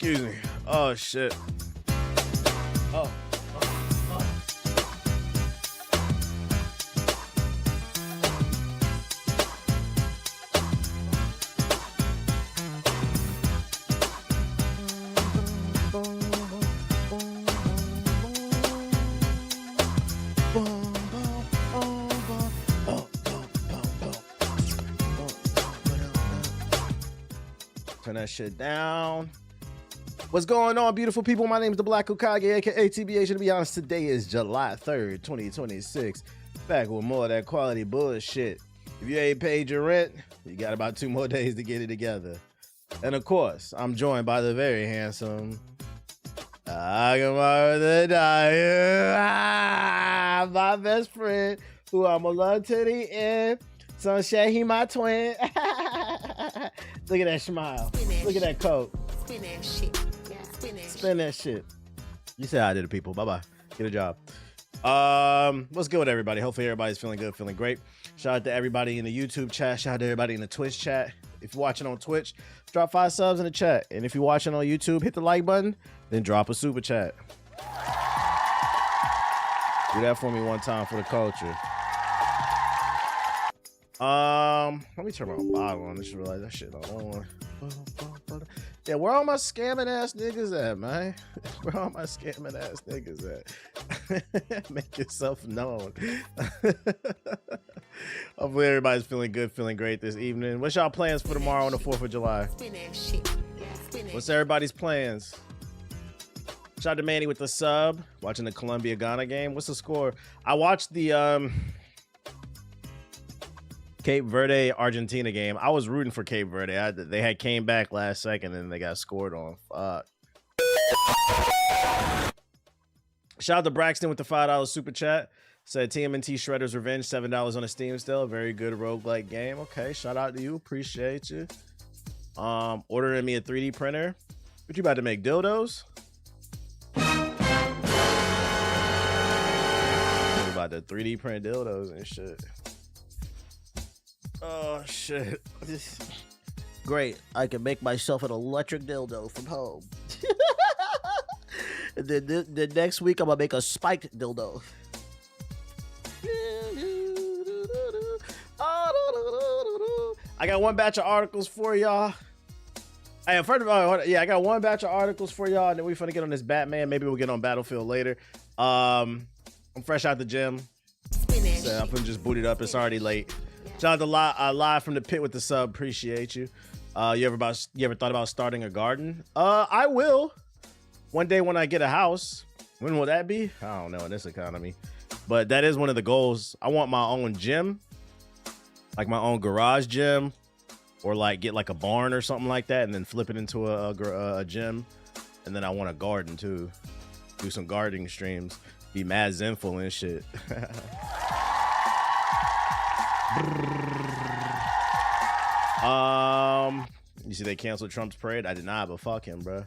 Excuse me. Oh shit. Oh. Turn that shit down. What's going on, beautiful people? My name is the Black Hokage, aka TBH. To be honest, today is July 3rd, 2026. Back with more of that quality bullshit. If you ain't paid your rent, you got about 2 more days to get it together. And of course, I'm joined by the very handsome Agamar the Dyer. My best friend, who I'm a love to the end. Sunshine, he my twin. Look at that smile. Look at that coat. Spin that shit. Spin that shit. You say hi to the people. Bye-bye. Get a job. What's good with everybody? Hopefully everybody's feeling good, feeling great. Shout out to everybody in the YouTube chat. Shout out to everybody in the Twitch chat. If you're watching on Twitch, drop 5 subs in the chat. And if you're watching on YouTube, hit the like button, then drop a super chat. Do that for me one time for the culture. Let me turn my bottle on. I just realized that shit on. Yeah, where all my scamming ass niggas at, man? Where all my scamming ass niggas at? Make yourself known. Hopefully everybody's feeling good, feeling great this evening. What's y'all plans for tomorrow on the 4th of July? What's everybody's plans? Shout out to Manny with the sub. Watching the Colombia-Ghana game. What's the score? I watched the Cape Verde Argentina game. I was rooting for Cape Verde. They had came back last second and they got scored on. Fuck. Shout out to Braxton with the $5 super chat. Said TMNT Shredder's Revenge, $7 on the Steam still. Very good roguelike game. Okay, shout out to you. Appreciate you. Ordering me a 3D printer. What you about to make, dildos? About to 3D print dildos and shit. Oh shit. Great. I can make myself an electric dildo from home. And then the next week I'm gonna make a spiked dildo. I got one batch of articles for y'all. Hey, first of all, yeah, I got one batch of articles for y'all, and then we finna get on this Batman. Maybe we'll get on Battlefield later. I'm fresh out the gym. So I'm finna just boot it up. It's already late. Shout out to live from the pit with the sub. Appreciate you. You ever thought about starting a garden? I will. One day when I get a house. When will that be? I don't know in this economy. But that is one of the goals. I want my own gym. like my own garage gym, or like get like a barn or something like that, and then flip it into a gym. And then I want a garden too. Do some gardening streams. Be mad zenful and shit. You see they canceled Trump's parade? I did not, but fuck him, bro.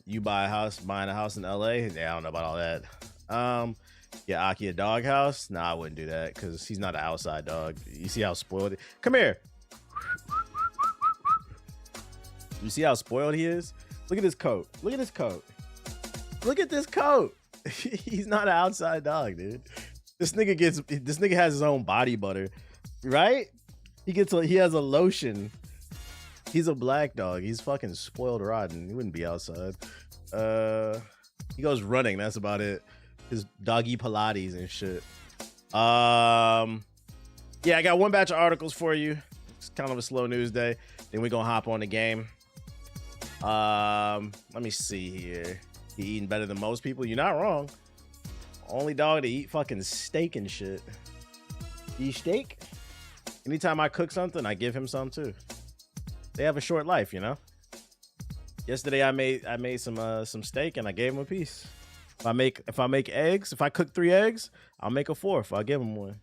You buying a house in LA? Yeah, I don't know about all that. Yeah, Aki a dog house? Nah, I wouldn't do that because he's not an outside dog. You see how spoiled come here. You see how spoiled he is? Look at this coat. Look at this coat. Look at this coat. He's not an outside dog, dude. This nigga has his own body butter, right? He has a lotion. He's a black dog. He's fucking spoiled rotten. He wouldn't be outside. He goes running. That's about it. His doggy Pilates and shit. Yeah, I got one batch of articles for you. It's kind of a slow news day. Then we're gonna hop on the game. Let me see here. He eating better than most people. You're not wrong. Only dog to eat fucking steak and shit. Eat steak? Anytime I cook something, I give him some too. They have a short life, you know. Yesterday I made some steak and I gave him a piece. If I make eggs, if I cook 3 eggs, I'll make a 4th. I'll give him one.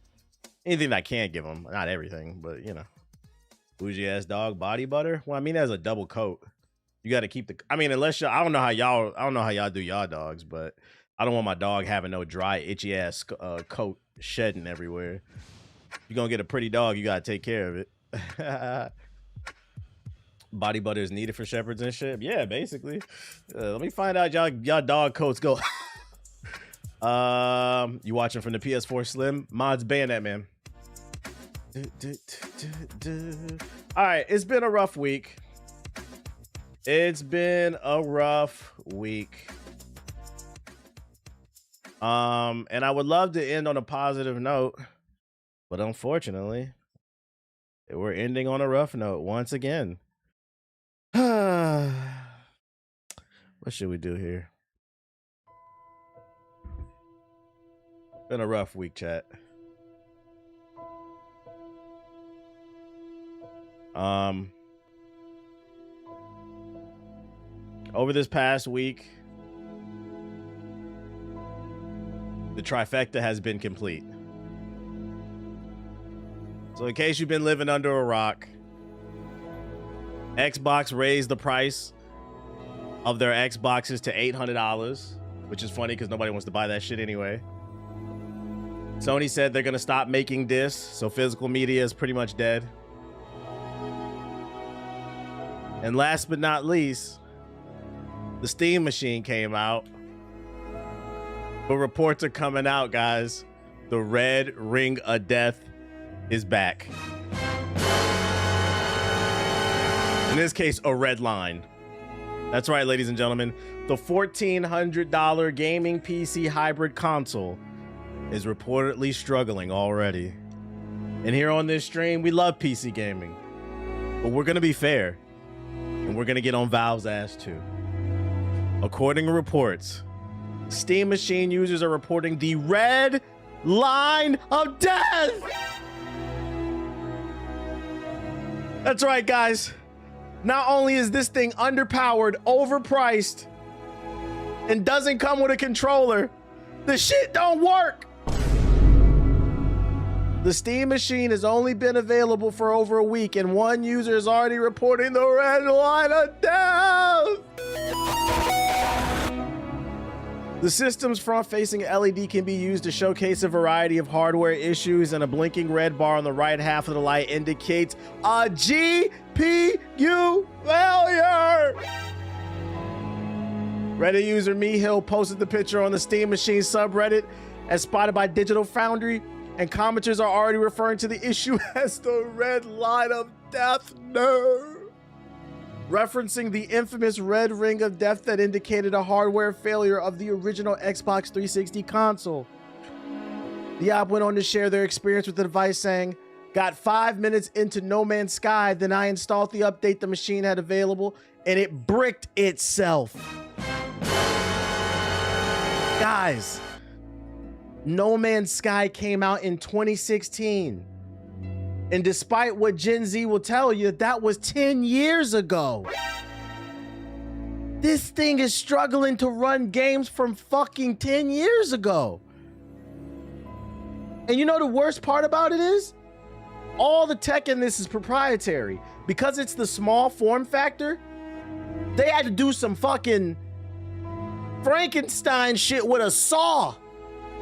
Anything that I can give him, not everything, but you know. Bougie ass dog, body butter. Well, I mean, as a double coat. You got to keep I mean, unless I don't know how y'all do y'all dogs, but I don't want my dog having no dry, itchy ass coat shedding everywhere. You're gonna get a pretty dog, you gotta take care of it. Body butter is needed for shepherds and shit. Yeah, basically. Let me find out y'all dog coats go. You watching from the PS4 Slim? Mods ban that, man. All right, it's been a rough week. It's been a rough week. And I would love to end on a positive note, but unfortunately, we're ending on a rough note once again. What should we do here? Been a rough week, chat. Over this past week, the trifecta has been complete. So in case you've been living under a rock, Xbox raised the price of their Xboxes to $800, which is funny because nobody wants to buy that shit anyway. Sony said they're going to stop making discs, so physical media is pretty much dead. And last but not least, the Steam machine came out. But reports are coming out, guys. The red ring of death is back. In this case, a red line. That's right, ladies and gentlemen. The $1,400 gaming PC hybrid console is reportedly struggling already. And here on this stream, we love PC gaming. But we're going to be fair. And we're going to get on Valve's ass too. According to reports, Steam machine users are reporting the red line of death. That's right, guys. Not only is this thing underpowered, overpriced, and doesn't come with a controller, the shit don't work. The Steam machine has only been available for over a week, and one user is already reporting the red line of death. The system's front-facing LED can be used to showcase a variety of hardware issues, and a blinking red bar on the right half of the light indicates a GPU failure. Reddit user Mehill posted the picture on the Steam machine subreddit as spotted by Digital Foundry, and commenters are already referring to the issue as the red line of death. No. Referencing the infamous red ring of death that indicated a hardware failure of the original Xbox 360 console. The app went on to share their experience with the device, saying, "Got 5 minutes into No Man's Sky, then I installed the update the machine had available, and it bricked itself." Guys, No Man's Sky came out in 2016. And despite what Gen Z will tell you, that was 10 years ago. This thing is struggling to run games from fucking 10 years ago. And you know the worst part about it is? All the tech in this is proprietary. Because it's the small form factor, they had to do some fucking Frankenstein shit with a saw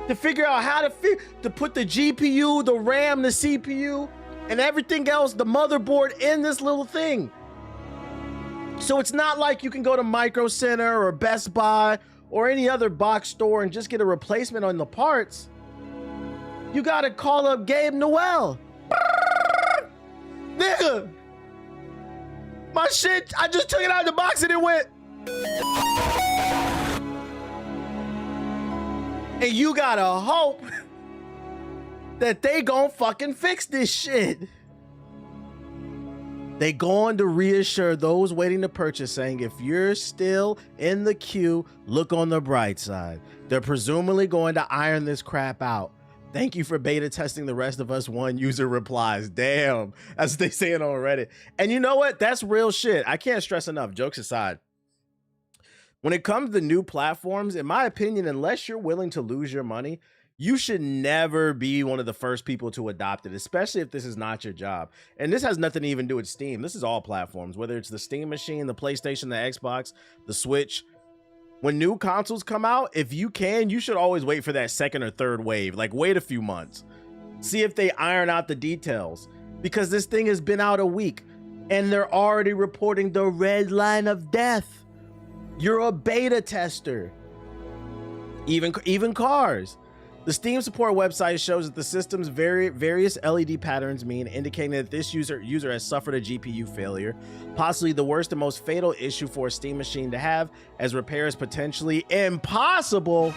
to figure out how to put the GPU, the RAM, the CPU, and everything else, the motherboard, in this little thing. So it's not like you can go to Micro Center or Best Buy or any other box store and just get a replacement on the parts. You gotta call up Gabe Noel. Nigga, my shit, I just took it out of the box and it went. And you gotta hope that they gon' fucking fix this shit. They going to reassure those waiting to purchase, saying if you're still in the queue, look on the bright side. They're presumably going to iron this crap out. Thank you for beta testing the rest of us. One user replies. Damn, that's what they saying on Reddit. And you know what? That's real shit. I can't stress enough, jokes aside. When it comes to new platforms, in my opinion, unless you're willing to lose your money, you should never be one of the first people to adopt it, especially if this is not your job. And this has nothing to even do with Steam. This is all platforms, whether it's the Steam machine, the PlayStation, the Xbox, the Switch. When new consoles come out, if you can, you should always wait for that second or third wave. Like, wait a few months. See if they iron out the details. Because this thing has been out a week, and they're already reporting the red line of death. You're a beta tester. Even cars. The Steam support website shows that the system's various LED patterns mean, indicating that this user has suffered a GPU failure, possibly the worst and most fatal issue for a Steam machine to have, as repair is potentially impossible.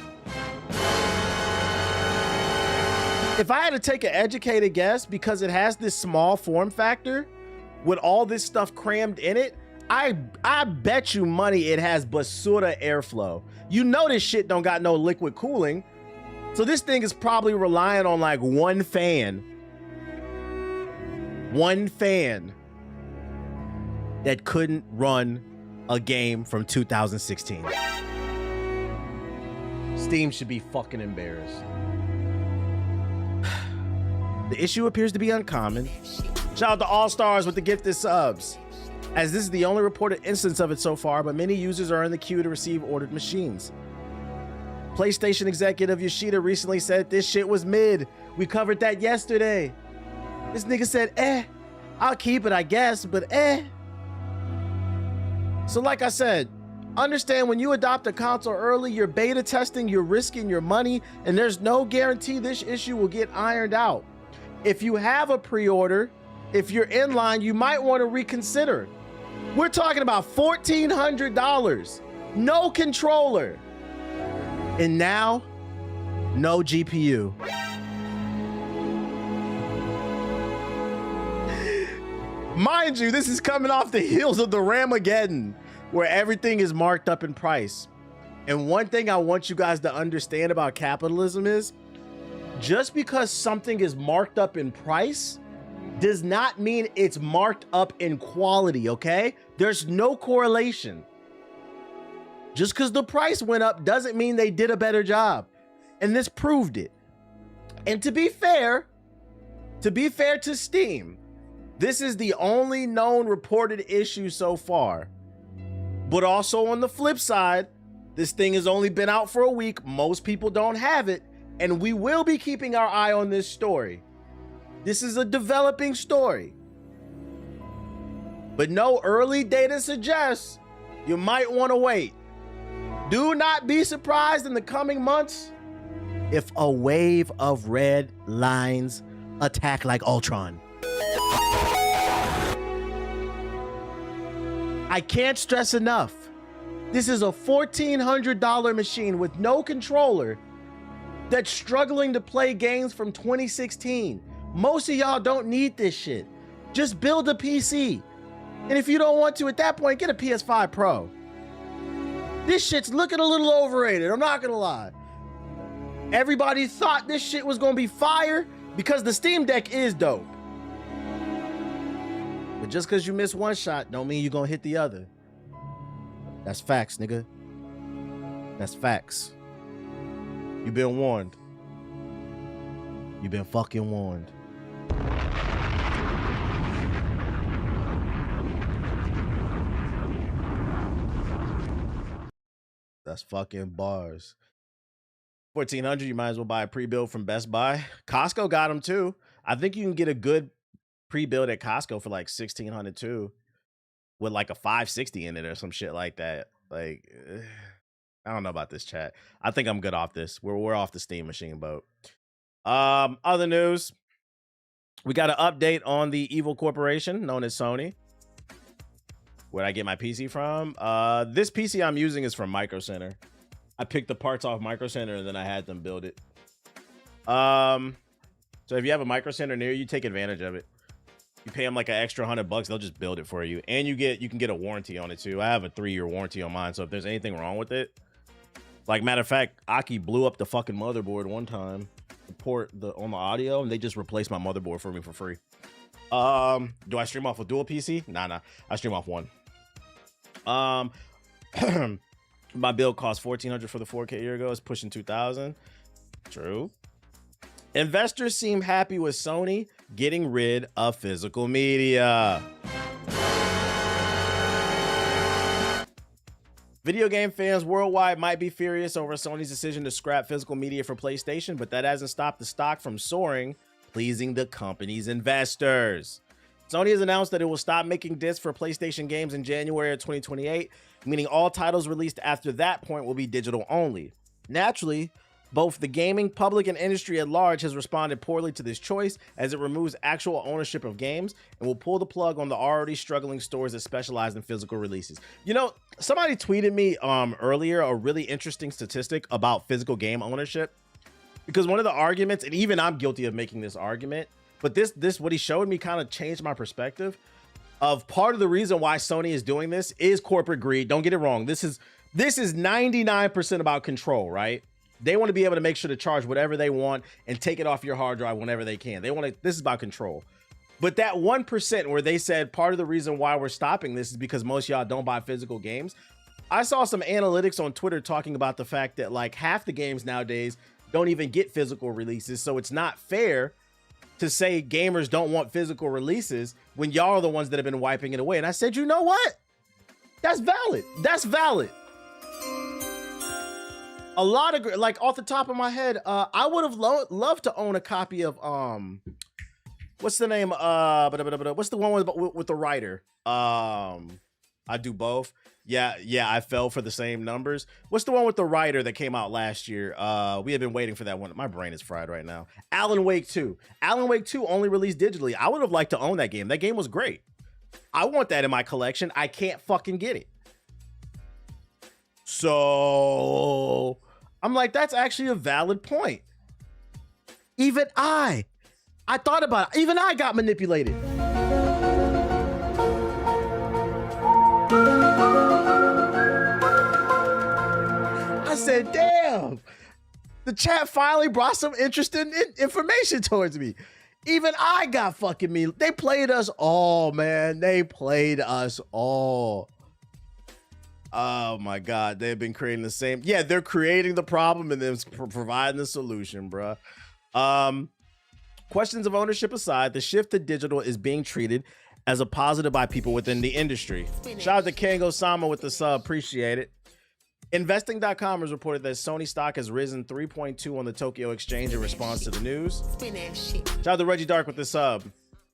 If I had to take an educated guess, because it has this small form factor with all this stuff crammed in it, I bet you money it has basura airflow. You know this shit don't got no liquid cooling. So this thing is probably relying on like one fan that couldn't run a game from 2016. Steam should be fucking embarrassed. The issue appears to be uncommon. Shout out to All Stars with the gifted subs, as this is the only reported instance of it so far, but many users are in the queue to receive ordered machines. PlayStation executive Yoshida recently said this shit was mid. We covered that yesterday. This nigga said, I'll keep it, I guess, but So like I said, understand when you adopt a console early, you're beta testing, you're risking your money, and there's no guarantee this issue will get ironed out. If you have a pre-order, if you're in line, you might want to reconsider. We're talking about $1,400, no controller. And now, no GPU. Mind you, this is coming off the heels of the Ramageddon, where everything is marked up in price. And one thing I want you guys to understand about capitalism is, just because something is marked up in price does not mean it's marked up in quality, okay? There's no correlation. Just because the price went up doesn't mean they did a better job. And this proved it. And to be fair to Steam, this is the only known reported issue so far. But also on the flip side, this thing has only been out for a week. Most people don't have it. And we will be keeping our eye on this story. This is a developing story. But no early data suggests you might want to wait. Do not be surprised in the coming months if a wave of red lines attack like Ultron. I can't stress enough. This is a $1,400 machine with no controller that's struggling to play games from 2016. Most of y'all don't need this shit. Just build a PC. And if you don't want to at that point, get a PS5 Pro. This shit's looking a little overrated, I'm not gonna lie. Everybody thought this shit was gonna be fire because the Steam Deck is dope. But just because you miss one shot don't mean you're gonna hit the other. That's facts, nigga. That's facts. You've been warned. You've been fucking warned. That's fucking bars. 1400, you might as well buy a pre-build from Best Buy. Costco got them too. I think you can get a good pre-build at Costco for like 1600 too, with like a 560 in it or some shit like that. Like, I don't know about this, chat. I think I'm good off this. We're off the Steam machine boat. Other news, we got an update on the evil corporation known as Sony. Where'd I get my PC from? This PC I'm using is from Micro Center. I picked the parts off Micro Center and then I had them build it. So if you have a Micro Center near you, take advantage of it. You pay them like an extra $100, they'll just build it for you. And you can get a warranty on it too. I have a 3-year warranty on mine, so if there's anything wrong with it, like matter of fact, Aki blew up the fucking motherboard one time to port on the audio, and they just replaced my motherboard for me for free. Do I stream off a dual PC? Nah. I stream off one. My build cost $1,400 for the 4K a year ago. It's pushing $2,000. True. Investors seem happy with Sony getting rid of physical media. Video game fans worldwide might be furious over Sony's decision to scrap physical media for PlayStation, but that hasn't stopped the stock from soaring, pleasing the company's investors. Sony has announced that it will stop making discs for PlayStation games in January of 2028, meaning all titles released after that point will be digital only. Naturally, both the gaming public and industry at large has responded poorly to this choice, as it removes actual ownership of games and will pull the plug on the already struggling stores that specialize in physical releases. You know, somebody tweeted me earlier a really interesting statistic about physical game ownership, because one of the arguments, and even I'm guilty of making this argument, but this what he showed me kind of changed my perspective of part of the reason why Sony is doing this is corporate greed. Don't get it wrong. This is 99% about control, right? They want to be able to make sure to charge whatever they want and take it off your hard drive whenever they can. This is about control. But that 1% where they said part of the reason why we're stopping this is because most of y'all don't buy physical games. I saw some analytics on Twitter talking about the fact that like half the games nowadays don't even get physical releases. So it's not fair to say gamers don't want physical releases when y'all are the ones that have been wiping it away. And I said, you know what? That's valid. That's valid. A lot of, like, off the top of my head, I would have loved to own a copy of what's the name? What's the one with the writer? I do both. Yeah, I fell for the same numbers. What's the one with the writer that came out last year? We have been waiting for that one. My brain is fried right now. Alan Wake 2. Alan Wake 2 only released digitally. I would have liked to own that game. That game was great. I want that in my collection. I can't fucking get it. So I'm like, that's actually a valid point. Even I thought about it. Even I got manipulated. I said, damn, the chat finally brought some interesting information towards me. Even I got fucking me. They played us all, man. They played us all. Oh my God, they've been creating the same. Yeah, they're creating the problem and then providing the solution, bruh. Questions of ownership aside, the shift to digital is being treated as a positive by people within the industry. Shout out to Kango Sama with the sub, appreciate it. Investing.com has reported that Sony stock has risen 3.2 on the Tokyo Exchange in response to the news. Shout out to Reggie Dark with the sub.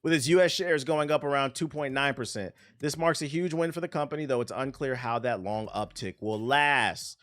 With its U.S. shares going up around 2.9%. This marks a huge win for the company, though it's unclear how that long uptick will last.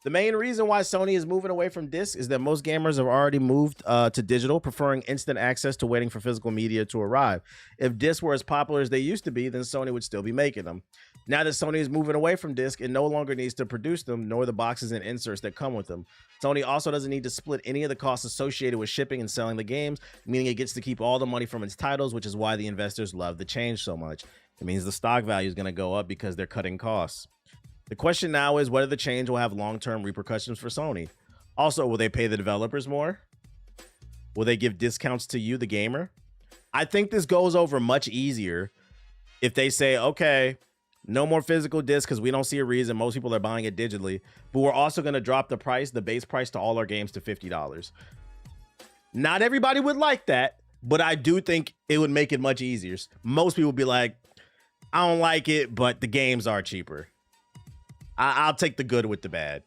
The main reason why Sony is moving away from discs is that most gamers have already moved to digital, preferring instant access to waiting for physical media to arrive. If discs were as popular as they used to be, then Sony would still be making them. Now that Sony is moving away from disc, it no longer needs to produce them, nor the boxes and inserts that come with them. Sony also doesn't need to split any of the costs associated with shipping and selling the games, meaning it gets to keep all the money from its titles, which is why the investors love the change so much. It means the stock value is going to go up because they're cutting costs. The question now is whether the change will have long-term repercussions for Sony. Also, will they pay the developers more? Will they give discounts to you, the gamer? I think this goes over much easier if they say, okay, no more physical discs because we don't see a reason. Most people are buying it digitally, but we're also going to drop the price, the base price to all our games to $50. Not everybody would like that, but I do think it would make it much easier. Most people would be like, I don't like it, but the games are cheaper. I'll take the good with the bad.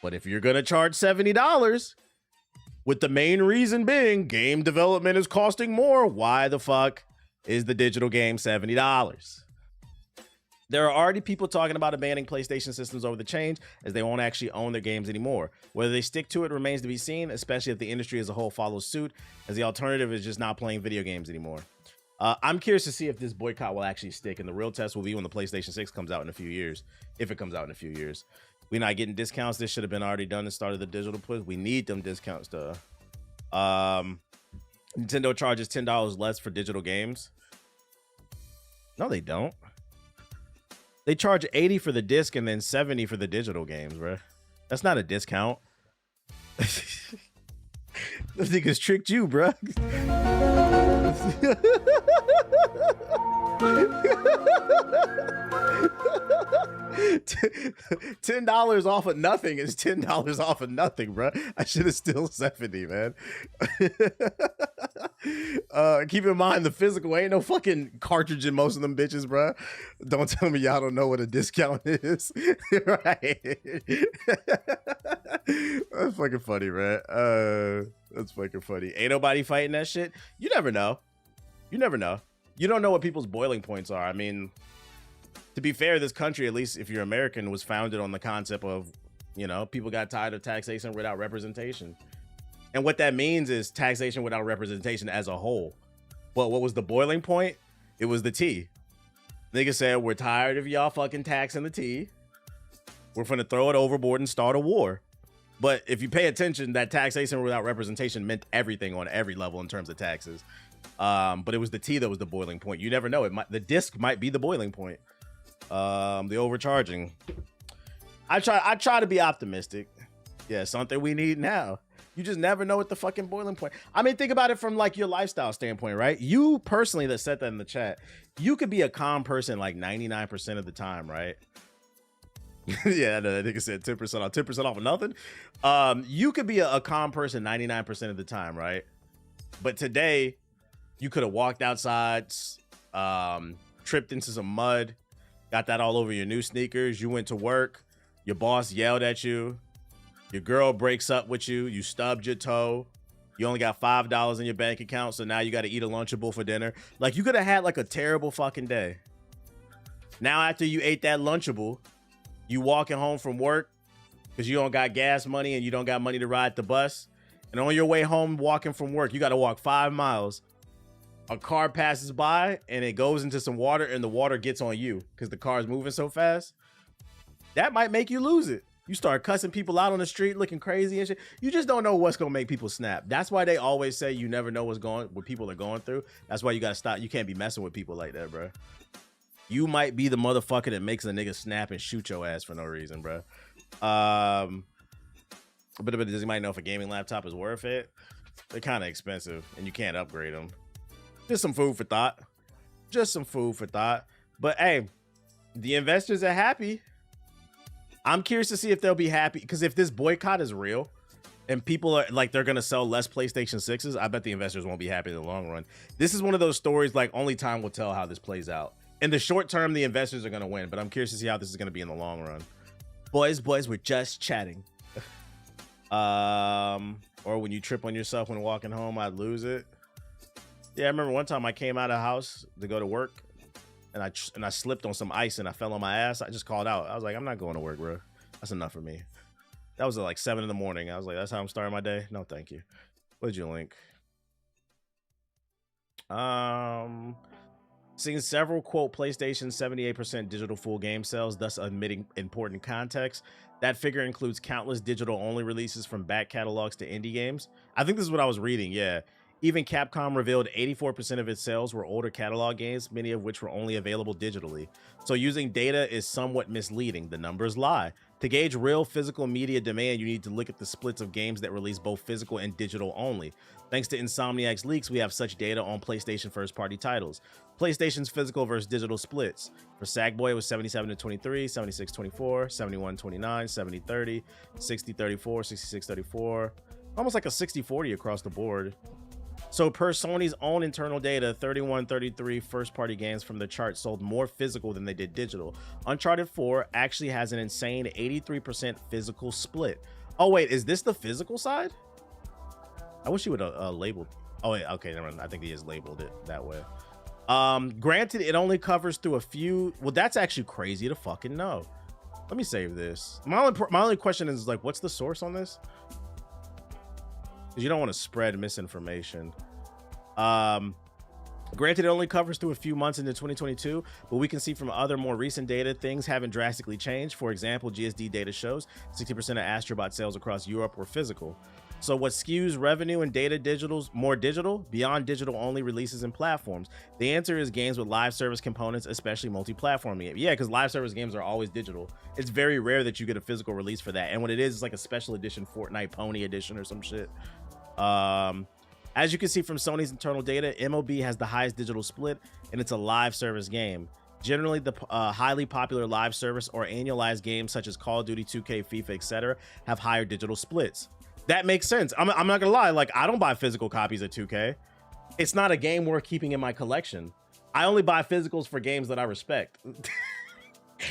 But if you're going to charge $70, with the main reason being game development is costing more, why the fuck is the digital game $70? There are already people talking about abandoning PlayStation systems over the change, as they won't actually own their games anymore. Whether they stick to it remains to be seen, especially if the industry as a whole follows suit, as the alternative is just not playing video games anymore. I'm curious to see if this boycott will actually stick, and the real test will be when the PlayStation 6 comes out in a few years, if it comes out in a few years. We're not getting discounts. This should have been already done and started the digital push. We need them discounts, though. Nintendo charges $10 less for digital games. No, they don't. They charge $80 for the disc and then $70 for the digital games, bro. That's not a discount. Those niggas tricked you, bro. $10 off of nothing is $10 off of nothing, bro. I should have still 70, man. Keep in mind the physical ain't no fucking cartridge in most of them bitches, bro. Don't tell me y'all don't know what a discount is. Right. That's fucking funny, man. That's fucking funny. Ain't nobody fighting that shit. You never know. You never know. You don't know what people's boiling points are. I mean, to be fair, this country, at least if you're American, was founded on the concept of, you know, people got tired of taxation without representation. And what that means is taxation without representation as a whole. But what was the boiling point? It was the tea. Niggas said, we're tired of y'all fucking taxing the tea. We're finna throw it overboard and start a war. But if you pay attention, that taxation without representation meant everything on every level in terms of taxes. But it was the tea that was the boiling point. You never know. The disc might be the boiling point. The overcharging. I try to be optimistic. Yeah, something we need now. You just never know what the fucking boiling point. I mean, think about it from like your lifestyle standpoint, right? You personally that said that in the chat, you could be a calm person like 99% of the time, right? Yeah, I think it said 10% off, 10% off of nothing. You could be a calm person 99% of the time, right? But today, you could have walked outside, tripped into some mud, got that all over your new sneakers. You went to work. Your boss yelled at you. Your girl breaks up with you. You stubbed your toe. You only got $5 in your bank account, so now you got to eat a Lunchable for dinner. Like, you could have had like a terrible fucking day. Now, after you ate that Lunchable, you walking home from work because you don't got gas money and you don't got money to ride the bus. And on your way home, walking from work, you got to walk 5 miles. A car passes by and it goes into some water and the water gets on you because the car is moving so fast. That might make you lose it. You start cussing people out on the street looking crazy and shit. You just don't know what's going to make people snap. That's why they always say you never know what people are going through. That's why you got to stop. You can't be messing with people like that, bro. You might be the motherfucker that makes a nigga snap and shoot your ass for no reason, bro. But does he might know if a gaming laptop is worth it? They're kind of expensive and you can't upgrade them. Just some food for thought. Just some food for thought. But hey, the investors are happy. I'm curious to see if they'll be happy, because if this boycott is real and people are like, they're going to sell less PlayStation 6s, I bet the investors won't be happy in the long run. This is one of those stories like only time will tell how this plays out. In the short term, the investors are going to win, but I'm curious to see how this is going to be in the long run. Boys, we're just chatting. Or when you trip on yourself when walking home, I'd lose it. Yeah, I remember one time I came out of the house to go to work. And I slipped on some ice and I fell on my ass. I just called out. I was like, I'm not going to work, bro. That's enough for me. That was at like 7 in the morning. I was like, that's how I'm starting my day? No, thank you. What'd you link? Seeing several, quote, PlayStation 78% digital full game sales, thus omitting important context. That figure includes countless digital-only releases from back catalogs to indie games. I think this is what I was reading, yeah. Even Capcom revealed 84% of its sales were older catalog games, many of which were only available digitally. So using data is somewhat misleading. The numbers lie. To gauge real physical media demand, you need to look at the splits of games that release both physical and digital only. Thanks to Insomniac's leaks, we have such data on PlayStation first-party titles. PlayStation's physical versus digital splits. For Sackboy, it was 77-23, 76-24, 71-29, 70-30, 60-34, 66-34. Almost like a 60-40 across the board. So per Sony's own internal data, 31-33 first-party games from the chart sold more physical than they did digital. Uncharted 4 actually has an insane 83% physical split. Oh wait, is this the physical side? I wish you would have labeled. Oh wait, okay, never mind. I think he has labeled it that way. Granted, it only covers through a few. Well, that's actually crazy to fucking know. Let me save this. My only question is like, what's the source on this? Because you don't want to spread misinformation. Granted, it only covers through a few months into 2022, but we can see from other more recent data, things haven't drastically changed. For example, GSD data shows 60% of Astrobot sales across Europe were physical. So what skews revenue and data more digital, beyond digital only releases and platforms? The answer is games with live service components, especially multi-platform games. Yeah, because live service games are always digital. It's very rare that you get a physical release for that. And when it is, it's like a special edition Fortnite Pony edition or some shit. As you can see from Sony's internal data, MOB has the highest digital split, and it's a live service game. Generally, the highly popular live service or annualized games such as Call of Duty, 2K, FIFA, etc. have higher digital splits. That makes sense. I'm not gonna lie, like, I don't buy physical copies of 2K. It's not a game worth keeping in my collection. I only buy physicals for games that I respect.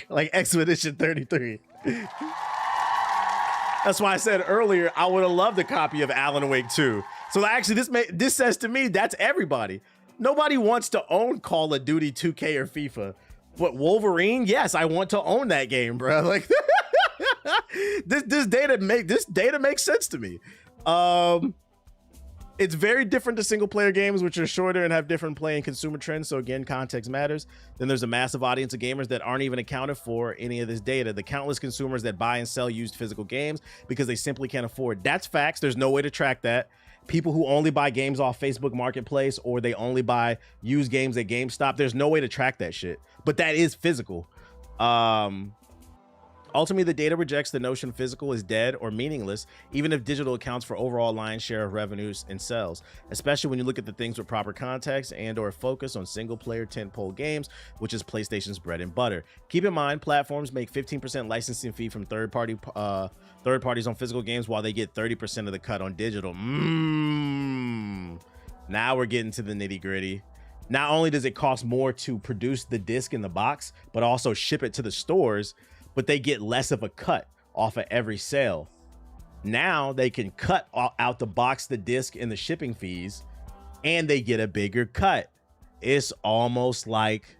Like Expedition 33. That's why I said earlier, I would have loved a copy of Alan Wake 2. So actually, this says to me, that's everybody. Nobody wants to own Call of Duty, 2K, or FIFA. But Wolverine, yes, I want to own that game, bro. Like, this data makes sense to me. It's very different to single player games, which are shorter and have different play and consumer trends. So again, context matters. Then there's a massive audience of gamers that aren't even accounted for any of this data. The countless consumers that buy and sell used physical games because they simply can't afford. That's facts. There's no way to track that. People who only buy games off Facebook Marketplace, or they only buy used games at GameStop, there's no way to track that shit. But that is physical. Ultimately, the data rejects the notion physical is dead or meaningless, even if digital accounts for overall lion's share of revenues and sales, especially when you look at the things with proper context and or focus on single-player tentpole games, which is PlayStation's bread and butter. Keep in mind, platforms make 15% licensing fee from third parties on physical games, while they get 30% of the cut on digital. Now we're getting to the nitty-gritty. Not only does it cost more to produce the disc in the box, but also ship it to the stores, but they get less of a cut off of every sale. Now they can cut out the box, the disc, and the shipping fees, and they get a bigger cut. It's almost like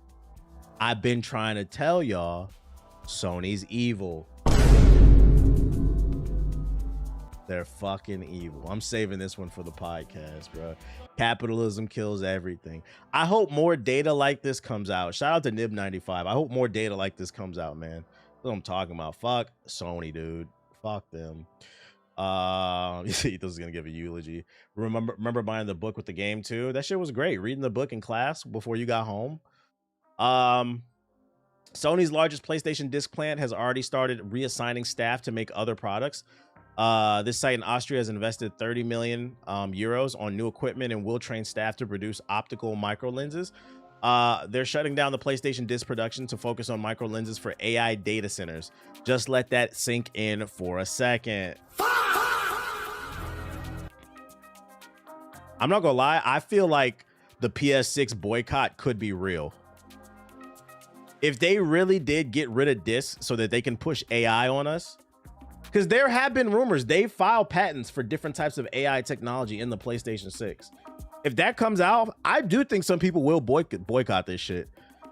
I've been trying to tell y'all, Sony's evil. They're fucking evil. I'm saving this one for the podcast, bro. Capitalism kills everything. I hope more data like this comes out. Shout out to Nib95. I hope more data like this comes out, man. That's what I'm talking about. Fuck Sony, dude. Fuck them. This is gonna give a eulogy. Remember buying the book with the game too? That shit was great. Reading the book in class before you got home. Sony's largest PlayStation disc plant has already started reassigning staff to make other products. This site in Austria has invested 30 million euros on new equipment and will train staff to produce optical micro lenses. They're shutting down the PlayStation disc production to focus on micro lenses for AI data centers. Just let that sink in for a second. I'm not gonna lie, I feel like the PS6 boycott could be real. If they really did get rid of discs so that they can push AI on us, because there have been rumors they file patents for different types of AI technology in the PlayStation 6. If that comes out, I do think some people will boycott this shit.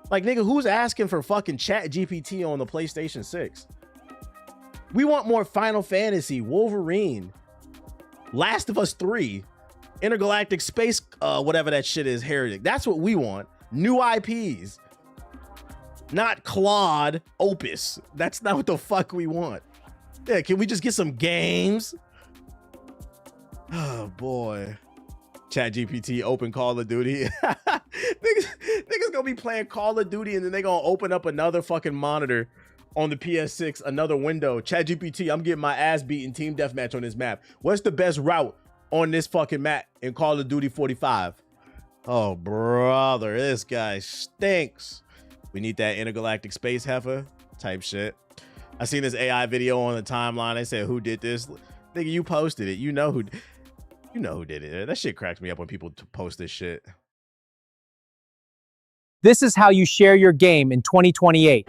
Like, nigga, who's asking for fucking Chat GPT on the PlayStation 6? We want more Final Fantasy, Wolverine, Last of Us 3, Intergalactic Space, whatever that shit is, Heretic. That's what we want. New IPs. Not Claude Opus. That's not what the fuck we want. Yeah, can we just get some games? Oh, boy. Chat GPT open Call of Duty. niggas gonna be playing Call of Duty and then they gonna open up another fucking monitor on the PS6, another window. ChatGPT, I'm getting my ass beaten team deathmatch on this map. What's the best route on this fucking map in Call of Duty 45? Oh, brother, this guy stinks. We need that intergalactic space heifer type shit. I seen this AI video on the timeline. They said, who did this? Nigga, you posted it. You know who did it. That shit cracks me up when people post this shit. This is how you share your game in 2028.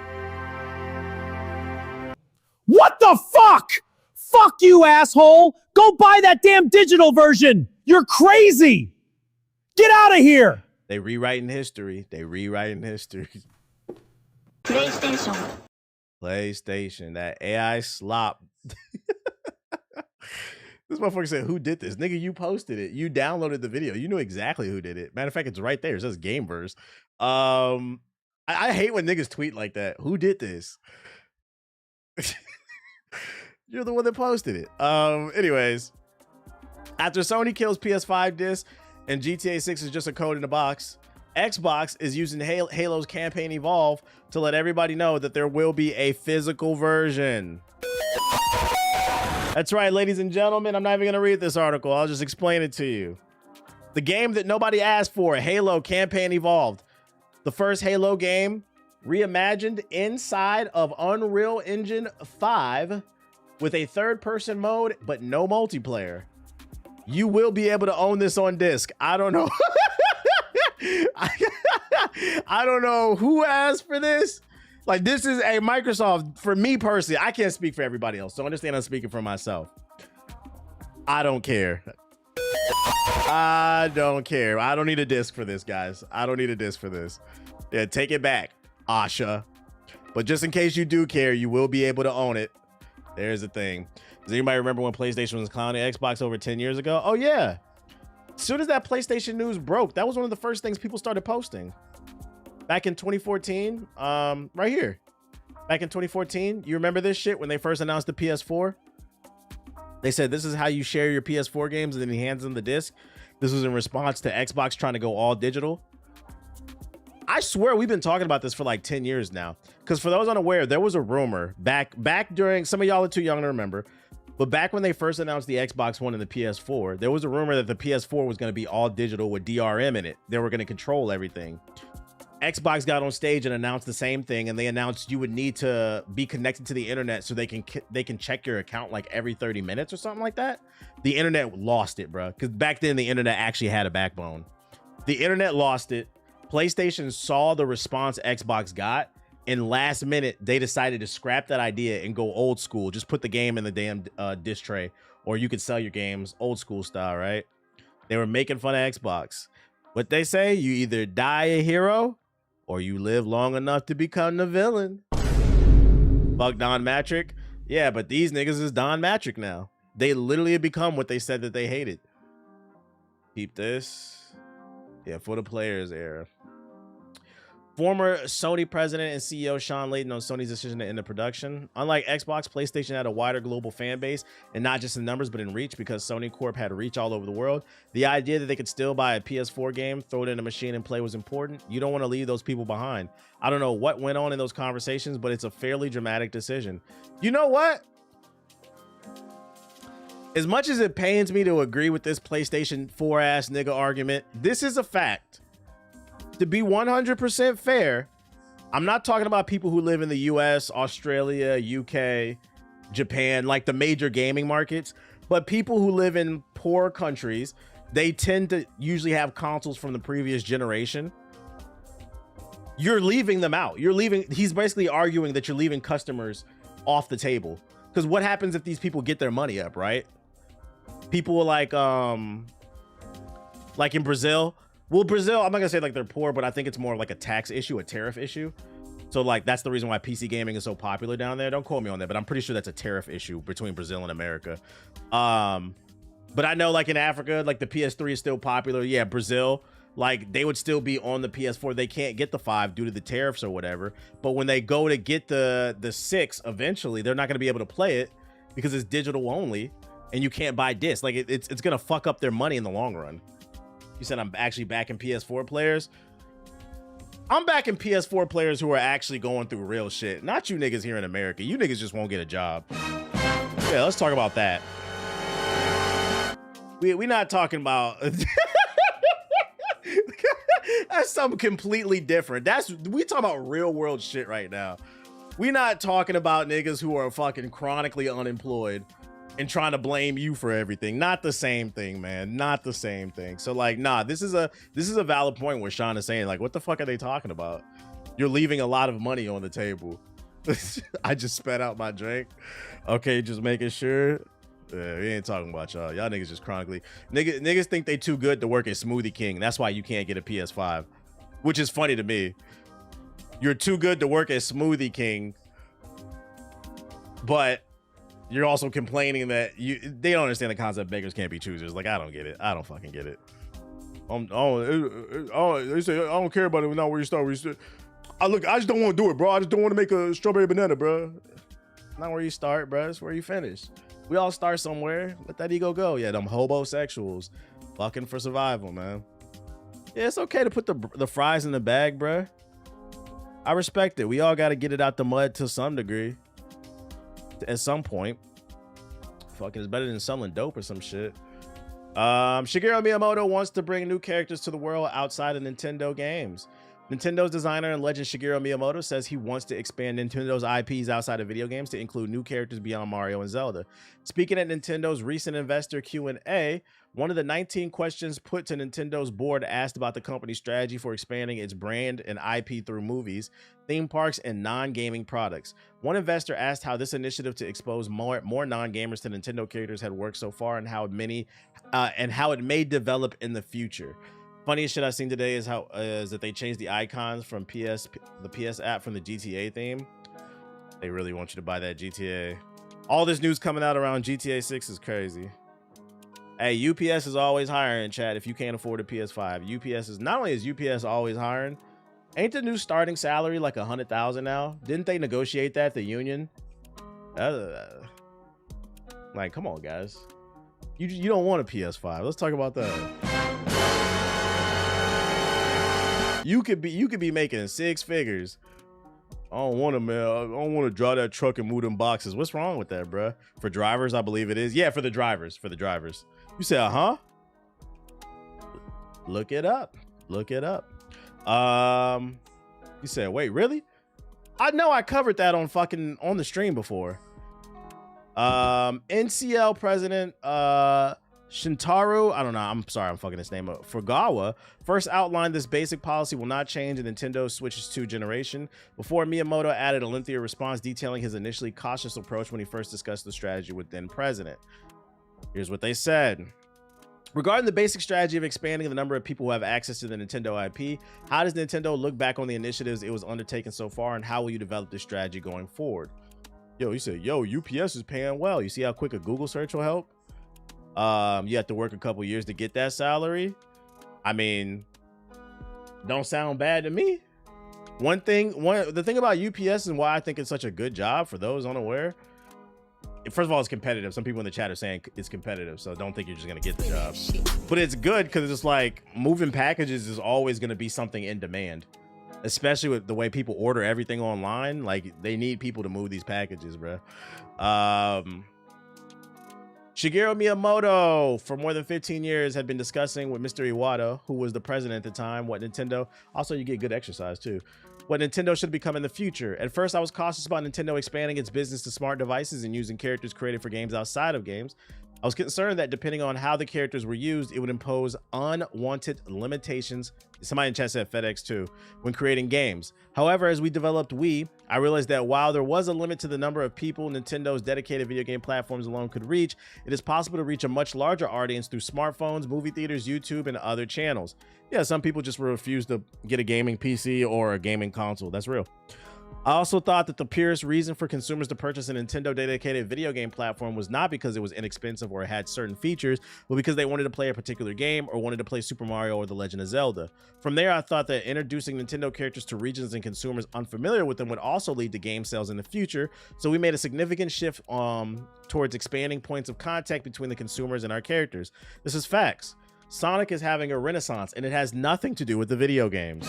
What the fuck? Fuck you, asshole! Go buy that damn digital version! You're crazy! Get out of here! They rewriting history. They rewriting history. PlayStation, that AI slop. This motherfucker said, who did this? Nigga, you posted it. You downloaded the video. You knew exactly who did it. Matter of fact, it's right there. It says Gameverse. I hate when niggas tweet like that. Who did this? You're the one that posted it. Anyways, after Sony kills PS5 disc and GTA 6 is just a code in a box, Xbox is using Halo's campaign Evolve to let everybody know that there will be a physical version. That's right, ladies and gentlemen. I'm not even going to read this article. I'll just explain it to you. The game that nobody asked for, Halo Campaign Evolved. The first Halo game reimagined inside of Unreal Engine 5 with a third-person mode, but no multiplayer. You will be able to own this on disc. I don't know. I don't know who asked for this. Like, this is a Microsoft, for me personally. I can't speak for everybody else, so understand I'm speaking for myself. I don't care. I don't care. I don't need a disc for this, guys. I don't need a disc for this. Yeah, take it back, Asha. But just in case you do care, you will be able to own it. There's the thing. Does anybody remember when PlayStation was clowning Xbox over 10 years ago? Oh, yeah. As soon as that PlayStation news broke, that was one of the first things people started posting. Back in 2014, right here. Back in 2014, you remember this shit when they first announced the PS4? They said, this is how you share your PS4 games, and then he hands them the disc. This was in response to Xbox trying to go all digital. I swear we've been talking about this for like 10 years now. Because for those unaware, there was a rumor back during, some of y'all are too young to remember, but back when they first announced the Xbox One and the PS4, there was a rumor that the PS4 was going to be all digital with DRM in it. They were going to control everything. Xbox got on stage and announced the same thing, and they announced you would need to be connected to the internet so they can check your account like every 30 minutes or something like that. The internet lost it, bro, because back then the internet actually had a backbone. The internet lost it. PlayStation saw the response Xbox got, and last minute they decided to scrap that idea and go old school. Just put the game in the damn disc tray, or you could sell your games old school style, right? They were making fun of Xbox. What they say, you either die a hero or you live long enough to become the villain. Fuck Don Matrick. Yeah, but these niggas is Don Matrick now. They literally have become what they said that they hated. Keep this. Yeah, for the players era. Former Sony president and CEO Sean Layden on Sony's decision to end the production. Unlike Xbox, PlayStation had a wider global fan base, and not just in numbers, but in reach, because Sony Corp had reach all over the world. The idea that they could still buy a PS4 game, throw it in a machine, and play was important. You don't want to leave those people behind. I don't know what went on in those conversations, but it's a fairly dramatic decision. You know what? As much as it pains me to agree with this PlayStation 4 ass nigga argument, this is a fact. To be 100% fair, I'm not talking about people who live in the US, Australia, UK, Japan, like the major gaming markets, but people who live in poor countries. They tend to usually have consoles from the previous generation. You're leaving them out. You're leaving. He's basically arguing that you're leaving customers off the table. Because what happens if these people get their money up, right? People like in Brazil. Well, Brazil, I'm not gonna say like they're poor, but I think it's more like a tax issue, a tariff issue. So like that's the reason why PC gaming is so popular down there. Don't quote me on that, but I'm pretty sure that's a tariff issue between Brazil and America. But I know like in Africa, like the PS3 is still popular. Yeah, Brazil, like they would still be on the PS4. They can't get the 5 due to the tariffs or whatever. But when they go to get the 6 eventually, they're not gonna be able to play it because it's digital only and you can't buy discs. Like it's gonna fuck up their money in the long run. You said I'm actually backing PS4 players. I'm backing PS4 players who are actually going through real shit. Not you niggas here in America. You niggas just won't get a job. Yeah, let's talk about that. We not talking about... That's something completely different. We talking about real world shit right now. We not talking about niggas who are fucking chronically unemployed and trying to blame you for everything. Not the same thing, man. Not the same thing. So like, nah, this is a valid point where Sean is saying, like, what the fuck are they talking about? You're leaving a lot of money on the table. I just spat out my drink. Okay, just making sure. Yeah, we ain't talking about y'all. Y'all niggas just chronically. Niggas think they too good to work at Smoothie King. That's why you can't get a PS5. Which is funny to me. You're too good to work at Smoothie King, but you're also complaining that they don't understand the concept beggars can't be choosers. Like, I don't get it. I don't fucking get it. They say I don't care about it. Not where you start. I just don't want to do it, bro. I just don't want to make a strawberry banana, bro. Not where you start, bro. It's where you finish. We all start somewhere. Let that ego go. Yeah, them hobosexuals fucking for survival, man. Yeah, it's okay to put the fries in the bag, bro. I respect it. We all got to get it out the mud to some degree. At some point. Fucking is better than selling dope or some shit. Shigeru Miyamoto wants to bring new characters to the world outside of Nintendo games. Nintendo's designer and legend Shigeru Miyamoto says he wants to expand Nintendo's IPs outside of video games to include new characters beyond Mario and Zelda. Speaking at Nintendo's recent investor Q&A, one of the 19 questions put to Nintendo's board asked about the company's strategy for expanding its brand and IP through movies, theme parks, and non-gaming products. One investor asked how this initiative to expose more non-gamers to Nintendo characters had worked so far and how it may develop in the future. Funniest shit I've seen today is that they changed the icons from the PS app from the GTA theme. They really want you to buy that GTA. All this news coming out around GTA 6 is crazy. Hey, UPS is always hiring, chat, if you can't afford a PS5. UPS is, not only is UPS always hiring, ain't the new starting salary like $100,000 now? Didn't they negotiate that, the union? Like, come on, guys. You don't want a PS5. Let's talk about that. You could be making 6 figures. I don't want to, man. I don't want to draw that truck and move them boxes. What's wrong with that, bruh? For drivers, I believe it is. Yeah, for the drivers. For the drivers. You say, huh? Look it up. Look it up. You said, wait, really? I know I covered that on the stream before. NCL president, Shintaro, I don't know, I'm sorry, I'm fucking his name up. Furukawa first outlined this basic policy will not change in Nintendo Switch's 2 generation, before Miyamoto added a lengthier response detailing his initially cautious approach when he first discussed the strategy with then president. Here's what they said. Regarding the basic strategy of expanding the number of people who have access to the Nintendo IP, how does Nintendo look back on the initiatives it was undertaking so far, and how will you develop this strategy going forward? Yo, you said, yo, UPS is paying well. You see how quick a Google search will help? You have to work a couple years to get that salary. I mean, don't sound bad to me. The thing about UPS and why I think it's such a good job for those unaware, first of all, it's competitive. Some people in the chat are saying it's competitive, so don't think you're just gonna get the job. But it's good because it's like moving packages is always gonna be something in demand, especially with the way people order everything online. Like, they need people to move these packages, bro. Shigeru Miyamoto, for more than 15 years, had been discussing with Mr. Iwata, who was the president at the time, what Nintendo, also you get good exercise too, what Nintendo should become in the future. At first, I was cautious about Nintendo expanding its business to smart devices and using characters created for games outside of games. I was concerned that depending on how the characters were used, it would impose unwanted limitations. Somebody in chat said FedEx too, when creating games. However, as we developed Wii, I realized that while there was a limit to the number of people Nintendo's dedicated video game platforms alone could reach, it is possible to reach a much larger audience through smartphones, movie theaters, YouTube, and other channels. Yeah, some people just refuse to get a gaming PC or a gaming console. That's real. I also thought that the purest reason for consumers to purchase a Nintendo dedicated video game platform was not because it was inexpensive or it had certain features, but because they wanted to play a particular game or wanted to play Super Mario or The Legend of Zelda. From there, I thought that introducing Nintendo characters to regions and consumers unfamiliar with them would also lead to game sales in the future, so we made a significant shift towards expanding points of contact between the consumers and our characters. This is facts. Sonic is having a renaissance, and it has nothing to do with the video games.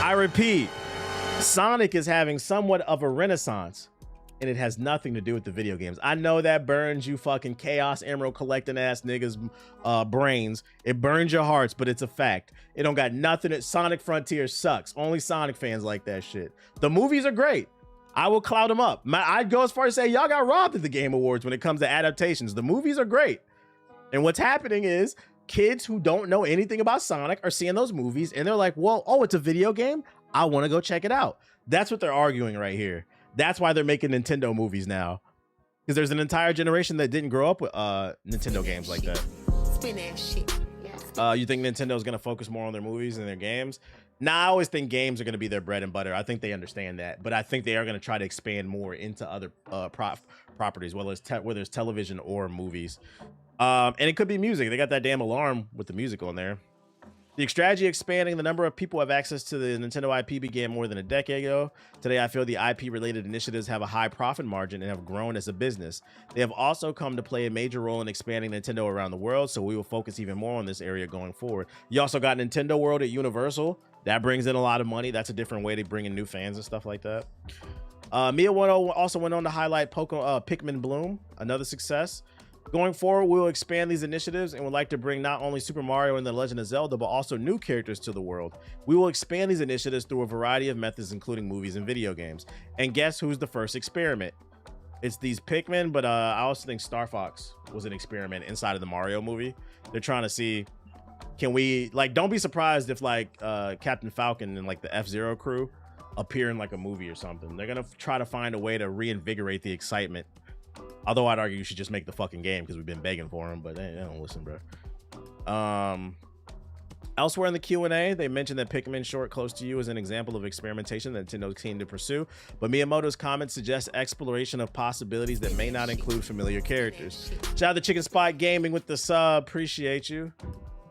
I repeat, Sonic is having somewhat of a renaissance, and it has nothing to do with the video games. I know that burns you fucking Chaos Emerald collecting ass niggas brains. It burns your hearts, but it's a fact. It don't got nothing. Sonic Frontier sucks. Only Sonic fans like that shit. The movies are great. I will cloud them up. I'd go as far as say y'all got robbed at the Game Awards when it comes to adaptations. The movies are great. And what's happening is kids who don't know anything about Sonic are seeing those movies and they're like, well, oh, it's a video game? I want to go check it out. That's what they're arguing right here. That's why they're making Nintendo movies now. Because there's an entire generation that didn't grow up with Nintendo games like that. You think Nintendo's going to focus more on their movies and their games? Nah, I always think games are going to be their bread and butter. I think they understand that. But I think they are going to try to expand more into other properties, whether it's television or movies. And it could be music. They got that damn alarm with the music on there. The strategy expanding the number of people who have access to the Nintendo IP began more than a decade ago. Today, I feel the IP-related initiatives have a high profit margin and have grown as a business. They have also come to play a major role in expanding Nintendo around the world, so we will focus even more on this area going forward. You also got Nintendo World at Universal. That brings in a lot of money. That's a different way to bring in new fans and stuff like that. Mia 10 also went on to highlight Pikmin Bloom, another success. Going forward, we will expand these initiatives and would like to bring not only Super Mario and The Legend of Zelda, but also new characters to the world. We will expand these initiatives through a variety of methods, including movies and video games. And guess who's the first experiment? It's these Pikmin, but I also think Star Fox was an experiment inside of the Mario movie. They're trying to see, can we, like, don't be surprised if, like, Captain Falcon and, like, the F-Zero crew appear in, like, a movie or something. They're going to try to find a way to reinvigorate the excitement. Although I'd argue you should just make the fucking game because we've been begging for them, but they don't listen, bro. Elsewhere in the Q&A, they mentioned that Pikmin Short Close to You is an example of experimentation that Nintendo keen to pursue, but Miyamoto's comments suggest exploration of possibilities that may not include familiar characters. Shout out to Chicken Spot Gaming with the sub. Appreciate you.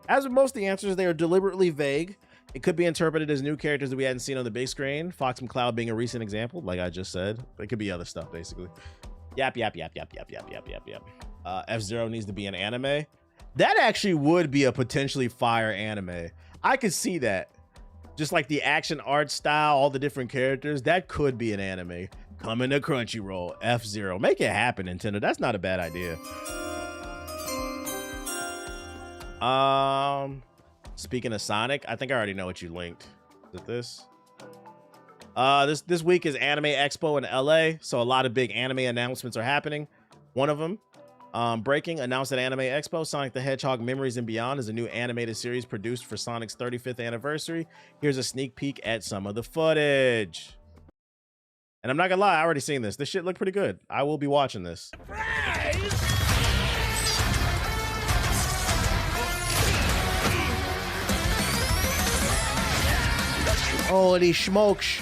As with most of the answers, they are deliberately vague. It could be interpreted as new characters that we hadn't seen on the big screen. Fox and Cloud being a recent example, like I just said. It could be other stuff, basically. Yap. F-Zero needs to be an anime. That actually would be a potentially fire anime. I could see that. Just like the action art style, all the different characters, that could be an anime. Coming to Crunchyroll, F-Zero. Make it happen, Nintendo. That's not a bad idea. Speaking of Sonic, I think I already know what you linked. Is it this? This week is Anime Expo in LA, so a lot of big anime announcements are happening. One of them, breaking, announced at Anime Expo, Sonic the Hedgehog Memories and Beyond is a new animated series produced for Sonic's 35th anniversary. Here's a sneak peek at some of the footage. And I'm not gonna lie, I already seen this. This shit looked pretty good. I will be watching this. Holy smokes.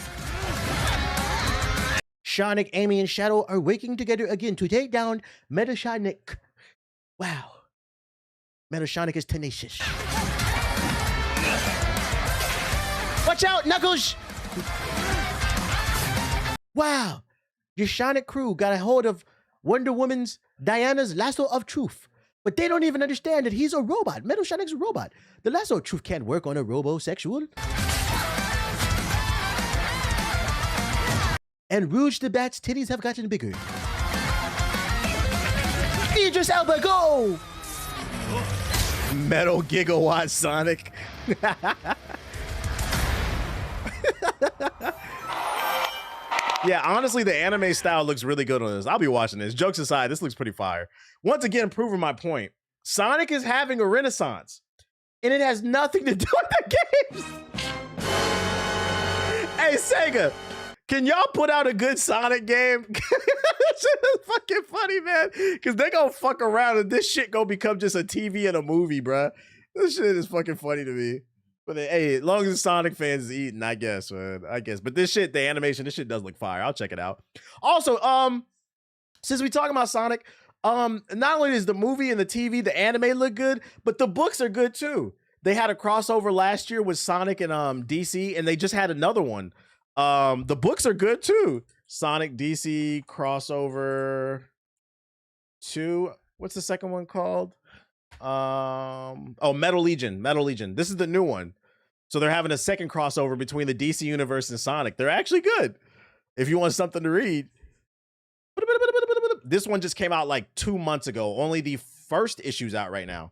Sonic, Amy, and Shadow are working together again to take down Metasonic. Wow. Metasonic is tenacious. Watch out, Knuckles! Wow. Your Sonic crew got a hold of Wonder Woman's Diana's lasso of truth. But they don't even understand that he's a robot. Metasonic's a robot. The lasso of truth can't work on a robosexual. And Rouge the Bat's titties have gotten bigger. Idris Elba, go! Metal Gigawatt Sonic. Yeah, honestly, the anime style looks really good on this. I'll be watching this. Jokes aside, this looks pretty fire. Once again, proving my point. Sonic is having a renaissance, and it has nothing to do with the games. Hey, Sega. Can y'all put out a good Sonic game? This shit is fucking funny, man. Because they gonna fuck around and this shit gonna become just a TV and a movie, bruh. This shit is fucking funny to me. But hey, as long as Sonic fans is eating, I guess, man. I guess. But this shit, the animation, this shit does look fire. I'll check it out. Also, since we talking about Sonic, not only does the movie and the TV, the anime look good, but the books are good too. They had a crossover last year with Sonic and DC, and they just had another one. The books are good too. Sonic DC crossover 2. What's the second one called? Oh, Metal Legion. This is the new one. So they're having a second crossover between the DC universe and Sonic. They're actually good. If you want something to read. This one just came out like 2 months ago. Only the first issue's out right now.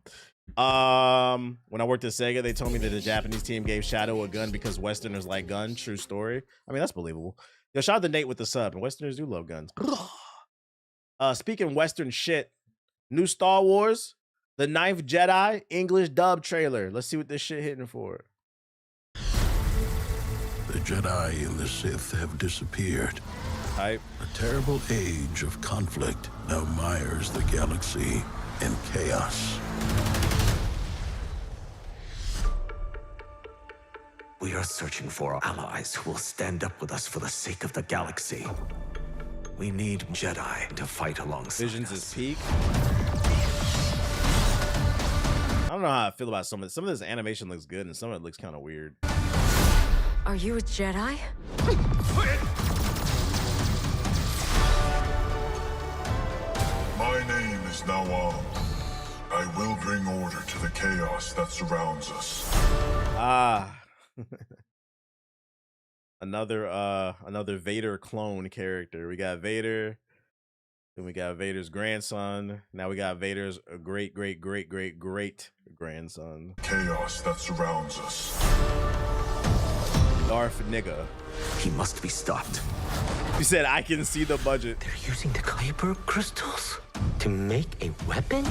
When I worked at Sega, they told me that the Japanese team gave Shadow a gun because Westerners like guns. True story. I mean, that's believable. Yo, shout out to Nate with the sub. And Westerners do love guns. Speaking Western shit, new Star Wars, The Ninth Jedi, English dub trailer. Let's see what this shit hitting for. The Jedi and the Sith have disappeared. Hype. A terrible age of conflict now mires the galaxy in chaos. We are searching for allies who will stand up with us for the sake of the galaxy. We need Jedi to fight alongside Visions us. is peak. I don't know how I feel about some of this. Some of this animation looks good and some of it looks kind of weird. Are you a Jedi? My name is Nawam. I will bring order to the chaos that surrounds us. Another Vader clone character. We got Vader, then we got Vader's grandson. Now we got Vader's great grandson. Chaos that surrounds us. Darth nigga. He must be stopped. He said, I can see the budget. They're using the Kyber crystals to make a weapon?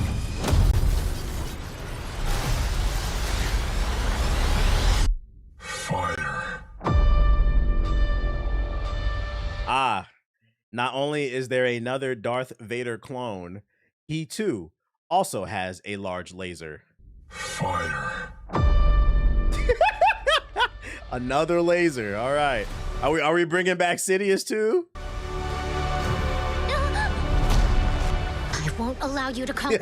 Fire. Not only is there another Darth Vader clone, he too also has a large laser. Fire. Another laser. All right. Are we bringing back Sidious too? I won't allow you to come.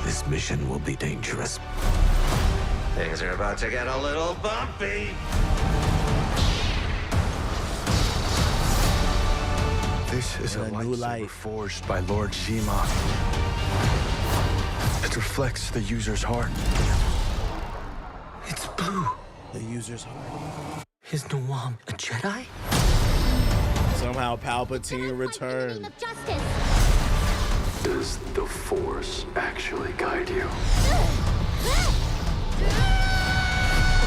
This mission will be dangerous. Things are about to get a little bumpy. This is a And a new lightsaber light. forged by Lord Shima. It reflects the user's heart. It's blue. The user's heart. Is Nawam a Jedi? Somehow Palpatine returned. Of justice. Does the Force actually guide you?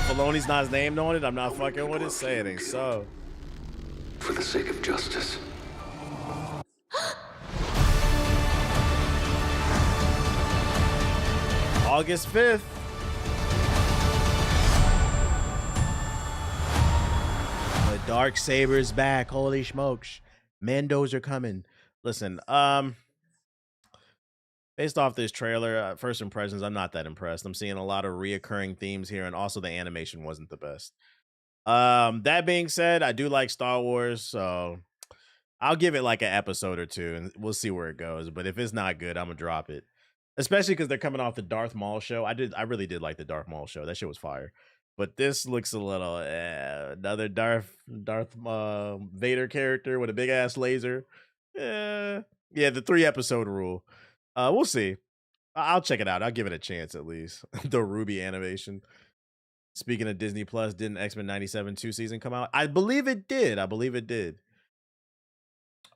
Filoni's not his name on it. I'm not fucking with it. Say it ain't so. For the sake of justice. August 5th. The dark saber's back. Holy smokes. Mandos are coming. Listen, based off this trailer, first impressions, I'm not that impressed. I'm seeing a lot of reoccurring themes here, and also the animation wasn't the best. That being said, I do like Star Wars, so I'll give it like an episode or two, and we'll see where it goes. But if it's not good, I'm gonna drop it. Especially because they're coming off the Darth Maul show. I really did like the Darth Maul show. That shit was fire. But this looks a little another Darth Vader character with a big ass laser. Yeah, the 3-episode rule. We'll see. I'll check it out. I'll give it a chance at least. The Ruby animation. Speaking of Disney Plus, didn't X-Men 97 2 season come out? I believe it did.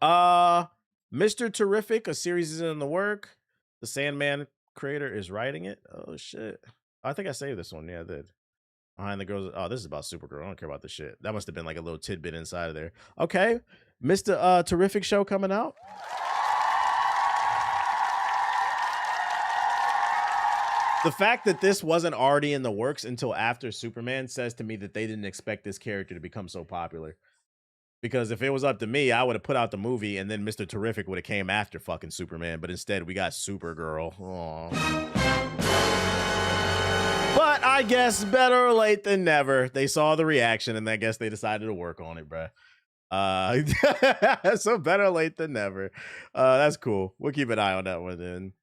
Mr. Terrific, a series is in the work. The Sandman creator is writing it. Oh shit. I think I saved this one. Yeah, I did. Behind the Girls. Oh, this is about Supergirl. I don't care about this shit. That must have been like a little tidbit inside of there. Okay. Mr. Terrific show coming out. The fact that this wasn't already in the works until after Superman says to me that they didn't expect this character to become so popular. Because if it was up to me, I would have put out the movie and then Mr. Terrific would have came after fucking Superman. But instead, we got Supergirl. Aww. But I guess better late than never. They saw the reaction and I guess they decided to work on it, bruh. So better late than never. That's cool. We'll keep an eye on that one then.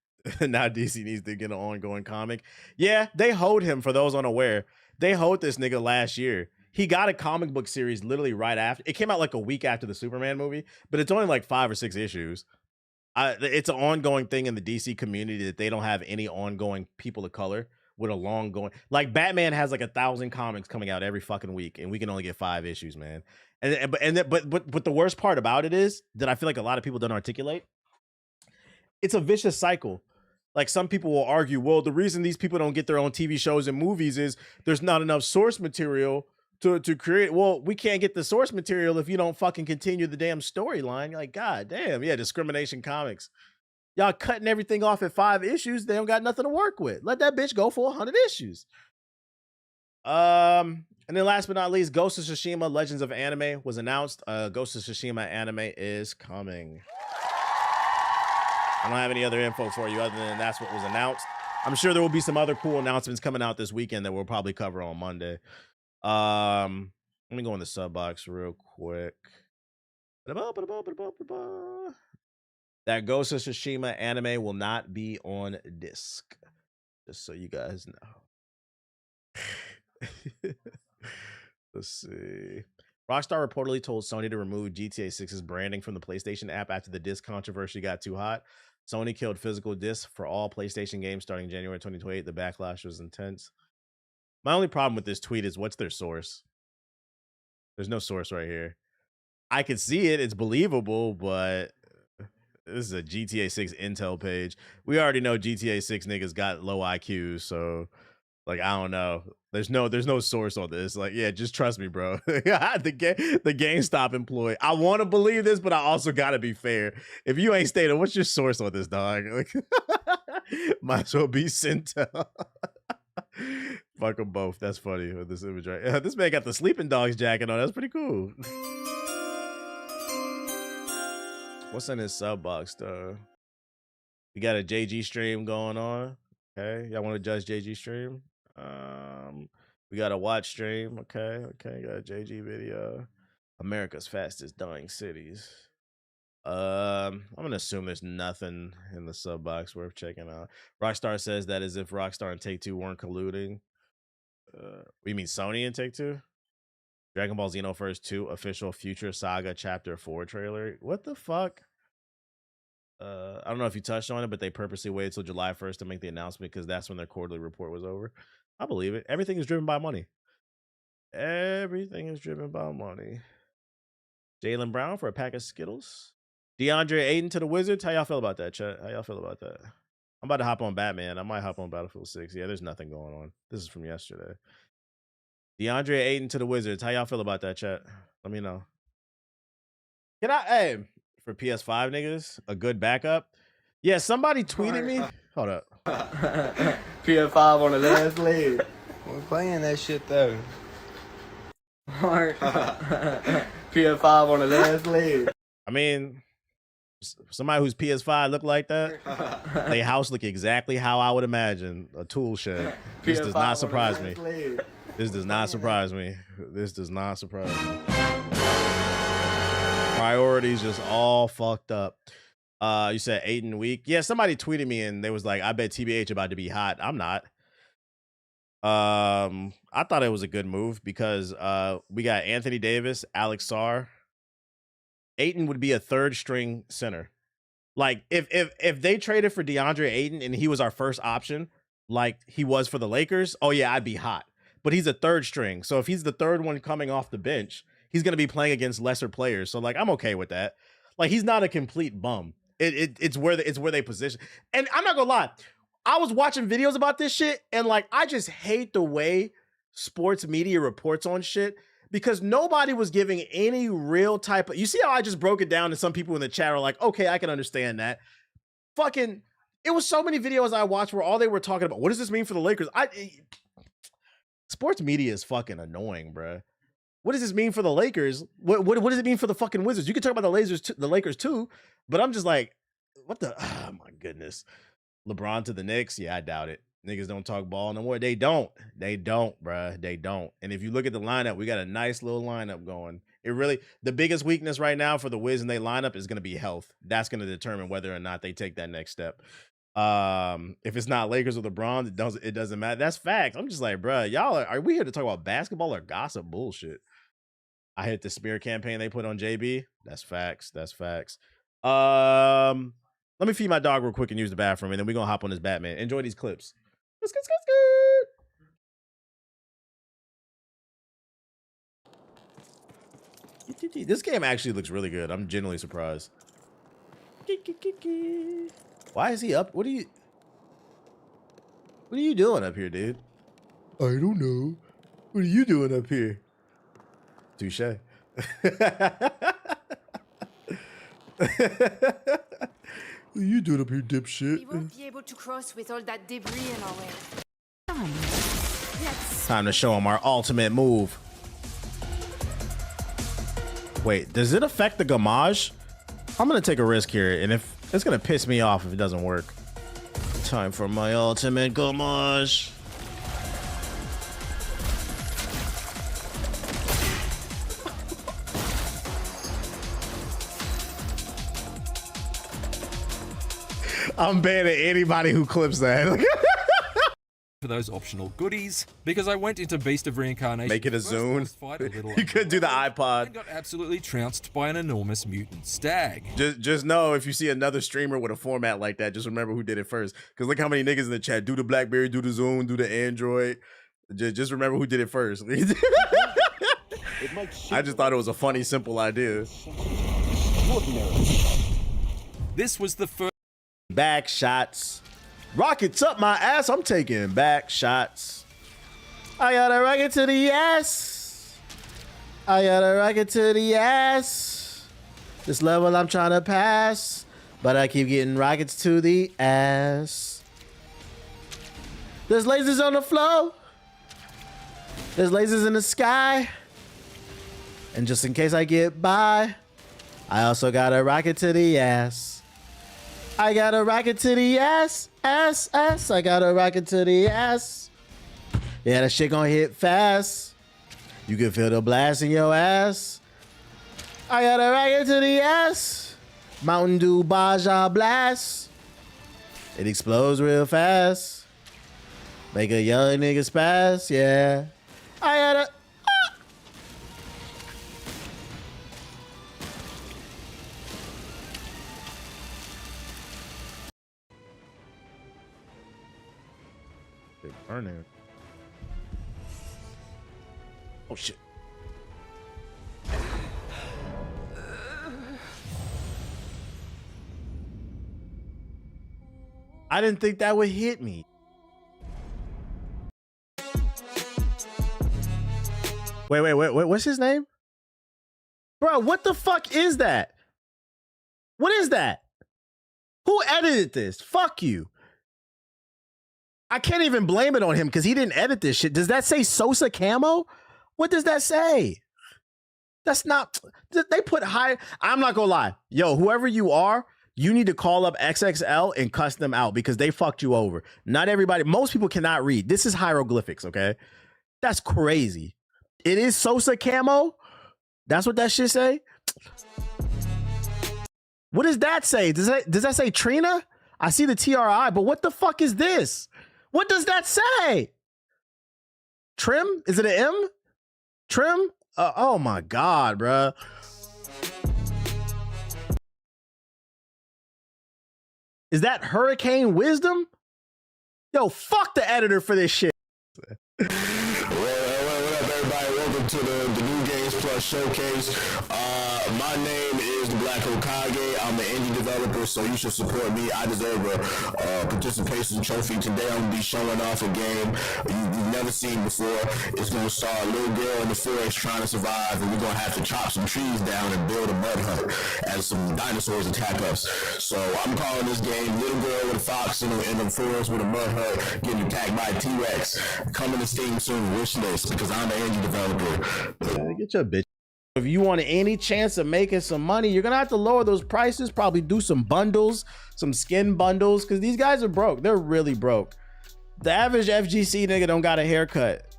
Now DC needs to get an ongoing comic. Yeah, they hoed him, for those unaware. They hoed this nigga last year. He got a comic book series literally right after. It came out like a week after the Superman movie, but it's only like 5 or 6 issues. It's an ongoing thing in the DC community that they don't have any ongoing people of color with a long going. Like Batman has like 1,000 comics coming out every fucking week, and we can only get 5 issues, man. But the worst part about it is that I feel like a lot of people don't articulate. It's a vicious cycle. Like some people will argue, well, the reason these people don't get their own TV shows and movies is there's not enough source material to create. Well, we can't get the source material if you don't fucking continue the damn storyline. You're like, God damn, yeah, Discrimination Comics. Y'all cutting everything off at 5 issues. They don't got nothing to work with. Let that bitch go for 100 issues. And then last but not least, Ghost of Tsushima Legends of Anime was announced. Ghost of Tsushima anime is coming. I don't have any other info for you other than that's what was announced. I'm sure there will be some other cool announcements coming out this weekend that we'll probably cover on Monday. Let me go in the sub box real quick. That Ghost of Tsushima anime will not be on disc. Just so you guys know. Let's see. Rockstar reportedly told Sony to remove GTA 6's branding from the PlayStation app after the disc controversy got too hot. Sony killed physical discs for all PlayStation games starting January 2028. The backlash was intense. My only problem with this tweet is what's their source? There's no source right here. I can see it. It's believable, but this is a GTA 6 Intel page. We already know GTA 6 niggas got low IQs, so like I don't know. There's no source on this. Like, yeah, just trust me, bro. the GameStop employee. I want to believe this, but I also gotta be fair. If you ain't stated, what's your source on this, dog? Like, might as well be Cintel. Fuck them both. That's funny with this image, right? This man got the Sleeping Dogs jacket on. That's pretty cool. What's in his sub box, though? We got a JG stream going on. Okay, y'all want to judge JG stream? We got a watch stream. Okay, got a JG video. America's fastest dying cities. I'm gonna assume there's nothing in the sub box worth checking out. Rockstar says that as if Rockstar and Take-Two weren't colluding. You mean Sony and Take-Two? Dragon Ball Xenoverse 2 official Future Saga Chapter 4 trailer. What the fuck? I don't know if you touched on it, but they purposely waited till July 1st to make the announcement because that's when their quarterly report was over. I believe it. Everything is driven by money. Everything is driven by money. Jaylen Brown for a pack of Skittles. DeAndre Ayton to the Wizards. How y'all feel about that, chat? How y'all feel about that? I'm about to hop on Batman. I might hop on Battlefield 6. Yeah, there's nothing going on. This is from yesterday. DeAndre Ayton to the Wizards. How y'all feel about that, chat? Let me know. Hey, for PS5 niggas, a good backup. Yeah, somebody tweeted me. Hold up. PS5 on the last leg. We're playing that shit though. PS5 on the last leg. I mean, somebody whose PS5 look like that, they house look exactly how I would imagine a tool shed. This does not surprise me. This does not surprise me. This does not surprise me. Priorities just all fucked up. You said 8 in a week. Yeah, somebody tweeted me and they was like, I bet TBH about to be hot. I'm not. I thought it was a good move because we got Anthony Davis, Alex Sarr. Ayton would be a 3rd string center. Like if they traded for DeAndre Ayton and he was our first option, like he was for the Lakers, oh yeah, I'd be hot. But he's a 3rd string. So if he's the 3rd one coming off the bench, he's gonna be playing against lesser players. So like I'm okay with that. Like he's not a complete bum. It's where they position. And I'm not gonna lie, I was watching videos about this shit, and like I just hate the way sports media reports on shit because nobody was giving any real type of. You see how I just broke it down, and some people in the chat are like, "Okay, I can understand that." Fucking, it was so many videos I watched where all they were talking about. What does this mean for the Lakers? Sports media is fucking annoying, bruh. What does this mean for the Lakers? What does it mean for the fucking Wizards? You can talk about the Lakers too, but I'm just like, what the? Oh my goodness. LeBron to the Knicks? Yeah, I doubt it. Niggas don't talk ball no more. They don't, bruh. They don't. And if you look at the lineup, we got a nice little lineup going. It really, the biggest weakness right now for the Wiz and they lineup is going to be health. That's going to determine whether or not they take that next step. If it's not Lakers or LeBron, it doesn't matter. That's facts. I'm just like, bruh, y'all are we here to talk about basketball or gossip bullshit? I hit the smear campaign they put on JB. That's facts. That's facts. Let me feed my dog real quick and use the bathroom, and then we're gonna hop on this Batman. Enjoy these clips. This game actually looks really good. I'm genuinely surprised. Why is he up? What are you doing up here, dude? I don't know. What are you doing up here? Touche. What are you doing up here, dipshit? We won't be able to cross with all that debris in our way. Time to show him our ultimate move. Wait, does it affect the gamage? I'm gonna take a risk here, and if it's gonna piss me off if it doesn't work. Time for my ultimate gamage. I'm banning anybody who clips that. For those optional goodies, because I went into Beast of Reincarnation. Make it a Zune. Fight a little You could do the iPod. and got absolutely trounced by an enormous mutant stag. Just know if you see another streamer with a format like that, just remember who did it first. Because look how many niggas in the chat do the BlackBerry, do the Zune, do the Android. Just remember who did it first. I just thought it was a funny, simple idea. This was the first Back shots. Rockets up my ass. I'm taking back shots. I got a rocket to the ass. I got a rocket to the ass. This level I'm trying to pass, but I keep getting rockets to the ass. There's lasers on the floor. There's lasers in the sky. And just in case I get by, I also got a rocket to the ass. I got a rocket to the ass, ass, ass. I got a rocket to the ass. Yeah, that shit gonna hit fast. You can feel the blast in your ass. I got a rocket to the ass. Mountain Dew Baja Blast. It explodes real fast. Make a young nigga spaz, yeah. I got a... Burning. Oh shit. I didn't think that would hit me. Wait, what's his name? Bro, what the fuck is that? What is that? Who edited this? Fuck you. I can't even blame it on him because he didn't edit this shit. Does that say Sosa Camo? What does that say? That's not, they put high. I'm not gonna lie. Yo, whoever you are, you need to call up XXL and cuss them out because they fucked you over. Not everybody, most people cannot read. This is hieroglyphics, okay? That's crazy. It is Sosa Camo? That's what that shit say? What does that say? Does that say Trina? I see the TRI, but what the fuck is this? What does that say? Trim? Is it an M? Trim? Oh my God, bruh. Is that Hurricane Wisdom? Yo, fuck the editor for this shit. What up, everybody? Welcome to the New Games Plus Showcase. My name is the Black Hokage. I'm an indie developer, so you should support me. I deserve a participation trophy. Today I'm going to be showing off a game you've never seen before. It's going to star a little girl in the forest trying to survive, and we're going to have to chop some trees down and build a mud hut as some dinosaurs attack us. So I'm calling this game Little Girl with a Fox in the forest with a mud hut getting attacked by a T-Rex. Coming to Steam soon, wish list, because I'm an indie developer. Get your bitch. If you want any chance of making some money, you're gonna have to lower those prices, probably do some bundles, some skin bundles, because these guys are broke. They're really broke. The average FGC nigga don't got a haircut.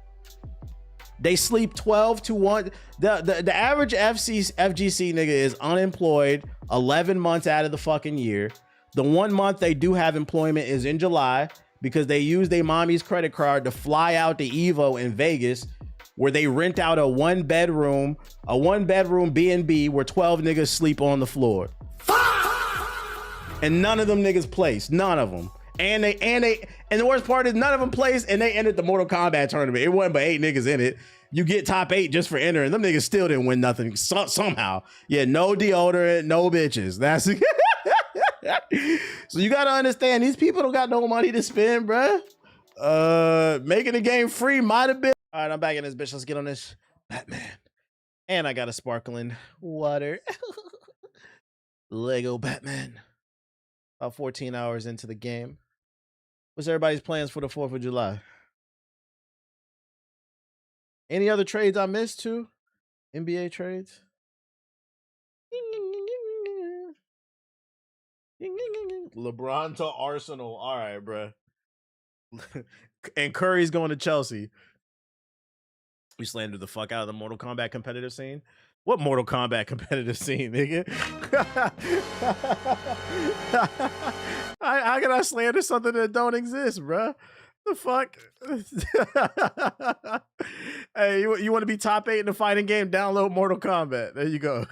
They sleep 12 to 1. The average FGC nigga is unemployed 11 months out of the fucking year. The 1 month they do have employment is in July because they use their mommy's credit card to fly out to Evo in Vegas, where they rent out a one bedroom B&B where 12 niggas sleep on the floor. and none of them niggas placed. None of them. And the worst part is none of them placed, and they entered the Mortal Kombat tournament. It wasn't but 8 niggas in it. You get top 8 just for entering. Them niggas still didn't win nothing somehow. Yeah, no deodorant, no bitches. That's so you gotta understand, these people don't got no money to spend, bruh. Making the game free might have been. All right, I'm back in this bitch. Let's get on this Batman. And I got a sparkling water. Lego Batman. About 14 hours into the game. What's everybody's plans for the 4th of July? Any other trades I missed too? NBA trades? LeBron to Arsenal. All right, bruh. And Curry's going to Chelsea. We slandered the fuck out of the Mortal Kombat competitive scene. What Mortal Kombat competitive scene, nigga? How can I slander something that don't exist, bruh? The fuck? Hey, you want to be top 8 in the fighting game? Download Mortal Kombat. There you go.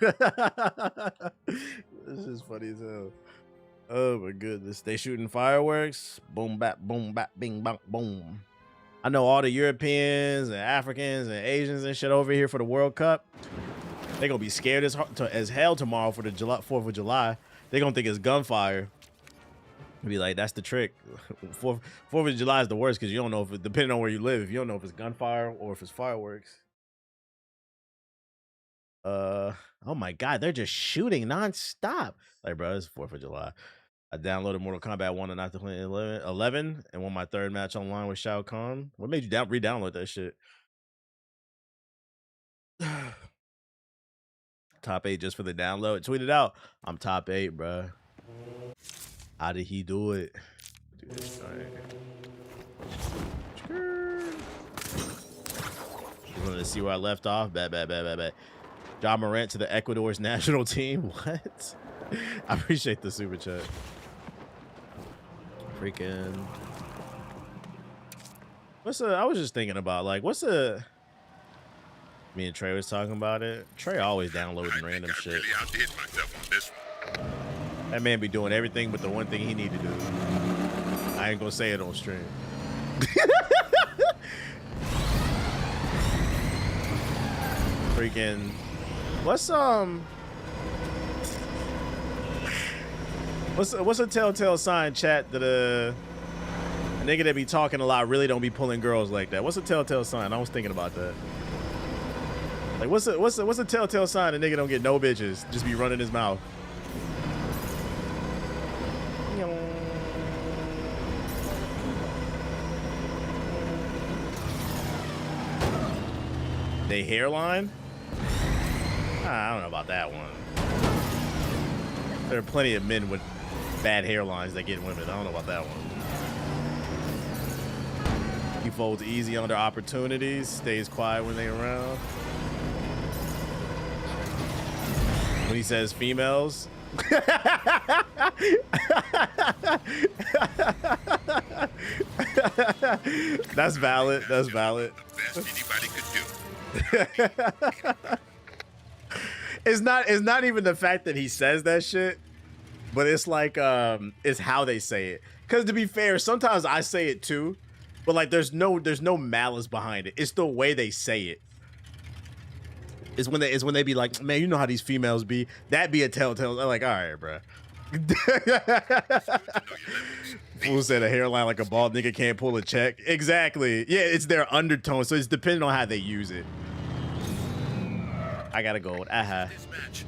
This is funny as hell. Oh my goodness. They shooting fireworks. Boom, bap, bing, bang, boom. I know all the Europeans and Africans and Asians and shit over here for the World Cup. They're going to be scared as hell tomorrow for the 4th of July. They're going to think it's gunfire. Be like, that's the trick. 4th of July is the worst because you don't know if it, depending on where you live, if you don't know if it's gunfire or if it's fireworks. Oh my God, they're just shooting nonstop. Like, bro, it's 4th of July. I downloaded Mortal Kombat 1 and after playing 11 and won my 3rd match online with Shao Kahn. What made you re-download that shit? Top 8 just for the download. Tweet it out. I'm top 8, bro. How did he do it? Do this thing. You wanted to see where I left off? Bet. John Morant to the Ecuador's national team. What? I appreciate the super chat. Freaking. I was just thinking about, like, me and Trey was talking about it. Trey always downloading random shit. Really outdid myself on this one. That man be doing everything but the one thing he need to do. I ain't gonna say it on stream. Freaking. What's a telltale sign, chat, that a nigga that be talking a lot really don't be pulling girls like that? What's a telltale sign? I was thinking about that. Like, what's a telltale sign a nigga don't get no bitches? Just be running his mouth. They hairline? I don't know about that one. There are plenty of men with bad hairlines that get women. I don't know about that one. He folds easy under opportunities, stays quiet when they around. When he says females. That's valid. That's valid. Best anybody could do. It's not even the fact that he says that shit, but it's like it's how they say it. Because to be fair, sometimes I say it too, but like there's no malice behind it. It's the way they say it. It's when they be like, man, you know how these females be. That be a telltale. I'm like, all right, bro. Fool said a hairline like a bald nigga can't pull a check. Exactly. Yeah, it's their undertone, so it's depending on how they use it. I gotta go. Yeah,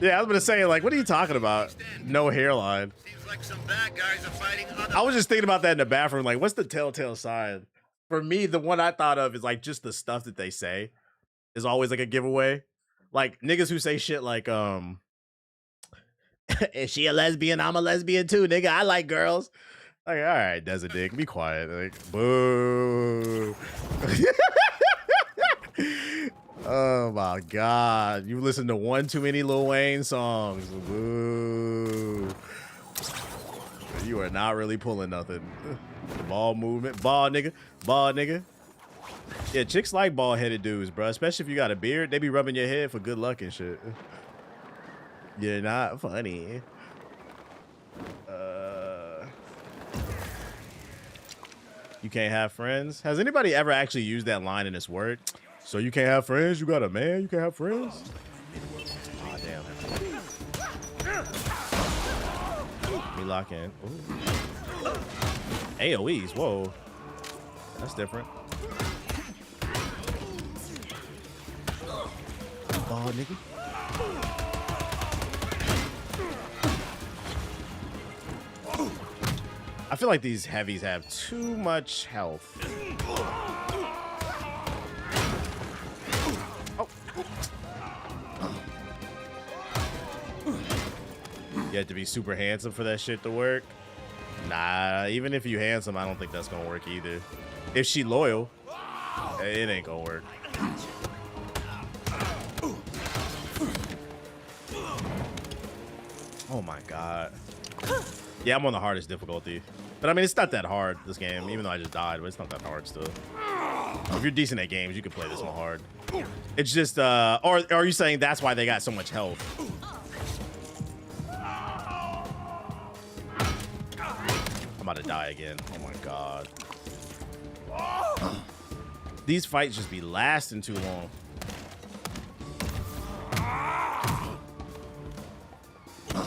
I was gonna say, like, what are you talking about? No hairline. Seems like some bad guys are fighting other. I was just thinking about that in the bathroom. Like, what's the telltale sign? For me, the one I thought of is like just the stuff that they say is always like a giveaway. Like niggas who say shit like, is she a lesbian? I'm a lesbian too, nigga. I like girls. Like, all right, that's a dick. Be quiet. Like, boo. Oh my God. You listen to one too many Lil Wayne songs. Boo. You are not really pulling nothing. Ball movement. Ball nigga. Ball nigga. Yeah, chicks like bald-headed dudes, bro. Especially if you got a beard. They be rubbing your head for good luck and shit. You're not funny. You can't have friends. Has anybody ever actually used that line in this word? So you can't have friends? You got a man? You can't have friends? Aw, damn. Let me lock in. Ooh. AoEs, whoa. That's different. Ball, nigga. I feel like these heavies have too much health. Oh. You have to be super handsome for that shit to work. Nah, even if you handsome, I don't think that's gonna work either. If she loyal, it ain't gonna work. Oh my god. Yeah, I'm on the hardest difficulty. But I mean, it's not that hard, this game, even though I just died, but it's not that hard still. If you're decent at games, you can play this one hard. It's just, or are you saying that's why they got so much health? I'm about to die again. Oh my god. These fights just be lasting too long.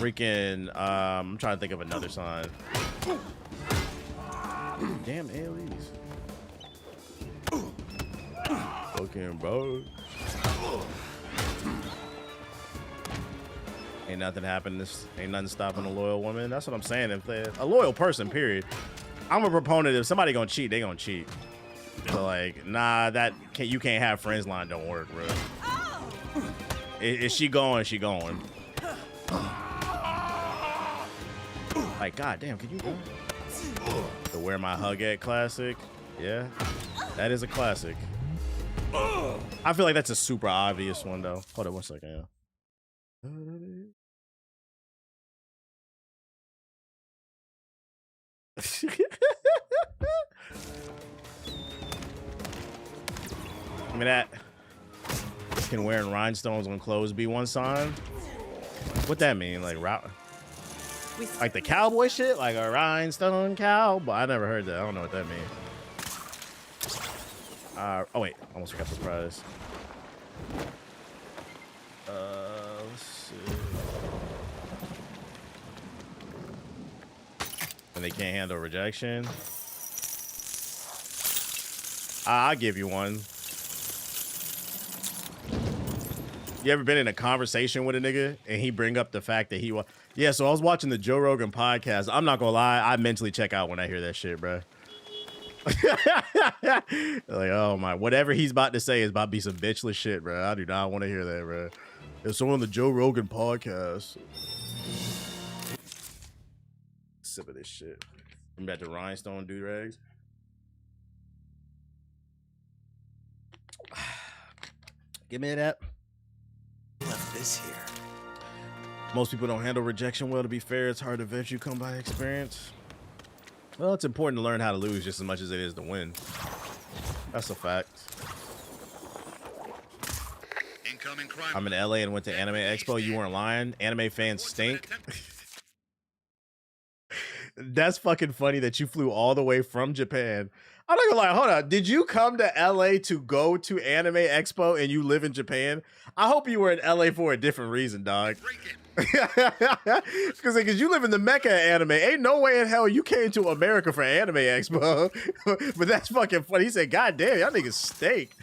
Freaking, I'm trying to think of another sign. Damn AoEs. Fucking bro. Ain't nothing happening. This ain't nothing stopping a loyal woman. That's what I'm saying. If they, a loyal person, period. I'm a proponent. If somebody gonna cheat, they gonna cheat. So like, nah, that can't, you can't have friends line don't work, bro. Is she going? She going. Like, goddamn, can you go? The Where My Hokage classic. Yeah, that is a classic. I feel like that's a super obvious one, though. Hold on 1 second. I mean, that can wearing rhinestones on clothes be one sign? What that mean? Like, like the cowboy shit? Like a rhinestone cowboy? I never heard that. I don't know what that means. Oh wait, almost forgot the prize. Let's see. And they can't handle rejection. I'll give you one. You ever been in a conversation with a nigga and he bring up the fact that he was... Yeah, so I was watching the Joe Rogan podcast. I'm not gonna lie, I mentally check out when I hear that shit, bro. Like, oh my, whatever he's about to say is about to be some bitchless shit, bro. I do not want to hear that, bro. It's on the Joe Rogan podcast. Sip of this shit. I'm back to rhinestone do-rags. Give me that. Left this here. Most people don't handle rejection well, to be fair. It's hard to vet you come by experience. Well, it's important to learn how to lose just as much as it is to win. That's a fact. I'm in LA and went to Anime Expo. You weren't lying. Anime fans stink. That's fucking funny that you flew all the way from Japan. I'm not gonna lie, hold on. Did you come to LA to go to Anime Expo and you live in Japan? I hope you were in LA for a different reason, dog. Because you live in the Mecca of anime. Ain't no way in hell you came to America for Anime Expo. But that's fucking funny. He said, God damn, y'all niggas stink.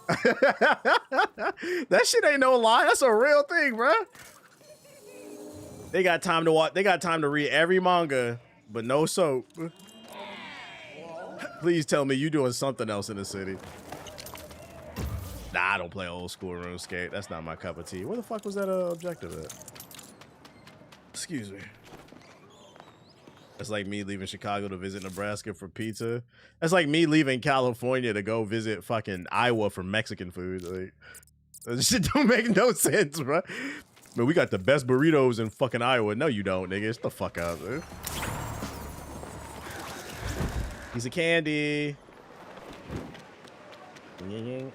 That shit ain't no lie. That's a real thing, bro. They got time to watch. They got time to read every manga, but no soap. Please tell me you doing something else in the city. Nah, I don't play old school RuneScape. That's not my cup of tea. Where the fuck was that objective at? Excuse me. That's like me leaving Chicago to visit Nebraska for pizza. That's like me leaving California to go visit fucking Iowa for Mexican food. Like, that shit don't make no sense, bro. Man, we got the best burritos in fucking Iowa. No, you don't, nigga. It's the fuck out, man. Piece of candy.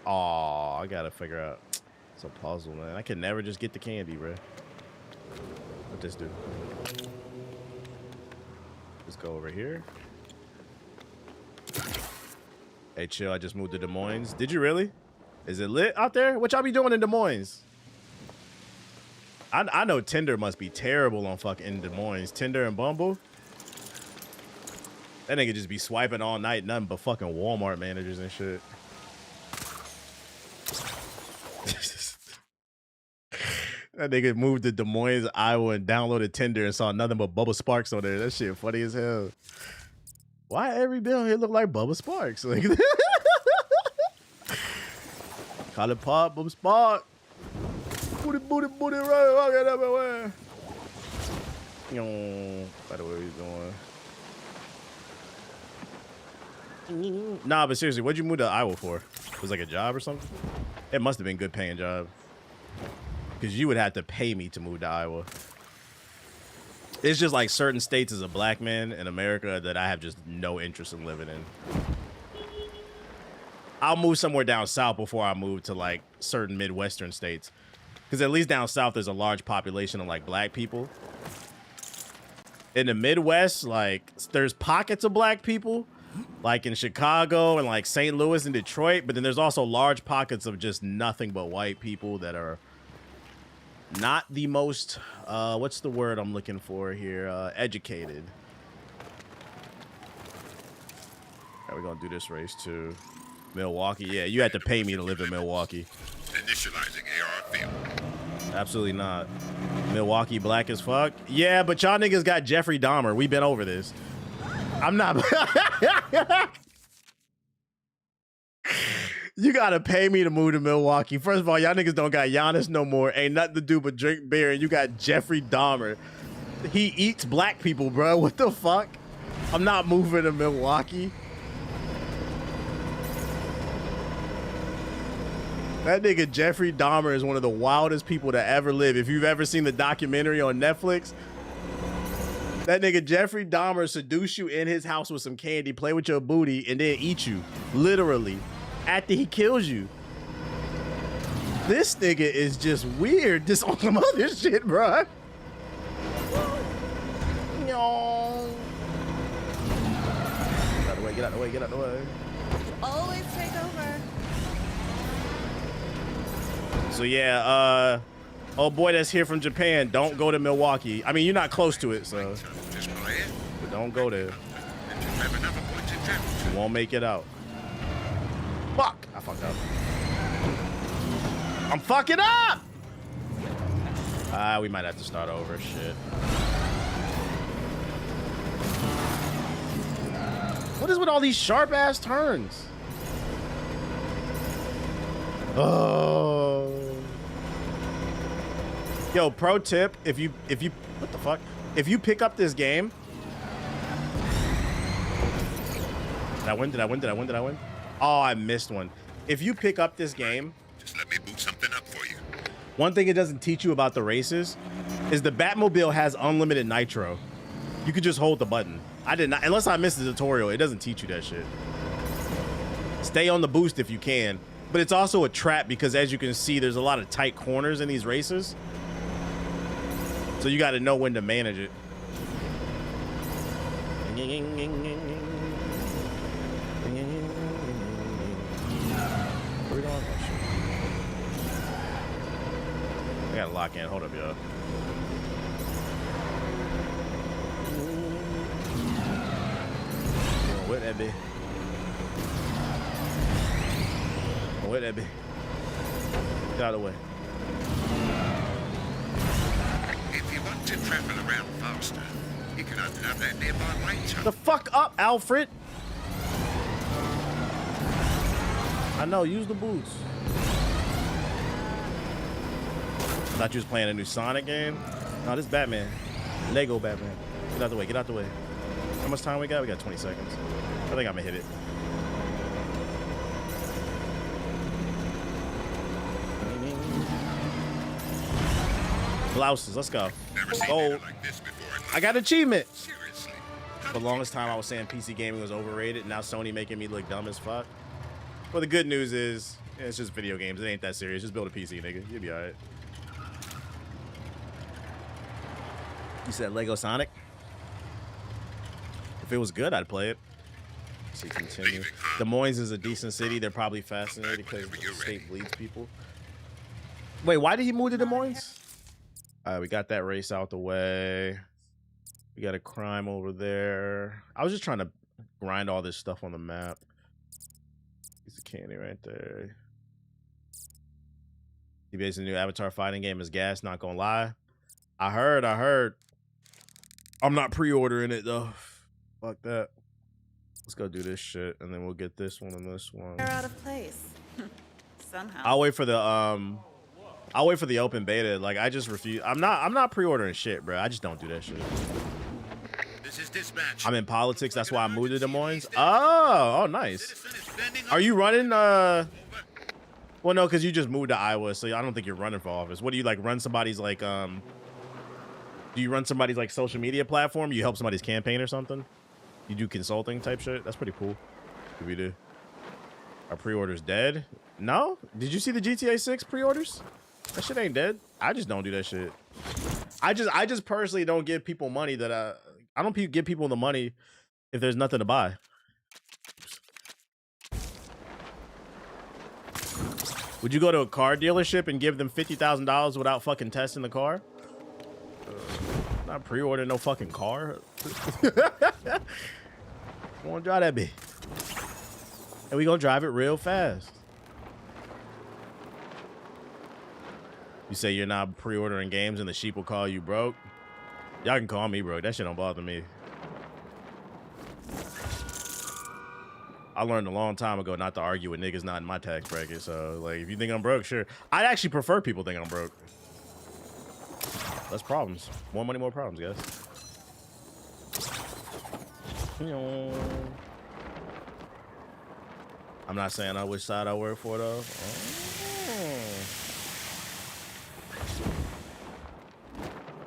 Aw, I gotta figure out. It's a puzzle, man. I can never just get the candy, bro. What this do? Let's go over here. Hey, chill. I just moved to Des Moines. Did you really? Is it lit out there? What y'all be doing in Des Moines? I know Tinder must be terrible on fucking Des Moines. Tinder and Bumble. That nigga just be swiping all night, nothing but fucking Walmart managers and shit. That nigga moved to Des Moines, Iowa, and downloaded Tinder and saw nothing but Bubba Sparks on there. That shit funny as hell. Why every bill here look like Bubba Sparks? Like, call it pop, Bubba Sparks. Booty, booty, booty, right, walking everywhere. By the way, he's doing. Nah, but seriously, what'd you move to Iowa for? Was it like a job or something? It must have been a good paying job. Because you would have to pay me to move to Iowa. It's just like certain states as a black man in America that I have just no interest in living in. I'll move somewhere down south before I move to like certain Midwestern states. Because at least down south, there's a large population of like black people. In the Midwest, like there's pockets of black people, like in Chicago and like St. Louis and Detroit. But then there's also large pockets of just nothing but white people that are not the most, what's the word I'm looking for here? Educated. All right, we're going to do this race too. Milwaukee. Yeah, you had to pay me to live in Milwaukee. Initializing AR field. Absolutely not. Milwaukee black as fuck. Yeah, but y'all niggas got Jeffrey Dahmer. We've been over this. I'm not. You gotta pay me to move to Milwaukee. First of all, y'all niggas don't got Giannis no more. Ain't nothing to do but drink beer, and you got Jeffrey Dahmer. He eats black people, bro. What the fuck? I'm not moving to Milwaukee. That nigga Jeffrey Dahmer is one of the wildest people to ever live. If you've ever seen the documentary on Netflix, that nigga Jeffrey Dahmer seduce you in his house with some candy, play with your booty, and then eat you. Literally. After he kills you. This nigga is just weird. Just on some other shit, bro. No. Get out the way, get out the way, get out the way. Always take over. So yeah, oh boy that's here from Japan, don't go to Milwaukee. I mean, you're not close to it, so. But don't go there. You won't make it out. Fuck! I fucked up. I'm fucking up! We might have to start over. Shit. What is with all these sharp ass turns? Oh. Yo, pro tip, if you what the fuck? If you pick up this game. Did I win? Did I win? Did I win? Did I win? Oh, I missed one. If you pick up this game, just let me boot something up for you. One thing it doesn't teach you about the races is the Batmobile has unlimited nitro. You could just hold the button. I did not, unless I missed the tutorial, it doesn't teach you that shit. Stay on the boost if you can, but it's also a trap because as you can see, there's a lot of tight corners in these races. So you got to know when to manage it. Where we going? I gotta lock in. Hold up, y'all. What that be? What that be? Get out of the way. If you want to travel around faster, you can open up that nearby range. The fuck up, Alfred! I know, use the boots. I thought you was playing a new Sonic game. No, this is Batman. Lego Batman. Get out the way, get out the way. How much time we got? We got 20 seconds. I think I'm gonna hit it. Blouses, let's go. Oh, I got an achievement. For the longest time, I was saying PC gaming was overrated. Now Sony making me look dumb as fuck. Well, the good news is, yeah, it's just video games. It ain't that serious. Just build a PC, nigga. You'll be all right. You said Lego Sonic? If it was good, I'd play it. See, continue. Des Moines is a decent city. They're probably fascinated because the state bleeds people. Wait, why did he move to Des Moines? All right, we got that race out the way. We got a crime over there. I was just trying to grind all this stuff on the map. Piece of candy right there. TBA's new Avatar fighting game is gas, not gonna lie. I heard. I'm not pre-ordering it though. Fuck that. Let's go do this shit and then we'll get this one and this one. They're out of place. Somehow. I'll wait for the open beta. Like I just refuse. I'm not pre-ordering shit, bro. I just don't do that shit. This is dispatch. I'm in politics, that's why I moved to Des Moines. Oh, nice. Are you running well, no, because you just moved to Iowa, so I don't think you're running for office. What do you like? Run somebody's like do you run somebody's like social media platform? You help somebody's campaign or something? You do consulting type shit? That's pretty cool. What we do? Our pre-orders dead? No? Did you see the GTA 6 pre-orders? That shit ain't dead. I just don't do that shit. I just personally don't give people money that I don't give people the money if there's nothing to buy. Would you go to a car dealership and give them $50,000 without fucking testing the car? Not pre-order no fucking car. I want to drive that bitch. And we gonna drive it real fast. You say you're not pre-ordering games and the sheep will call you broke. Y'all can call me broke. That shit don't bother me. I learned a long time ago not to argue with niggas not in my tax bracket. So, like, if you think I'm broke, sure. I'd actually prefer people think I'm broke. Less problems. More money, more problems, guys. I'm not saying which side I work for, though.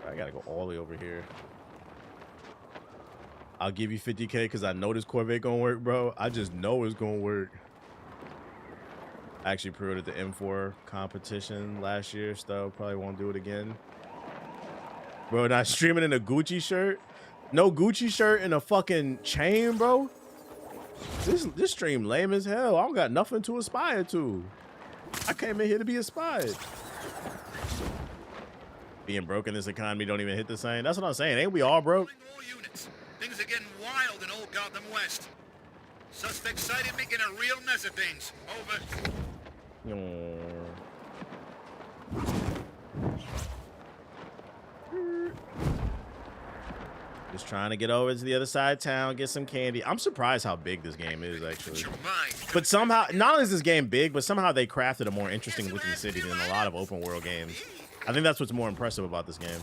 I gotta go all the way over here. I'll give you 50K because I know this Corvette gonna work, bro. I just know it's gonna work. I actually pre-ordered the M4 competition last year, so probably won't do it again. Bro, not streaming in a Gucci shirt? No Gucci shirt and a fucking chain, bro? This stream lame as hell. I don't got nothing to aspire to. I came in here to be inspired. Being broke in this economy don't even hit the same. That's what I'm saying. Ain't we all broke? Things are getting wild in old Gotham West. Suspect sighted making a real mess of things. Over. Just trying to get over to the other side of town, get some candy. I'm surprised how big this game is, actually. But somehow, not only is this game big, but somehow they crafted a more interesting looking city than a lot of open world games. I think that's what's more impressive about this game.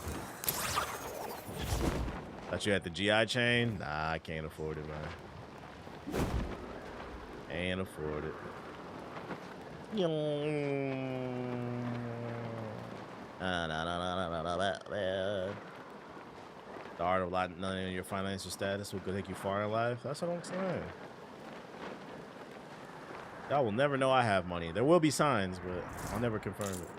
Thought you had the GI chain? Nah, I can't afford it, man. Can't afford it. The art of not knowing your financial status will take you far in life. That's what I'm saying. Y'all will never know I have money. There will be signs, but I'll never confirm it.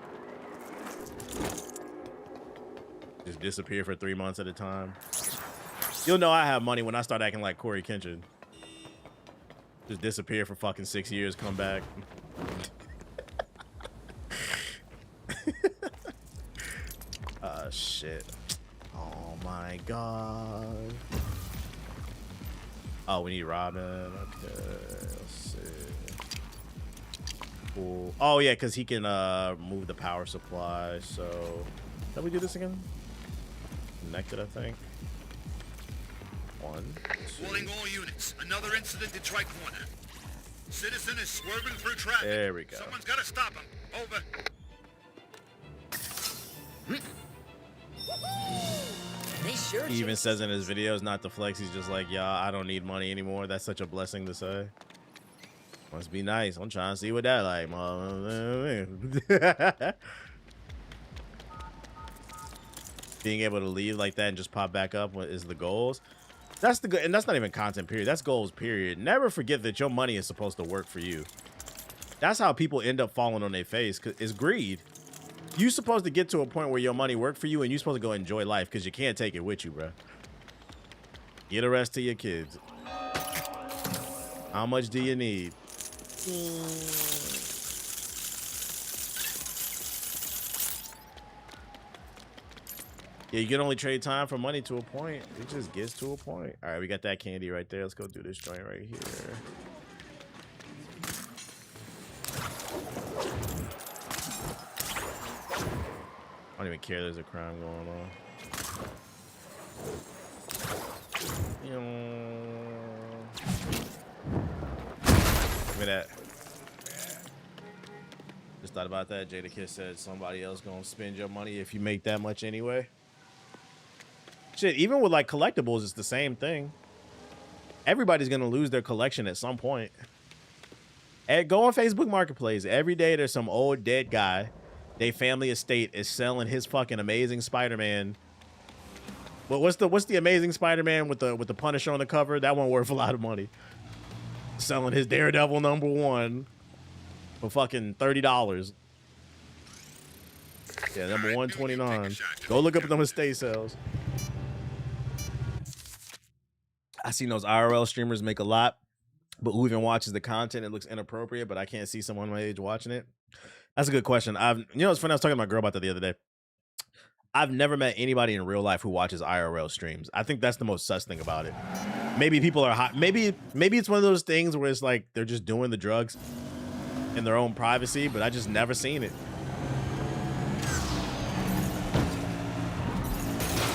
Just disappear for 3 months at a time. You'll know I have money when I start acting like Corey Kenshin. Just disappear for fucking 6 years, come back. Shit. Oh my god. Oh, we need Robin. Okay, let's see. Cool. Oh yeah, because he can move the power supply. So, did we do this again? Connected, I think. 1, 2. Warning all units. Another incident in Tri-Corner. Citizen is swerving through traffic. There we go. Someone's got to stop him. Over. He even says in his videos not to flex. He's just like, y'all, I don't need money anymore. That's such a blessing to say. Must be nice. I'm trying to see what that like, being able to leave like that and just pop back up is the goals. That's the good, and that's not even content period. That's goals period. Never forget that your money is supposed to work for you. That's how people end up falling on their face. Cause it's greed. You're supposed to get to a point where your money work for you, and you're supposed to go enjoy life because you can't take it with you, bro. Get a rest to your kids. How much do you need? Yeah, you can only trade time for money to a point. It just gets to a point. All right, we got that candy right there. Let's go do this joint right here. I don't even care there's a crime going on. Give me that. Just thought about that. Jada Kiss said somebody else gonna spend your money if you make that much anyway. Shit, even with like collectibles, it's the same thing. Everybody's gonna lose their collection at some point. Go on Facebook Marketplace. Every day there's some old dead guy. They family estate is selling his fucking Amazing Spider-Man. But what's the Amazing Spider-Man with the Punisher on the cover? That one worth a lot of money. Selling his Daredevil #1 for fucking $30. Yeah, number 129. Go look up them estate sales. I seen those IRL streamers make a lot, but who even watches the content? It looks inappropriate, but I can't see someone my age watching it. That's a good question. It's funny. I was talking to my girl about that the other day. I've never met anybody in real life who watches IRL streams. I think that's the most sus thing about it. Maybe people are hot. Maybe it's one of those things where it's like they're just doing the drugs in their own privacy, but I just never seen it.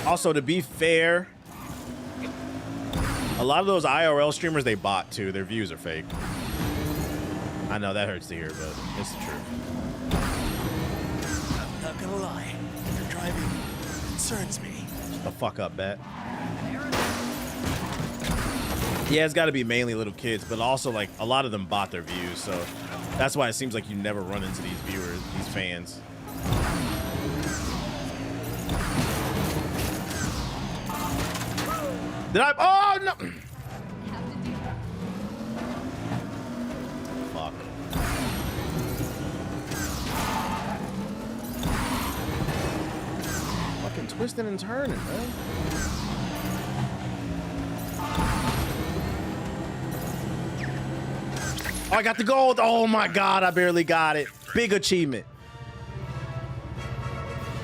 Also, to be fair, a lot of those IRL streamers they bot too. Their views are fake. I know that hurts to hear, but it's the truth. I'm not gonna lie. Your driving concerns me. Shut the fuck up, Bat. Yeah, it's got to be mainly little kids, but also like a lot of them bought their views, so that's why it seems like you never run into these viewers, these fans. Did I? Oh no! Fuck. Fucking twisting and turning, man. Oh, I got the gold. Oh my god, I barely got it. Big achievement.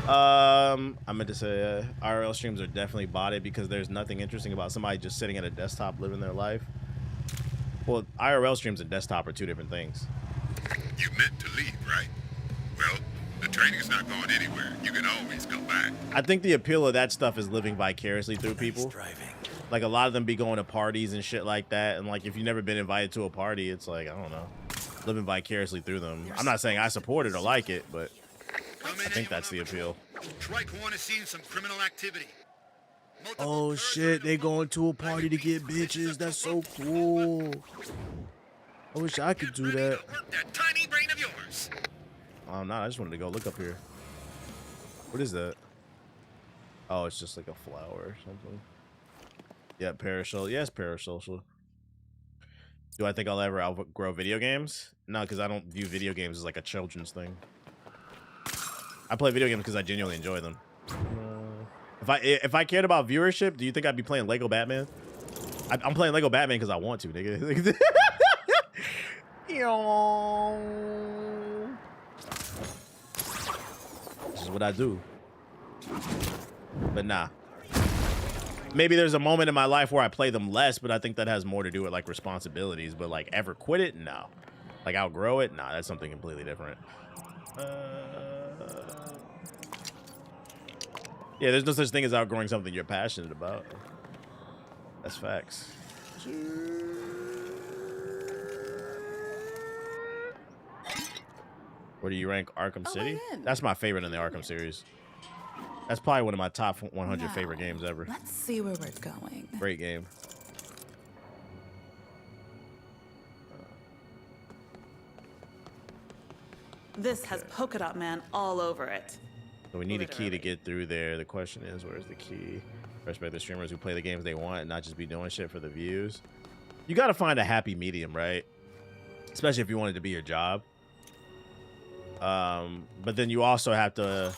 I meant to say IRL streams are definitely botted because there's nothing interesting about somebody just sitting at a desktop living their life. Well, IRL streams and desktop are two different things. You meant to leave, right? Well, the training's not going anywhere. You can always come back. I think the appeal of that stuff is living vicariously through people. Like a lot of them be going to parties and shit like that, and like if you've never been invited to a party, it's like, I don't know, living vicariously through them. I'm not saying I support it or like it, but I think that's the appeal. Tricorn has seen some criminal activity. Oh shit, they going to a party to get bitches. That's so cool. I wish I could do that. That tiny brain of yours. Oh no, I just wanted to go look up here. What is that? Oh, it's just like a flower or something. Yeah, parasocial. Yes, parasocial. Do I think I'll ever outgrow video games? No, because I don't view video games as like a children's thing. I play video games because I genuinely enjoy them. If I cared about viewership, do you think I'd be playing Lego Batman? I'm playing Lego Batman because I want to, nigga. This is what I do. But nah. Maybe there's a moment in my life where I play them less, but I think that has more to do with like responsibilities. But like ever quit it? No. Like outgrow it? Nah, that's something completely different. Yeah, there's no such thing as outgrowing something you're passionate about. That's facts. Where do you rank Arkham City? That's my favorite in the Arkham series. That's probably one of my top 100 favorite games ever. Let's see where we're going. Great game. This has Polka Dot Man all over it. So we need a key to get through there. The question is, where's the key? Respect the streamers who play the games they want and not just be doing shit for the views. You got to find a happy medium, right? Especially if you want it to be your job. But then you also have to,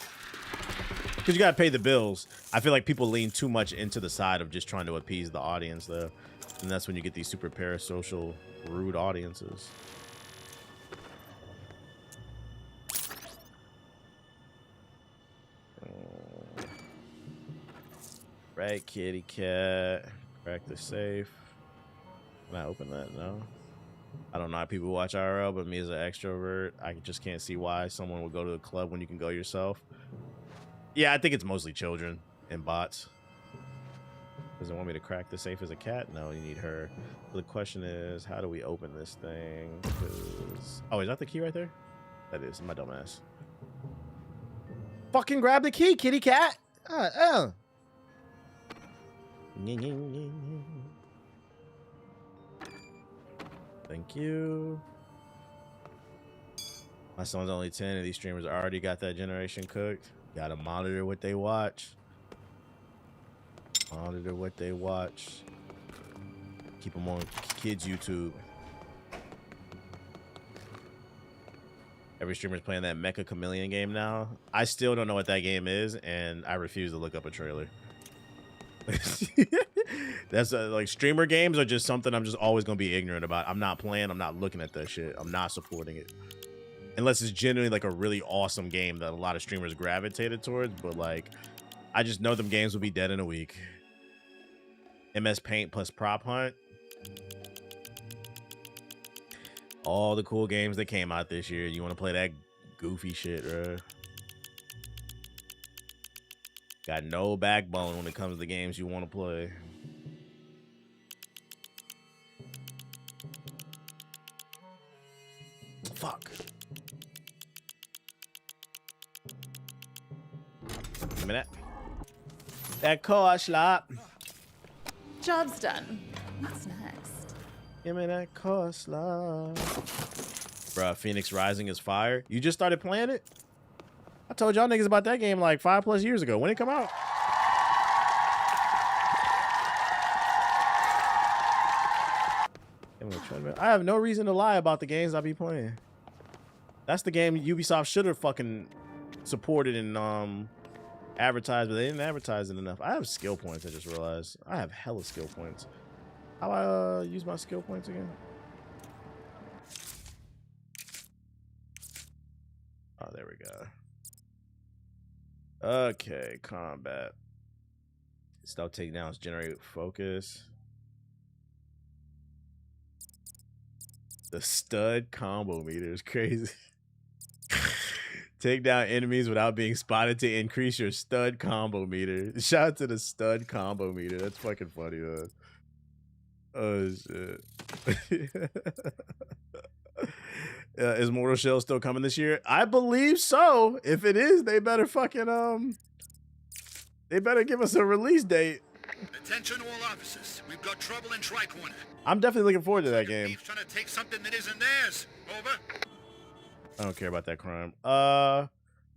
because you got to pay the bills. I feel like people lean too much into the side of just trying to appease the audience, though. And that's when you get these super parasocial, rude audiences. Right, kitty cat. Crack the safe. Can I open that? No. I don't know how people watch IRL, but me as an extrovert, I just can't see why someone would go to a club when you can go yourself. Yeah, I think it's mostly children and bots. Doesn't want me to crack the safe as a cat? No, you need her. The question is, how do we open this thing? Oh, is that the key right there? That is, my dumb ass. Fucking grab the key, kitty cat! Thank you. My son's only 10 and these streamers already got that generation cooked. Gotta monitor what they watch. Monitor what they watch. Keep them on kids' YouTube. Every streamer's playing that Mecha Chameleon game now. I still don't know what that game is, and I refuse to look up a trailer. That's like streamer games are just something I'm just always gonna be ignorant about. I'm not playing. I'm not looking at that shit. I'm not supporting it unless it's genuinely like a really awesome game that a lot of streamers gravitated towards. But like, I just know them games will be dead in a week. MS Paint plus Prop Hunt. All the cool games that came out this year. You want to play that goofy shit, bro? Got no backbone when it comes to the games you want to play. Fuck. Give me that. That car slap. Job's done. What's next? Give me that car slap. Bruh, Phoenix Rising is fire. You just started playing it? I told y'all niggas about that game like 5+ years ago. When did it come out? I have no reason to lie about the games I be playing. That's the game Ubisoft should have fucking supported and advertised, but they didn't advertise it enough. I have skill points, I just realized. I have hella skill points. How I use my skill points again? Oh, there we go. Okay, combat. Stealth takedowns generate focus. The stud combo meter is crazy. Take down enemies without being spotted to increase your stud combo meter. Shout out to the stud combo meter. That's fucking funny, though. Oh, shit. Is Mortal Shell still coming this year? I believe so. If it is, they better fucking, they better give us a release date. Attention all officers. We've got trouble in Tricorner. I'm definitely looking forward to that game. Trying to take something that isn't theirs. Over. I don't care about that crime. All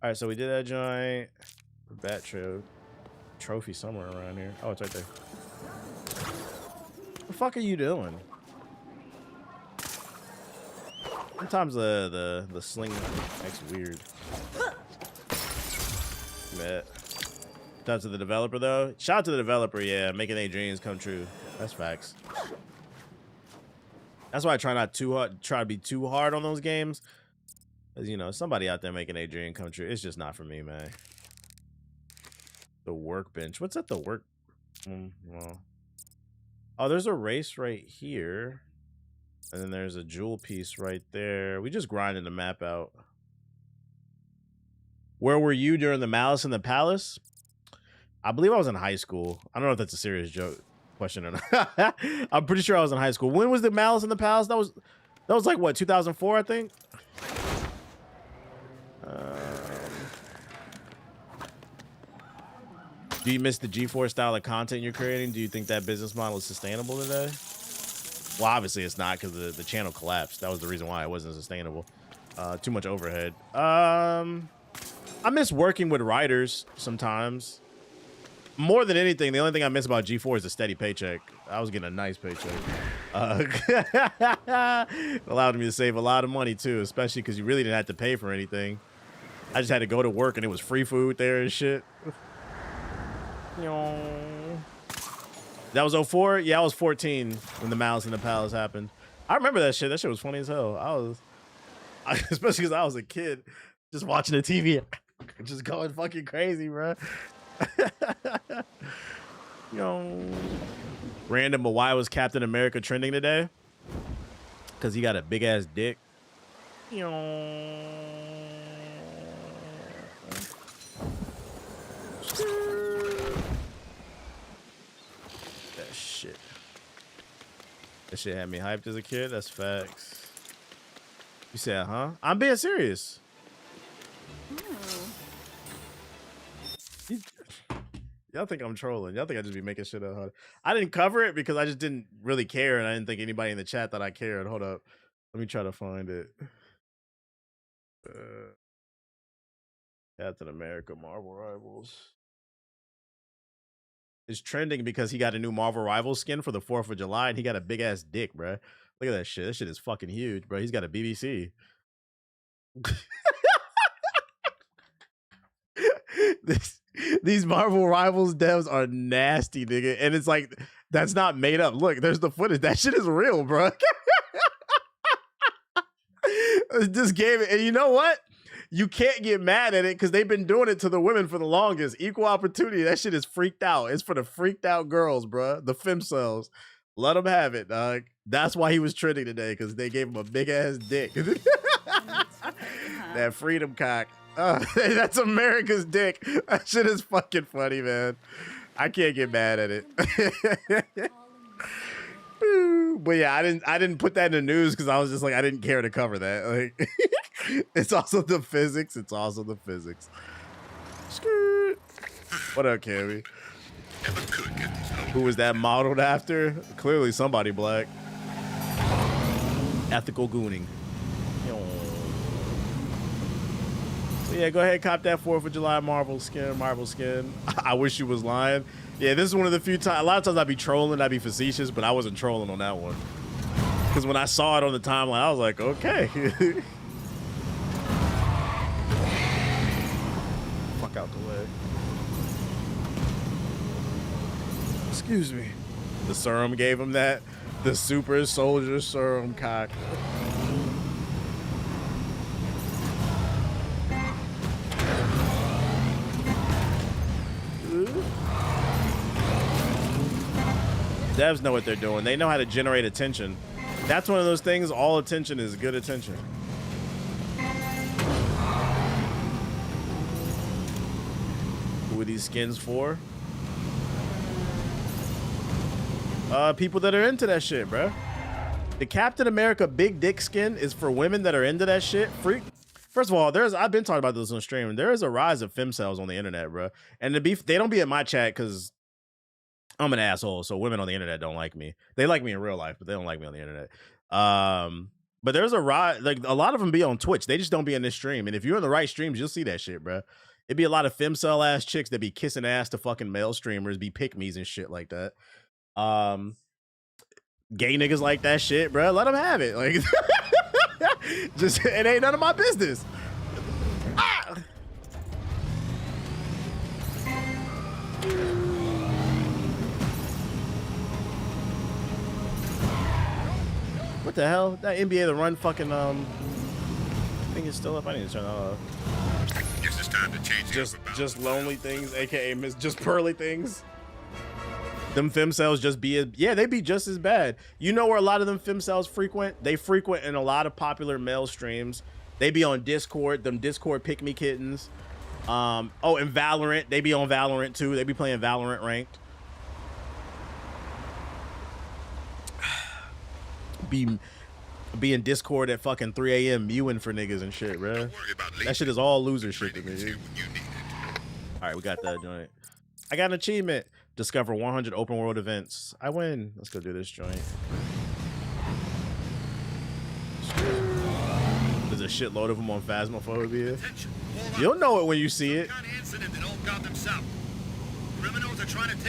right, so we did that joint. Bat trophy somewhere around here. Oh, it's right there. What the fuck are you doing? Sometimes the sling makes weird. Bet. Shout out to the developer though. Shout out to the developer, yeah, making their dreams come true. That's facts. That's why I try not too hard, try to be too hard on those games. Cause you know, somebody out there making a dream come true. It's just not for me, man. The workbench. What's at the work? Well. Oh, there's a race right here. And then there's a jewel piece right there. We just grinded the map out. Where were you during the Malice in the Palace? I believe I was in high school. I don't know if that's a serious joke question or not. I'm pretty sure I was in high school. When was the Malice in the Palace? That was like what, 2004, I think. Do you miss the G4 style of content you're creating? Do you think that business model is sustainable today? Well, obviously it's not, because the channel collapsed. That was the reason why it wasn't sustainable. Too much overhead. I miss working with writers sometimes. More than anything, the only thing I miss about G4 is a steady paycheck. I was getting a nice paycheck. It allowed me to save a lot of money too, especially because you really didn't have to pay for anything. I just had to go to work and it was free food there and shit. That was 04? Yeah, I was 14 when the Malice in the Palace happened. I remember that shit. That shit was funny as hell. Especially because I was a kid, just watching the TV, just going fucking crazy, bro. You know, random, but why was Captain America trending today? Because he got a big ass dick. You know. That shit. That shit had me hyped as a kid. That's facts. You said, huh? I'm being serious. Y'all think I'm trolling. Y'all think I just be making shit up. I didn't cover it because I just didn't really care, and I didn't think anybody in the chat thought I cared. Hold up. Let me try to find it. Captain America Marvel Rivals. It's trending because he got a new Marvel Rivals skin for the 4th of July, and he got a big ass dick, bruh. Look at that shit. That shit is fucking huge, bro. He's got a BBC. These Marvel Rivals devs are nasty, nigga. And it's like, that's not made up. Look, there's the footage. That shit is real, bro. This game, and you know what? You can't get mad at it because they've been doing it to the women for the longest. Equal opportunity. That shit is freaked out. It's for the freaked out girls, bro. The femcells. Let them have it, dog. That's why he was trending today, because they gave him a big ass dick. That freedom cock. That's America's dick. That shit is fucking funny, man. I can't get mad at it. But yeah, I didn't put that in the news because I was just like, I didn't care to cover that. Like, it's also the physics. It's also the physics. What up, Cammy? Who was that modeled after? Clearly somebody black. Ethical gooning. So yeah, go ahead, cop that 4th of July Marvel skin. I wish you was lying. Yeah, this is one of the few times. A lot of times I'd be trolling, I'd be facetious, but I wasn't trolling on that one. Because when I saw it on the timeline, I was like, okay. Fuck out the way. Excuse me. The serum gave him that. The super soldier serum cock. Devs know what they're doing. They know how to generate attention. That's one of those things. All attention is good attention. Who are these skins for? People that are into that shit, bro. The Captain America big dick skin is for women that are into that shit. Freak. First of all, I've been talking about this on stream. There is a rise of femcells on the internet, bro. And they don't be in my chat because I'm an asshole, so women on the internet don't like me. They like me in real life, but they don't like me on the internet. But there's a rise, like a lot of them be on Twitch. They just don't be in this stream. And if you're in the right streams, you'll see that shit, bro. It'd be a lot of femcell ass chicks that be kissing ass to fucking male streamers, be pick-me's and shit like that. Gay niggas like that shit, bro. Let them have it. Like, just it ain't none of my business. Ah! What the hell? That NBA The Run fucking thing is still up. I need to turn that off. Guess it's time to change just lonely things, aka just pearly things. Them femcells just be they be just as bad. You know where a lot of them femcells frequent? They frequent in a lot of popular male streams. They be on Discord, them Discord pick me kittens. Oh, and Valorant, they be on Valorant too. They be playing Valorant ranked. Be in Discord at fucking 3 a.m. mewing for niggas and shit, bro. That shit is all loser shit to me. All right, we got that joint. I got an achievement. Discover 100 open world events. I win. Let's go do this joint. There's a shitload of them on Phasmophobia. You'll know it when you see it.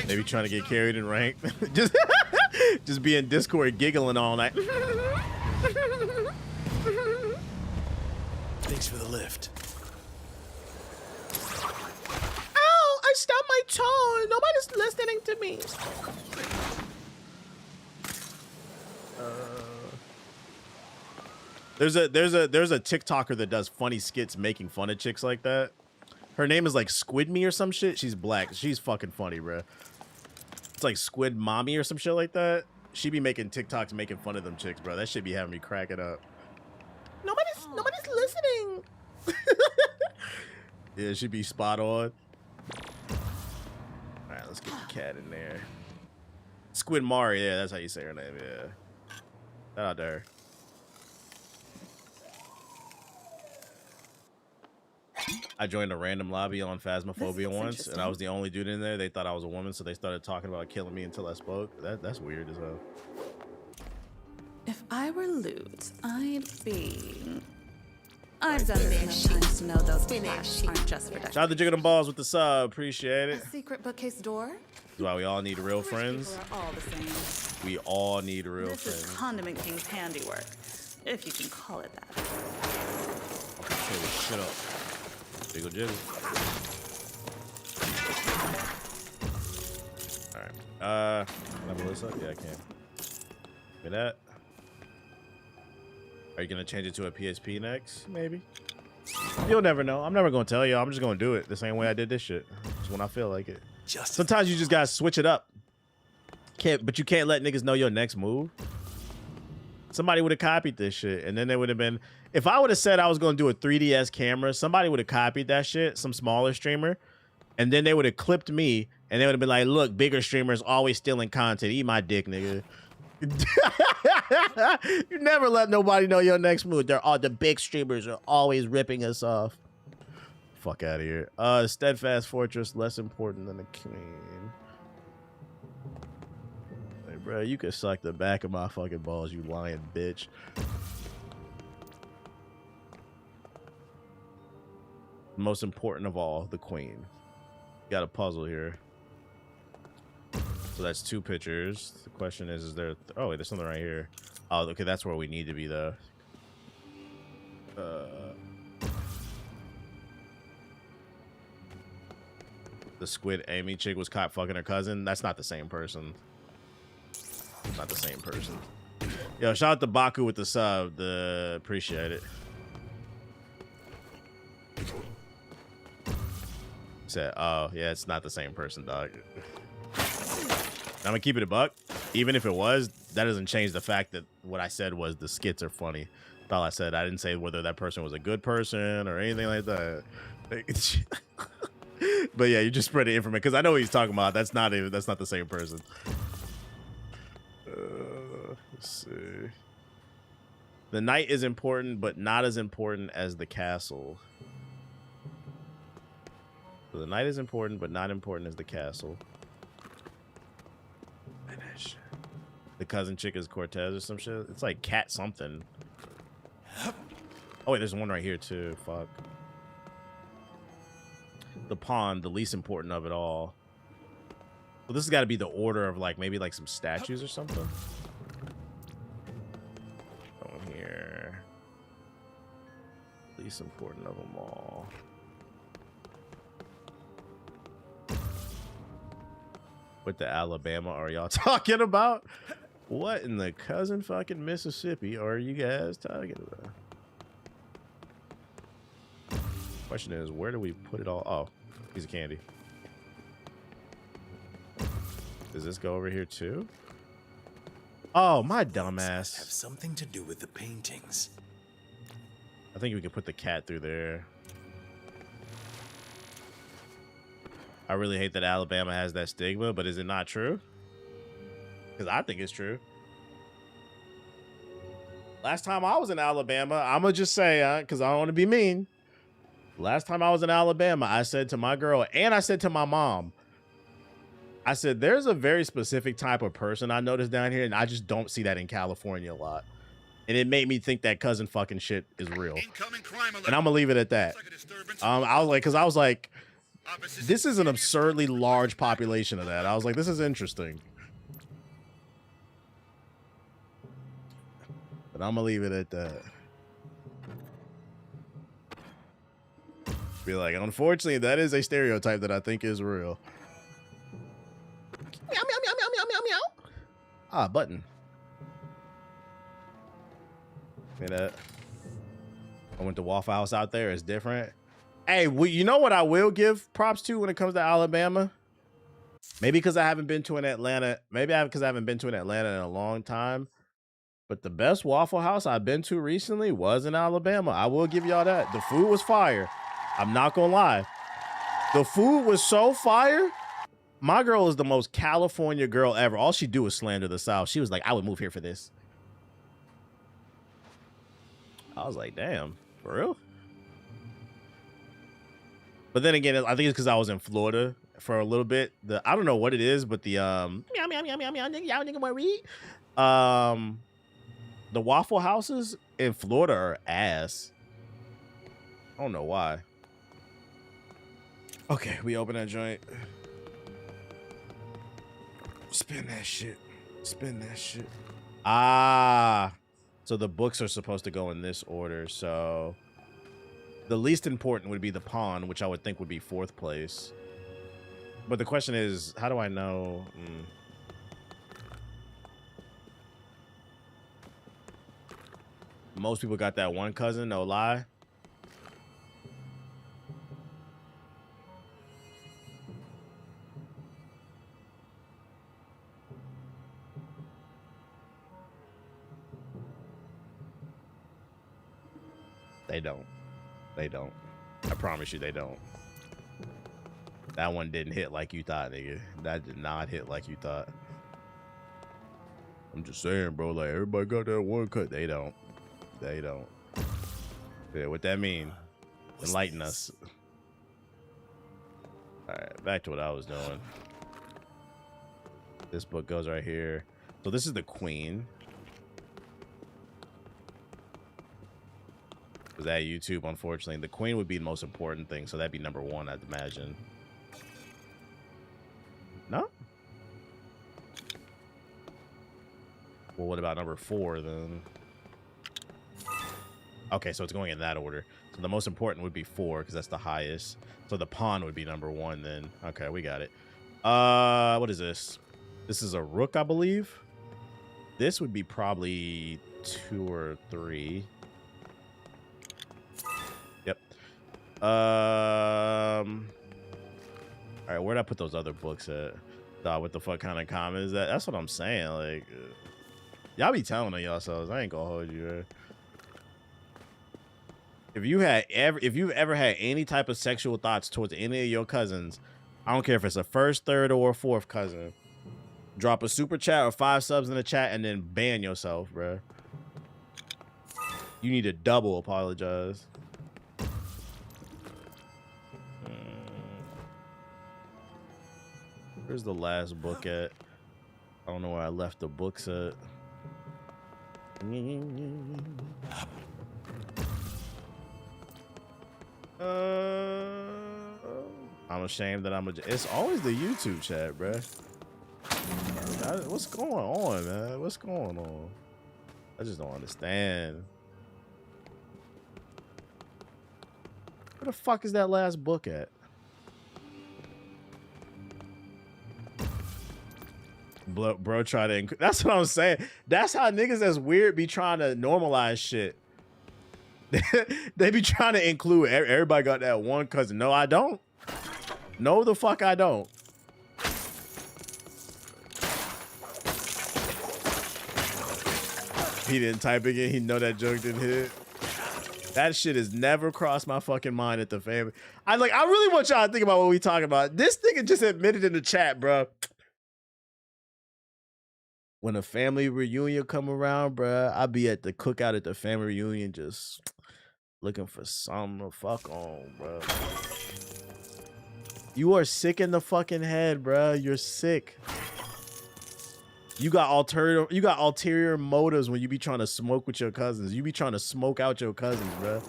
Maybe trying to get carried in rank. just be in Discord giggling all night. Thanks for the lift. Ow! I stubbed my toe. Nobody's listening to me. There's a TikToker that does funny skits making fun of chicks like that. Her name is like Squid Me or some shit. She's black. She's fucking funny, bro. It's like Squid Mommy or some shit like that. She be making TikToks making fun of them chicks, bro. That shit be having me cracking up. Nobody's listening. Yeah, she be spot on. All right, let's get the cat in there. Squid Mari, yeah, that's how you say her name. Yeah, shout out to her. I joined a random lobby on Phasmophobia once, and I was the only dude in there. They thought I was a woman, so they started talking about killing me until I spoke. That's weird as hell. If I were Loot, I'd done this enough times to know those flashes aren't just for Shout out to Jiggle Them Balls with the sub. Appreciate it. A secret bookcase door? That's why we all need real friends. People are all the same. We all need real This friends. is Condiment King's handiwork, if you can call it that. Okay, well, shut up. Jiggle jiggle. Alright. Can I blow this up? Yeah, I can. Look at that. Are you gonna change it to a PSP next? Maybe. You'll never know. I'm never gonna tell you. I'm just gonna do it the same way I did this shit. Just when I feel like it. Sometimes you just gotta switch it up. But you can't let niggas know your next move. Somebody would have copied this shit, and then they would have been. If I would have said I was gonna do a 3DS camera, somebody would have copied that shit, some smaller streamer, and then they would have clipped me, and they would have been like, "Look, bigger streamers always stealing content. Eat my dick, nigga." You never let nobody know your next move. They're all the big streamers are always ripping us off. Fuck out of here. Steadfast Fortress less important than the queen. Hey, bro, you can suck the back of my fucking balls, you lying bitch. Most important of all, the queen. Got a puzzle here. So that's 2 pictures. The question is there... Oh, wait, there's something right here. Oh, okay, that's where we need to be, though. The Squid Amy chick was caught fucking her cousin. That's not the same person. Not the same person. Yo, shout out to Baku with the sub. Appreciate it. Said, oh, yeah, it's not the same person, dog. I'm gonna keep it a buck. Even if it was, that doesn't change the fact that what I said was the skits are funny. That's all I said. I didn't say whether that person was a good person or anything like that. But yeah, you just spread the information because I know what he's talking about. That's not the same person. Let's see. The knight is important, but not as important as the castle. So the knight is important, but not important as the castle. Finish. The cousin chick is Cortez or some shit. It's like cat something. Oh wait, there's one right here too. Fuck. The pawn, the least important of it all. Well, this has got to be the order of like maybe like some statues or something. Going here. Least important of them all. What the Alabama are y'all talking about? What in the cousin fucking Mississippi are you guys talking about? Question is, where do we put it all? Oh, piece of candy. Does this go over here too? Oh, my dumbass. Have something to do with the paintings. I think we can put the cat through there. I really hate that Alabama has that stigma, but is it not true? Because I think it's true. Last time I was in Alabama, I'm going to just say, because I don't want to be mean. Last time I was in Alabama, I said to my girl and I said to my mom, I said, there's a very specific type of person I noticed down here, and I just don't see that in California a lot. And it made me think that cousin fucking shit is real. And I'm going to leave it at that. I was like, this is an absurdly large population of that. I was like, this is interesting. But I'm going to leave it at that. Be like, unfortunately, that is a stereotype that I think is real. Meow, meow, meow, meow, meow, meow, meow. Ah, button. that. I went to Waffle House out there. It's different. Hey, you know what I will give props to when it comes to Alabama? Maybe because I haven't been to an Atlanta. Maybe because I haven't been to an Atlanta in a long time. But the best Waffle House I've been to recently was in Alabama. I will give y'all that. The food was fire. I'm not gonna lie. The food was so fire. My girl is the most California girl ever. All she do is slander the South. She was like, I would move here for this. I was like, damn, for real? But then again, I think it's because I was in Florida for a little bit. I don't know what it is, but the meow meow meow meow meow y'all nigga want read? The Waffle Houses in Florida are ass. I don't know why. Okay, we open that joint. Spin that shit. Spin that shit. Ah. So the books are supposed to go in this order. So the least important would be the pawn, which I would think would be 4th place. But the question is, how do I know? Most people got that one cousin, no lie. They don't. They don't. I promise you they don't. That one didn't hit like you thought, nigga. That did not hit like you thought. I'm just saying, bro, like everybody got that one cut. They don't. They don't. Yeah, what that mean? Enlighten us. All right, back to what I was doing. This book goes right here. So this is the queen. Was that YouTube? Unfortunately, the queen would be the most important thing, so that'd be number 1, I'd imagine. No? Well, what about number 4 then? Okay, so it's going in that order. So the most important would be 4 because that's the highest. So the pawn would be number 1 then. Okay, we got it. What is this? This is a rook, I believe. This would be probably 2 or 3. Yep. All right, where'd I put those other books at? What the fuck kind of comment is that? That's what I'm saying. Like, y'all be telling on yourselves. I ain't gonna hold you. Right? If you've ever had any type of sexual thoughts towards any of your cousins, I don't care if it's a 1st, 3rd, or a 4th cousin, drop a super chat or 5 subs in the chat and then ban yourself, bro. You need to double apologize. Where's the last book at? I don't know where I left the books at. I'm ashamed that it's always the YouTube chat, bruh. What's going on, man? What's going on? I just don't understand. Where the fuck is that last book at? Bro, try to. That's what I'm saying. That's how niggas that's weird be trying to normalize shit. They be trying to include everybody got that one cousin. No, I don't. No, the fuck I don't. He didn't type again. He know that joke didn't hit. That shit has never crossed my fucking mind at the family. I really want y'all to think about what we talking about. This nigga just admitted in the chat, bro. When a family reunion come around, bro, I be at the cookout at the family reunion just looking for something to fuck on, bro. You are sick in the fucking head, bro. You're sick. You got ulterior motives when you be trying to smoke with your cousins. You be trying to smoke out your cousins, bro.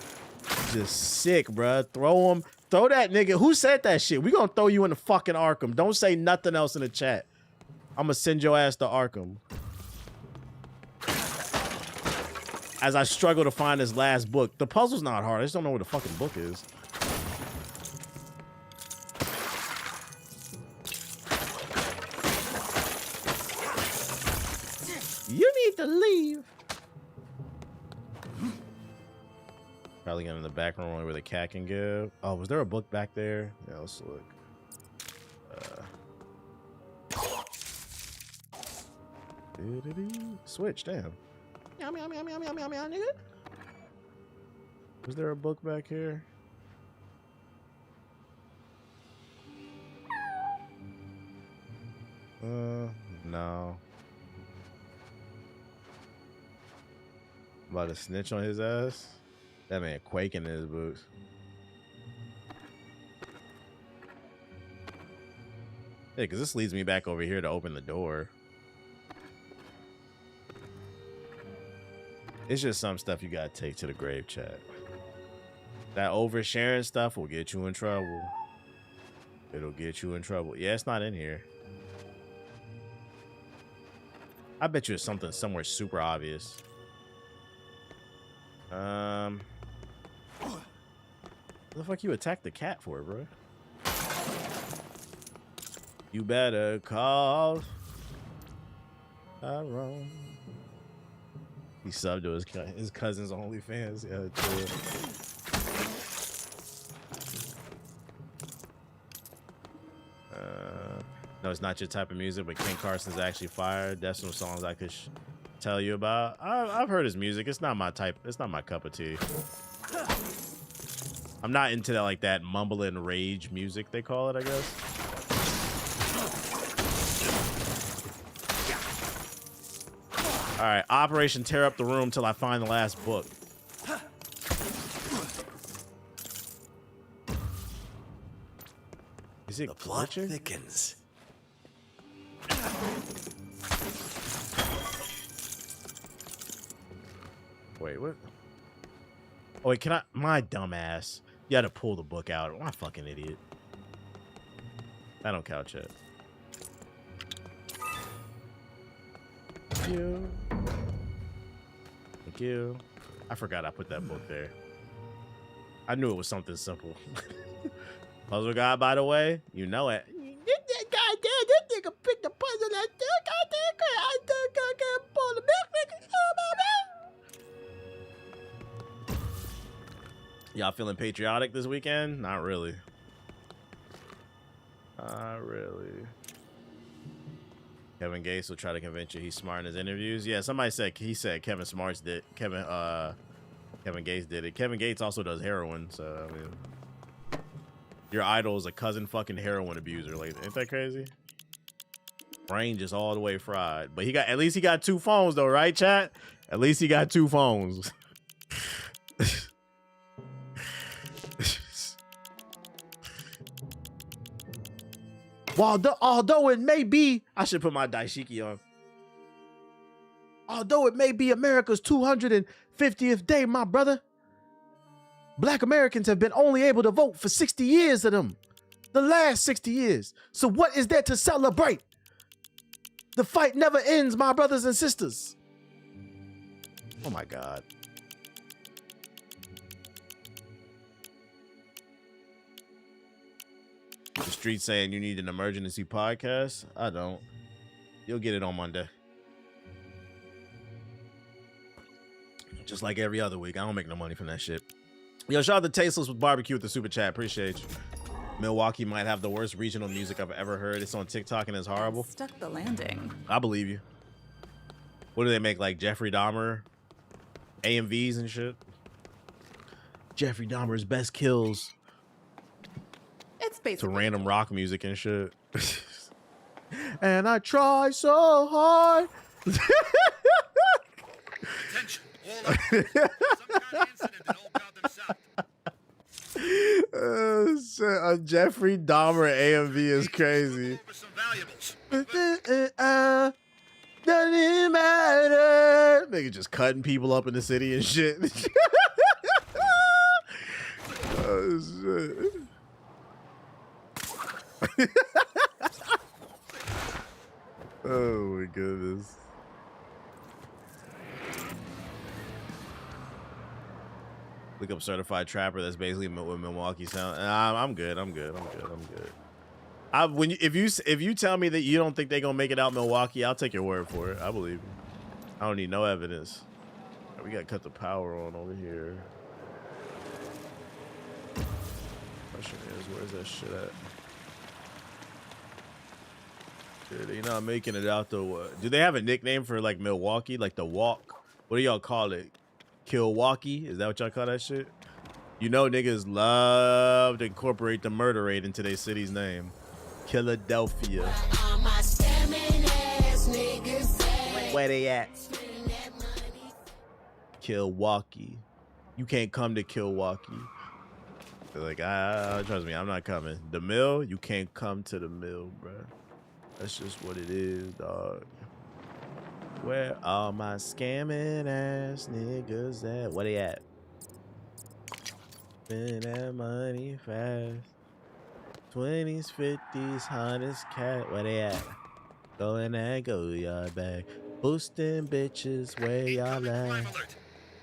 Just sick, bro. Throw that nigga. Who said that shit? We gonna throw you in the fucking Arkham. Don't say nothing else in the chat. I'm gonna send your ass to Arkham. As I struggle to find this last book. The puzzle's not hard. I just don't know where the fucking book is. You need to leave. Probably going in the back room where the cat can go. Oh, was there a book back there? Yeah, let's look. Switch, damn. Meow, meow, meow, meow, meow, meow, meow, nigga. Was there a book back here? No. About to snitch on his ass? That man quaking in his boots. Yeah, because this leads me back over here to open the door. It's just some stuff you gotta take to the grave, chat. That oversharing stuff will get you in trouble. It'll get you in trouble. Yeah, it's not in here. I bet you it's something somewhere super obvious. What the fuck you attacked the cat for, bro? You better call Tyrone. He subbed to his cousin's OnlyFans. Yeah, true. No, it's not your type of music, but Ken Carson's actually fire. That's some songs I could tell you about. I've heard his music. It's not my type. It's not my cup of tea. I'm not into that, like that mumbling rage music they call it, I guess. All right, Operation Tear Up the Room till I find the last book. Is it the plot glitching? thickens. Wait, what? Oh, wait, can I? My dumbass. You had to pull the book out. I'm a fucking idiot. I don't count yet. Thank you. Thank you. I forgot I put that book there. I knew it was something simple. Puzzle guy, by the way, you know it. This nigga picked the puzzle. Y'all feeling patriotic this weekend? Not really. Not really. Kevin Gates will try to convince you he's smart in his interviews. Yeah, somebody said Kevin Smarts did. Kevin Gates did it. Kevin Gates also does heroin, so I mean, your idol is a cousin fucking heroin abuser. Like, ain't that crazy? Brain just all the way fried. But at least he got 2 phones though, right, chat? At least he got 2 phones. Although it may be, I should put my daishiki on. Although it may be America's 250th day, my brother, Black Americans have been only able to vote for 60 years of them. The last 60 years. So what is there to celebrate? The fight never ends, my brothers and sisters. Oh my God. The street saying you need an emergency podcast. I don't. You'll get it on Monday. Just like every other week. I don't make no money from that shit. Yo, shout out to Tasteless with Barbecue with the super chat. Appreciate you. Milwaukee might have the worst regional music I've ever heard. It's on TikTok and it's horrible. Stuck the landing. I believe you. What do they make, like Jeffrey Dahmer AMVs and shit? Jeffrey Dahmer's best kills. It's basically to random rock music and shit. And I try so hard. Attention, all up. Some kind of incident in Old Gotham South. Shit, a Jeffrey Dahmer AMV is crazy. Some valuables. Doesn't matter. Nigga just cutting people up in the city and shit. Oh shit. Oh my goodness. Look up Certified Trapper. That's basically what Milwaukee sound. I'm good. If you tell me that you don't think they're gonna make it out Milwaukee, I'll take your word for it. I believe you. I don't need no evidence. We gotta cut the power on over here. Where's that shit at? Dude, they not making it out though. Do they have a nickname for like Milwaukee? Like the walk? What do y'all call it? Kilwaukee? Is that what y'all call that shit? You know niggas love to incorporate the murder rate into their city's name. Philadelphia. Where they at? Kilwaukee. You can't come to Kilwaukee. They're like, trust me, I'm not coming. The mill, you can't come to the mill, bro. That's just what it is, dog. Where all my scamming ass niggas at? Where they at? Spend that money fast. 20s, 50s, 100s, cat. Where they at? Go in there, go y'all back. Boosting bitches, where y'all at?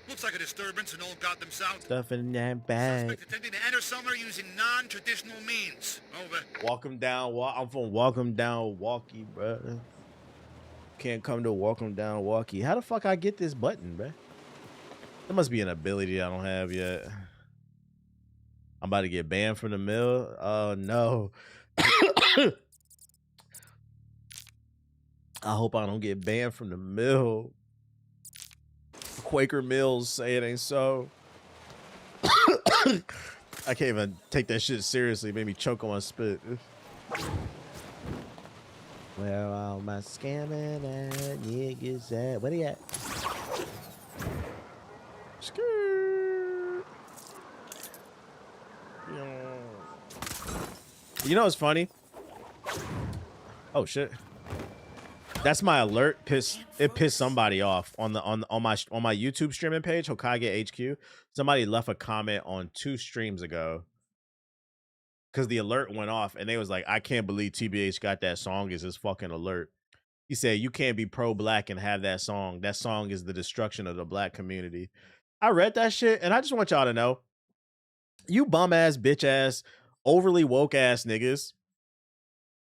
Looks like a disturbance in Old Gotham South. Stuff in that bag. Suspect attempting to enter somewhere using non-traditional means. Over. Walk 'em down. I'm from Walk 'em down, Walkie, bro. Can't come to Walk 'em down, Walkie. How the fuck I get this button, bro? There must be an ability I don't have yet. I'm about to get banned from the mill. Oh no. I hope I don't get banned from the mill. Quaker Mills say it ain't so. I can't even take that shit seriously. It made me choke on my spit. Where all my scamming at niggas at? Where they at? Skirt. You know what's funny? Oh shit. That's my alert. It pissed somebody off on my YouTube streaming page, Hokage HQ. Somebody left a comment on 2 streams ago because the alert went off, and they was like, "I can't believe TBH got that song as his fucking alert." He said, "You can't be pro-black and have that song. That song is the destruction of the black community." I read that shit, and I just want y'all to know, you bum ass, bitch ass, overly woke ass niggas.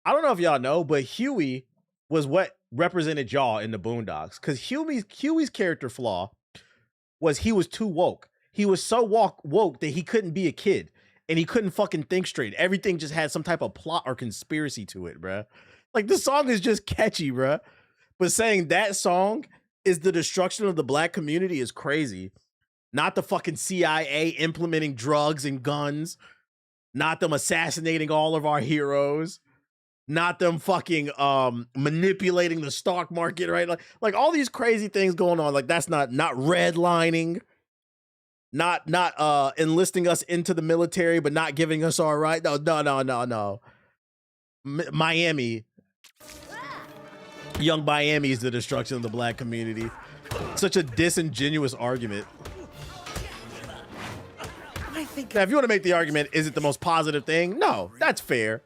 I don't know if y'all know, but Huey was what represented y'all in the Boondocks, because Huey's character flaw was he was too woke. He was so woke that he couldn't be a kid, and he couldn't fucking think straight. Everything just had some type of plot or conspiracy to it, bruh. Like, the song is just catchy, bruh. But saying that song is the destruction of the black community is crazy. Not the fucking CIA implementing drugs and guns. Not them assassinating all of our heroes. Not them fucking manipulating the stock market, right? Like all these crazy things going on. Like, that's not redlining, not enlisting us into the military, but not giving us our right. No. Miami, young Miami is the destruction of the black community. Such a disingenuous argument. Now, if you want to make the argument, is it the most positive thing? No, that's fair.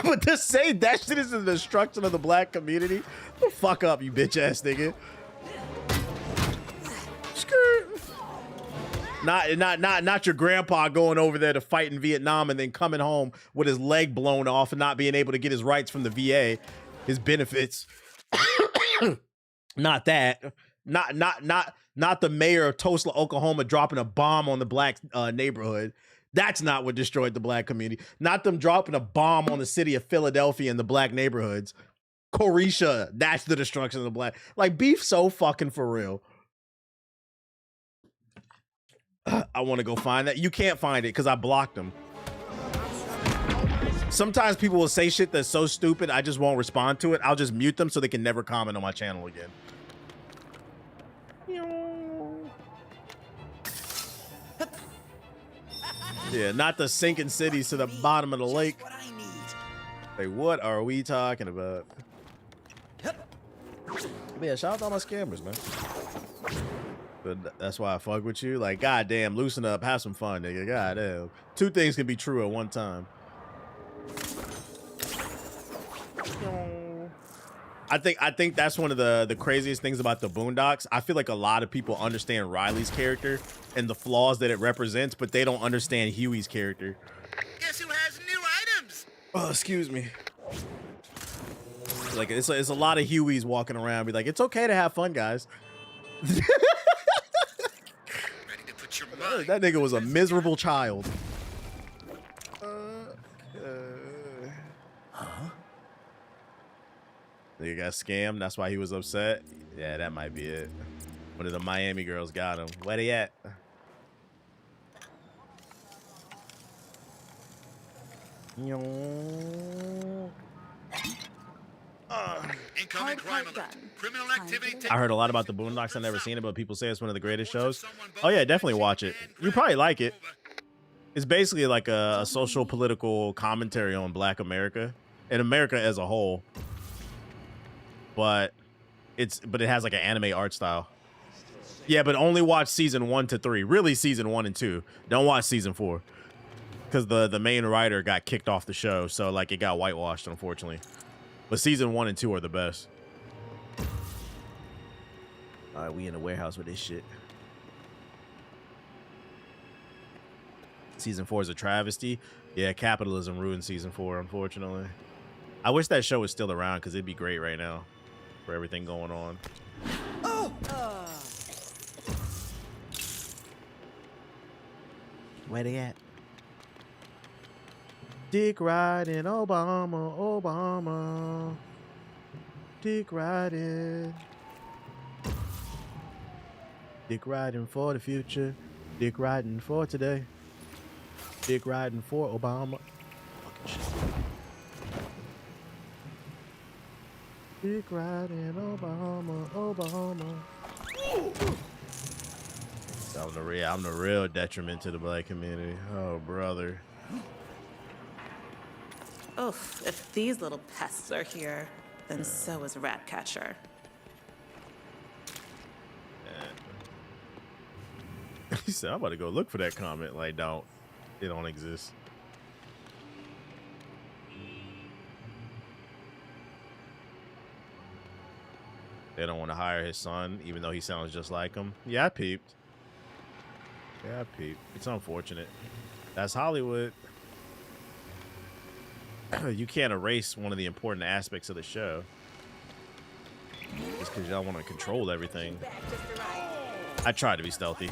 But to say that shit is the destruction of the black community, the fuck up, you bitch ass nigga. Not your grandpa going over there to fight in Vietnam and then coming home with his leg blown off and not being able to get his rights from the VA, his benefits. Not that. Not the mayor of Tulsa, Oklahoma dropping a bomb on the black neighborhood. That's not what destroyed the black community. Not them dropping a bomb on the city of Philadelphia and the black neighborhoods. Corisha, that's the destruction of the black. Like, beef so fucking for real. I want to go find that. You can't find it because I blocked them. Sometimes people will say shit that's so stupid, I just won't respond to it. I'll just mute them so they can never comment on my channel again. Yeah, not the sinking cities to the bottom of the lake. Hey, what are we talking about? Yeah, shout out to all my scammers, man. But that's why I fuck with you. Like, goddamn, loosen up, have some fun, nigga. Goddamn. 2 things can be true at one time. I think that's one of the craziest things about the Boondocks. I feel like a lot of people understand Riley's character and the flaws that it represents, but they don't understand Huey's character. Guess who has new items? Oh, excuse me. Like, it's a lot of Hueys walking around, be like, it's okay to have fun, guys. Ready to put your mind. That nigga was a miserable child. He got scammed. That's why he was upset. Yeah, that might be it. One of the Miami girls got him. Where they at? Incoming crime alert. Criminal activity. I heard a lot about the Boondocks. I've never seen it, but people say it's one of the greatest shows. Oh yeah, definitely watch it. You probably like it. It's basically like a social political commentary on Black America and America as a whole. But it has like an anime art style. Yeah, but only watch season 1 to 3. Really, season 1 and 2. Don't watch season 4 because the main writer got kicked off the show, so like it got whitewashed, unfortunately. But season 1 and 2 are the best. All right, we in the warehouse with this shit. Season 4 is a travesty. Yeah, capitalism ruined season 4, unfortunately. I wish that show was still around because it'd be great right now for everything going on. Where they at? Dick riding, Obama. Dick riding. Dick riding for the future. Dick riding for today. Dick riding for Obama. Fucking shit. Dick riding, Obama. I'm the real detriment to the Black community. Oh, brother. Oh, if these little pests are here, then so is Ratcatcher. He said, I'm about to go look for that comment. Like, it don't exist. They don't want to hire his son, even though he sounds just like him. Yeah, I peeped. It's unfortunate. That's Hollywood. You can't erase one of the important aspects of the show just because y'all want to control everything. I tried to be stealthy.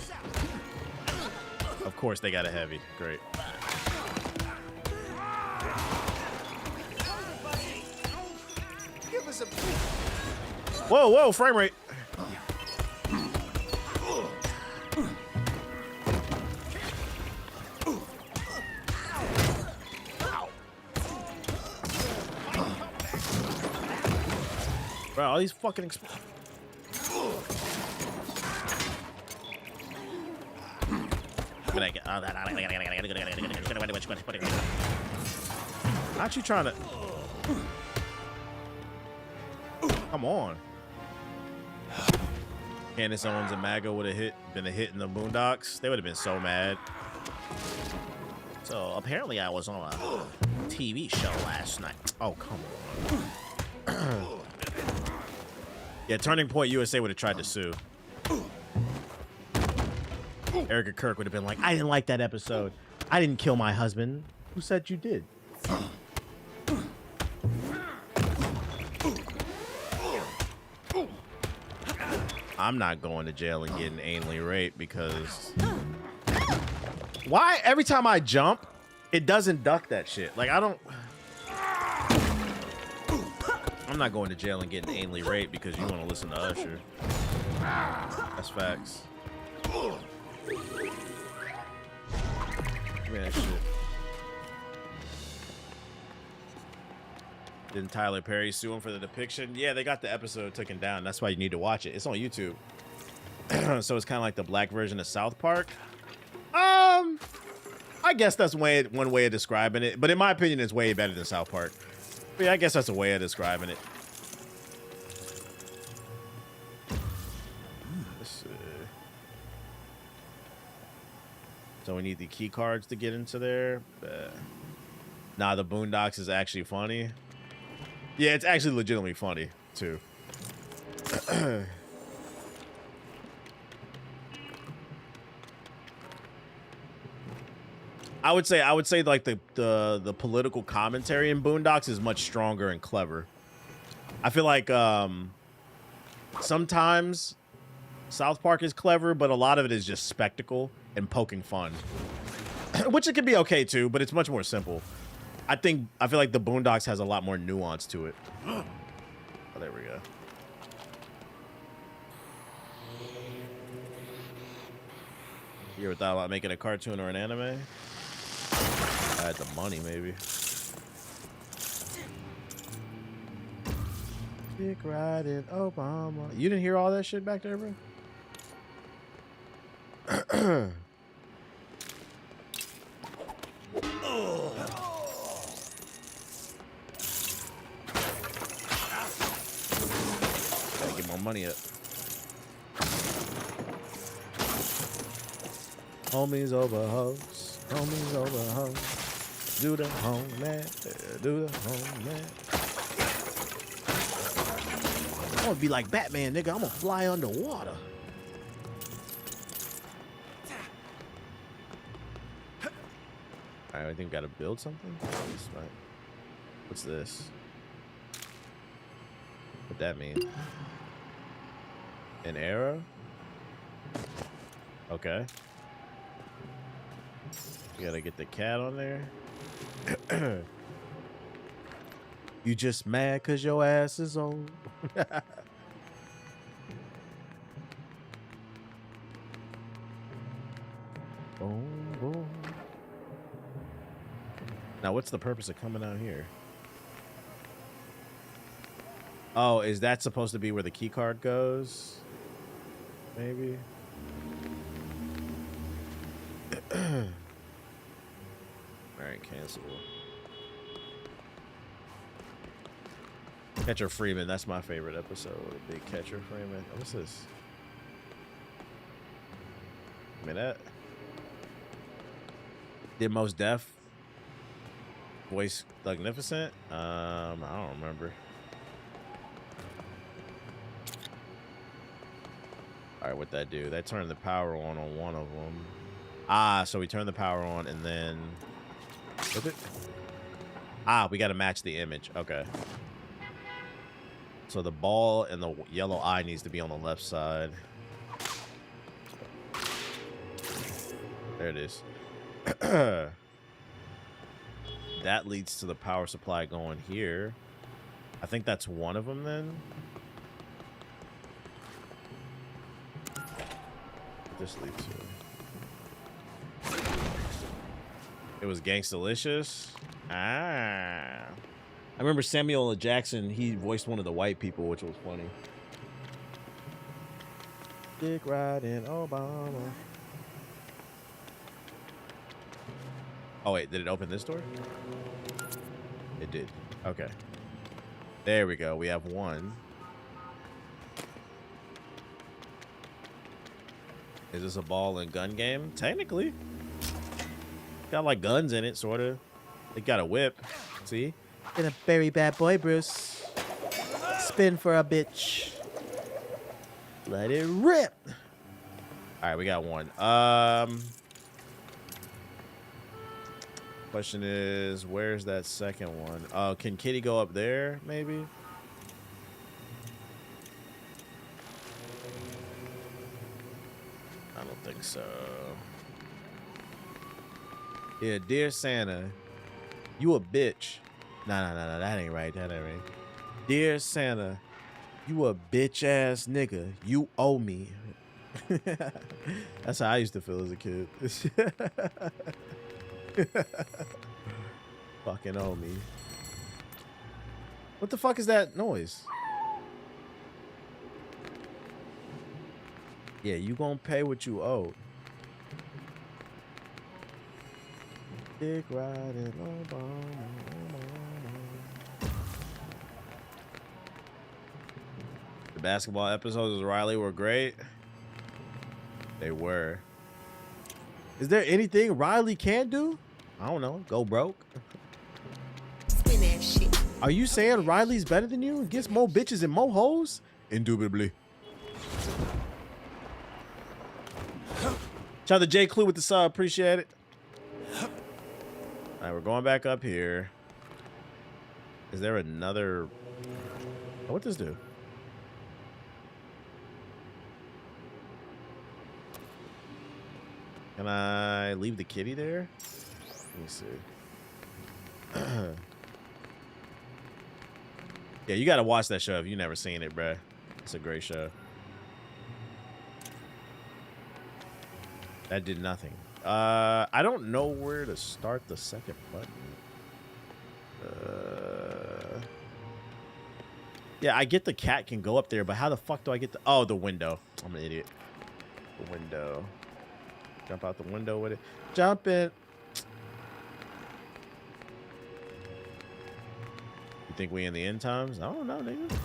Of course, they got a heavy. Great. Whoa, frame rate. Bro, all these fucking Not you trying to. Come on. Candace Owens and MAGA would have been a hit in the Boondocks. They would have been so mad. So apparently I was on a TV show last night. Oh, come on. Yeah, Turning Point USA would have tried to sue. Erica Kirk would have been like, I didn't like that episode. I didn't kill my husband. Who said you did? I'm not going to jail and getting anally raped because... Why every time I jump, it doesn't duck that shit? Like, I don't... I'm not going to jail and getting anally raped because you want to listen to Usher. That's facts. Man, shit. Didn't Tyler Perry sue him for the depiction? Yeah, they got the episode taken down. That's why you need to watch it. It's on YouTube. So it's kind of like the black version of South Park. I guess that's one way of describing it. But in my opinion, it's way better than South Park. But yeah, I guess that's a way of describing it. Let's see. So we need the key cards to get into there. Nah, the Boondocks is actually funny. Yeah, it's actually legitimately funny too. I would say like the political commentary in Boondocks is much stronger and clever. I feel like sometimes South Park is clever, but a lot of it is just spectacle and poking fun. Which it can be okay too, but it's much more simple. I feel like the Boondocks has a lot more nuance to it. Oh, there we go. You ever thought about making a cartoon or an anime? I had the money, maybe. Dick riding Obama. You didn't hear all that shit back there, bro? Gotta get my money up. Homies over hoes. Homies over hoes. Do the home man. Do the home man. I'm gonna be like Batman, nigga. I'm gonna fly underwater. Alright, I think we gotta build something. What's this? What'd that mean? An arrow? Okay. We gotta get the cat on there. You just mad cause your ass is old. Boom, boom. Now, what's the purpose of coming out here? Oh, is that supposed to be where the key card goes? Maybe. All right, cancel. Catcher Freeman, that's my favorite episode. Big Catcher Freeman. Oh, what's this? I mean, that. Did Most Def voice Magnificent? I don't remember. All right, what'd that do? That turned the power on one of them. Ah, so we turn the power on and then. Flip it? Ah, we got to match the image. Okay. So the ball and the yellow eye needs to be on the left side. There it is. That leads to the power supply going here. I think that's one of them then. This leads to. It was Gangstalicious. Ah. I remember Samuel L. Jackson, he voiced one of the white people, which was funny. Dick riding Obama. Oh, wait, did it open this door? It did. Okay. There we go. We have one. Is this a ball and gun game? Technically. Got like guns in it, sort of. It got a whip. See? Been a very bad boy, Bruce. Spin for a bitch. Let it rip. All right, we got one. Question is, where's that second one? Oh, can Kitty go up there, maybe? I don't think so. Yeah, dear Santa, you a bitch. Nah, that ain't right. That ain't right. Dear Santa, you a bitch ass nigga. You owe me. That's how I used to feel as a kid. Fucking owe me. What the fuck is that noise? Yeah, you gonna pay what you owe. Dick riding Obama. The basketball episodes of Riley were great. They were. Is there anything Riley can't do? I don't know. Go broke. Spin that shit. Are you saying Riley's better than you and gets more bitches and more hoes? Indubitably. Shout out to J. Clue with the sub. Appreciate it. All right, we're going back up here. Is there another... Oh, what does this do? Can I leave the kitty there? Let me see. Yeah, you gotta watch that show if you never seen it, bruh. It's a great show. That did nothing. I don't know where to start the second button. Yeah, I get the cat can go up there, but how the fuck do I get the... Oh, the window. I'm an idiot. The window. Jump out the window with it. Jump in. You think we in the end times? I don't know, nigga.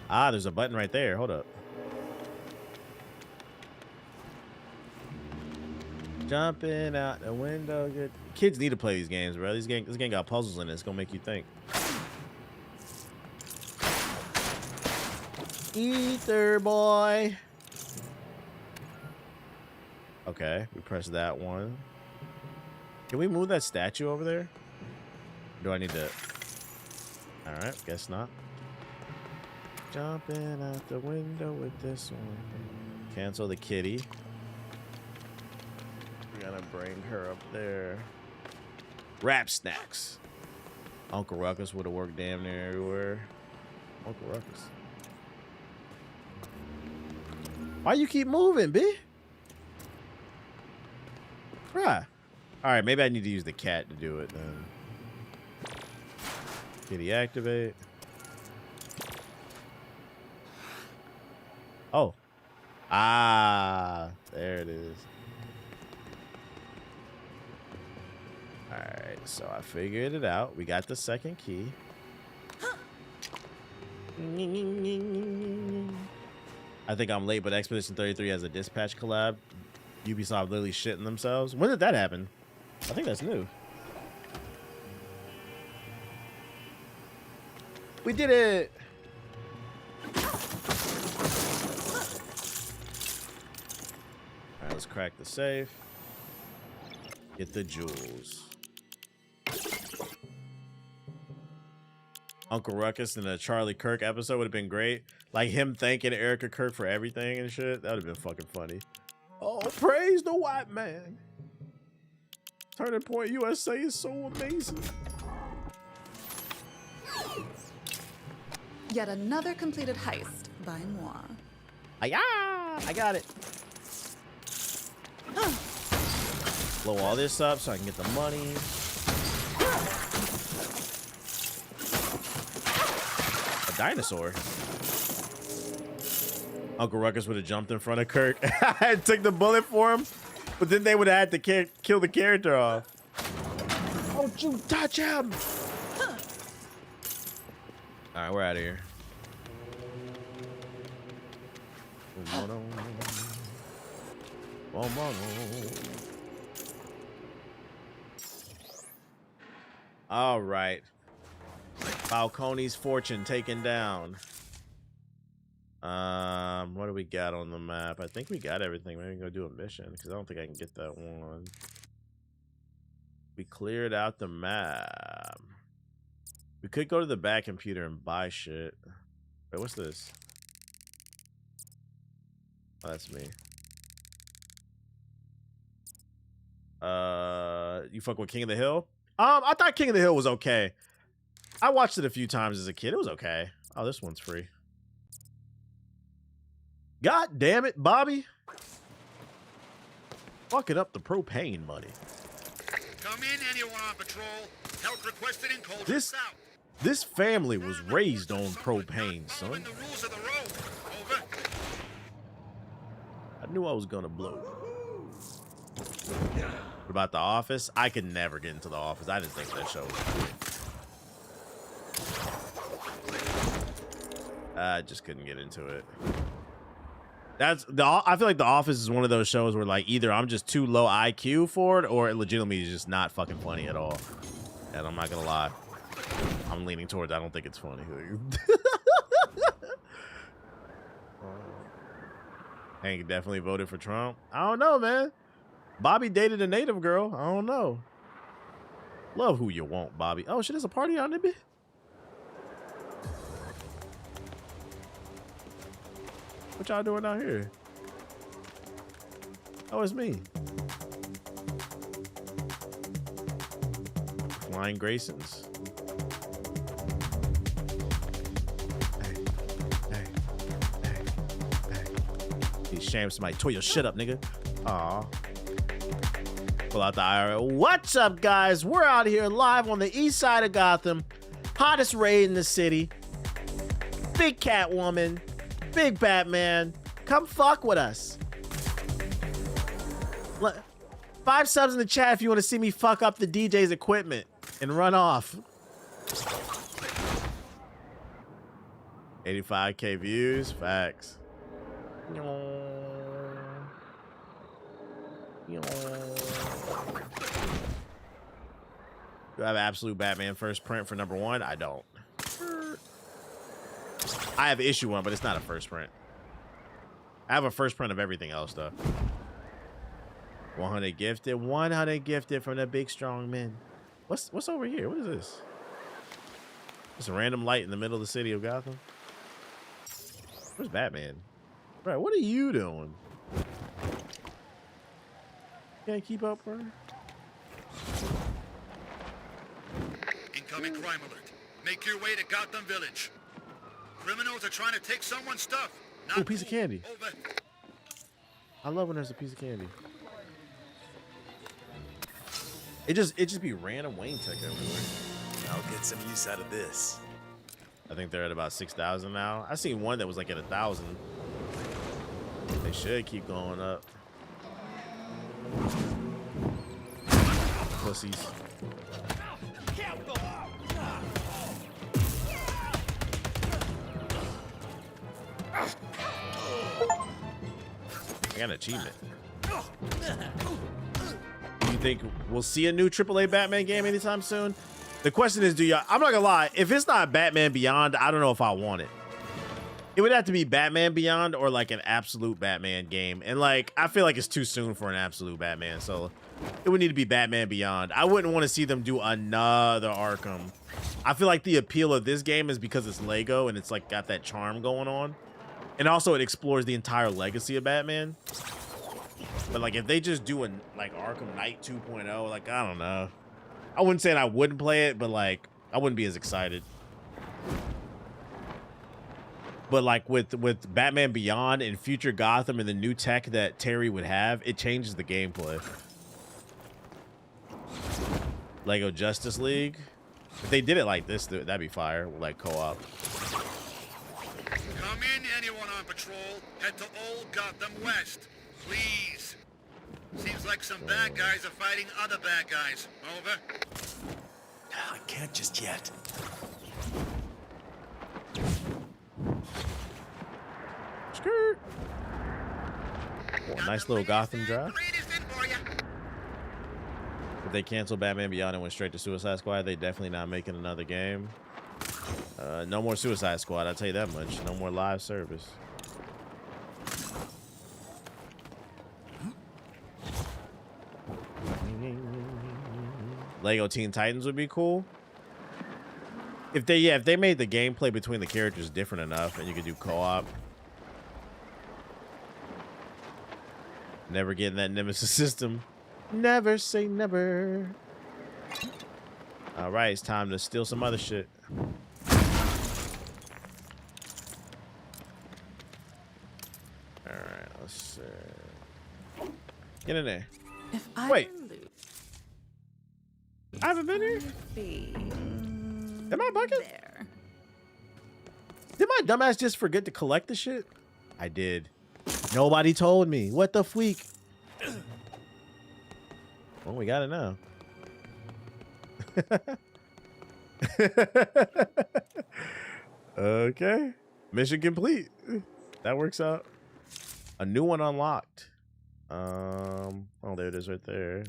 Ah, there's a button right there. Hold up. Jumping out the window. Good. Kids need to play these games, bro. This game got puzzles in it. It's gonna make you think. Ether boy. Okay, we press that one. Can we move that statue over there? Do I need to? All right, guess not. Jumping out the window with this one. Cancel the kitty. We're gonna bring her up there. Wrap snacks. Uncle Ruckus would have worked damn near everywhere. Uncle Ruckus. Why you keep moving, B? Right. All right, maybe I need to use the cat to do it then. Kitty activate. Oh. Ah, there it is. All right, so I figured it out. We got the second key. I think I'm late, but Expedition 33 has a Dispatch collab. Ubisoft literally shitting themselves. When did that happen? I think that's new. We did it! Alright, let's crack the safe. Get the jewels. Uncle Ruckus in a Charlie Kirk episode would have been great. Like him thanking Erica Kirk for everything and shit. That would have been fucking funny. Oh, praise the white man. Turning Point USA is so amazing. Yet another completed heist by moi. I got it. Blow all this up so I can get the money. A dinosaur. Uncle Ruckus would have jumped in front of Kirk. I took the bullet for him, but then they would have had to kill the character off. Don't you touch him! All right, we're out of here. All right. Falcone's fortune taken down. What do we got on the map? I think we got everything. Maybe we can go do a mission because I don't think I can get that one. We cleared out the map. We could go to the back computer and buy shit. Wait, what's this? Oh, that's me. You fuck with King of the Hill? I thought King of the Hill was okay. I watched it a few times as a kid. It was okay. Oh, this one's free. God damn it, Bobby. Fucking up the propane money. Come in, anyone on patrol. Help requested in Cold South. This family was raised on propane, son. The rules of the road. Over. I knew I was gonna blow. What about The Office? I could never get into The Office. I didn't think that show was good. I just couldn't get into it. I feel like The Office is one of those shows where like either I'm just too low IQ for it or it legitimately is just not fucking funny at all. And I'm not gonna lie. I'm leaning towards I don't think it's funny. Hank definitely voted for Trump. I don't know, man. Bobby dated a native girl. I don't know. Love who you want, Bobby. Oh shit, there's a party on there, bitch. What y'all doing out here? Oh, it's me. Flying Graysons. Shame somebody tore your shit up, nigga. Aw. Pull out the IRL. What's up, guys? We're out here live on the east side of Gotham. Hottest raid in the city. Big Catwoman. Big Batman. Come fuck with us. 5 subs in the chat if you want to see me fuck up the DJ's equipment and run off. 85K views. Facts. Do I have absolute Batman first print for #1? I don't. I have issue 1, but it's not a first print. I have a first print of everything else, though. 100 gifted. 100 gifted from the big strong men. What's over here? What is this? Just a random light in the middle of the city of Gotham. Where's Batman? Right, what are you doing? Can't keep up, bro. Incoming crime alert. Make your way to Gotham Village. Criminals are trying to take someone's stuff. Ooh, piece of candy. Over. I love when there's a piece of candy. It just be random Wayne tech everywhere. I'll get some use out of this. I think they're at about 6,000 now. I seen one that was like at 1,000. They should keep going up. Pussies. I got an achievement. Do you think we'll see a new AAA Batman game anytime soon? The question is, do y'all? I'm not gonna lie. If it's not Batman Beyond, I don't know if I want it. It would have to be Batman Beyond or like an absolute Batman game. And like, I feel like it's too soon for an absolute Batman. So it would need to be Batman Beyond. I wouldn't want to see them do another Arkham. I feel like the appeal of this game is because it's Lego and it's like got that charm going on. And also it explores the entire legacy of Batman. But like if they just do a like Arkham Knight 2.0, like I don't know. I wouldn't say I wouldn't play it, but like I wouldn't be as excited. But like with Batman Beyond and future Gotham and the new tech that Terry would have, it changes the gameplay. Lego Justice League. If they did it like this, that'd be fire. Like co-op. Come in, anyone on patrol. Head to Old Gotham West, please. Seems like some bad guys are fighting other bad guys. Over. I can't just yet. Skirt. Oh, nice little Gotham drive. If they cancel Batman Beyond and went straight to Suicide Squad, they definitely not making another game. No more Suicide Squad, I'll tell you that much. No more live service. Lego Teen Titans would be cool. If they made the gameplay between the characters different enough and you could do co-op. Never getting that Nemesis system. Never say never. All right, it's time to steal some other shit. All right, let's see. Get in there. If I Wait. lose, I haven't been here? Am I bucket? there. Did my dumbass just forget to collect the shit? I did. Nobody told me. What the freak? Well, we got it now. Okay. Mission complete. That works out. A new one unlocked. Oh, there it is right there.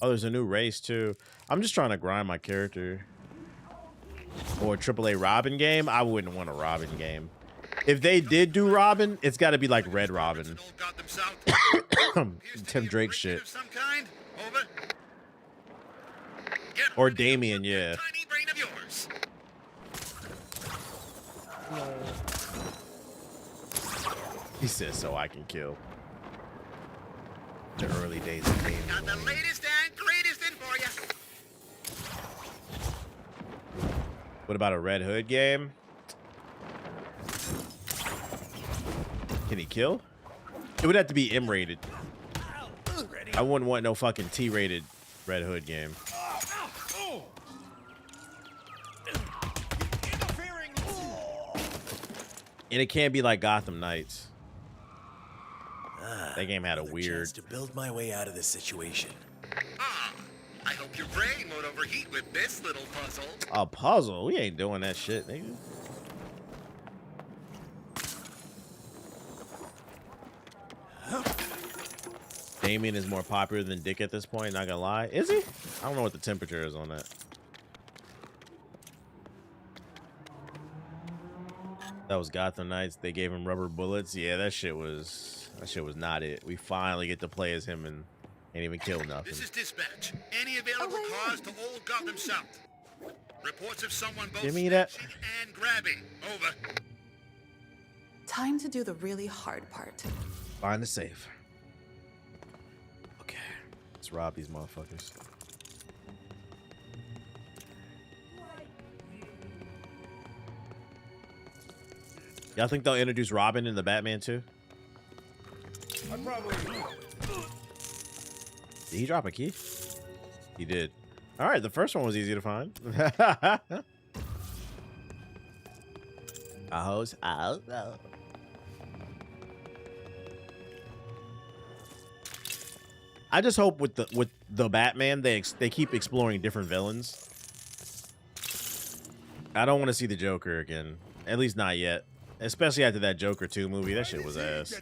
Oh, there's a new race too. I'm just trying to grind my character. Or a AAA Robin game. I wouldn't want a Robin game. If they did do Robin, it's got to be like Red Robin. Tim Drake shit. Or Damien, yeah. He says so I can kill. The early days of Damien. Got the latest and greatest in for you. What about a Red Hood game? Can he kill? It would have to be M-rated. I wouldn't want no fucking T-rated Red Hood game. And it can't be like Gotham Knights. That game had a weird... to build my way out of this situation. I hope your brain won't overheat with this little puzzle. A puzzle? We ain't doing that shit, nigga. Damien is more popular than Dick at this point, not gonna lie. Is he? I don't know what the temperature is on that. That was Gotham Knights. They gave him rubber bullets. Yeah, that shit was not it. We finally get to play as him and ain't even kill nothing. This is dispatch. Any available cars to Old Gotham South. Reports of someone both Give me that. snatching and grabbing. Over. Time to do the really hard part. Find the safe. Okay, let's rob these motherfuckers. Y'all think they'll introduce Robin in the Batman too? Did he drop a key? He did. All right, the first one was easy to find. I just hope with the Batman they keep exploring different villains. I don't want to see the Joker again, at least not yet. Especially after that Joker 2 movie, that shit was ass.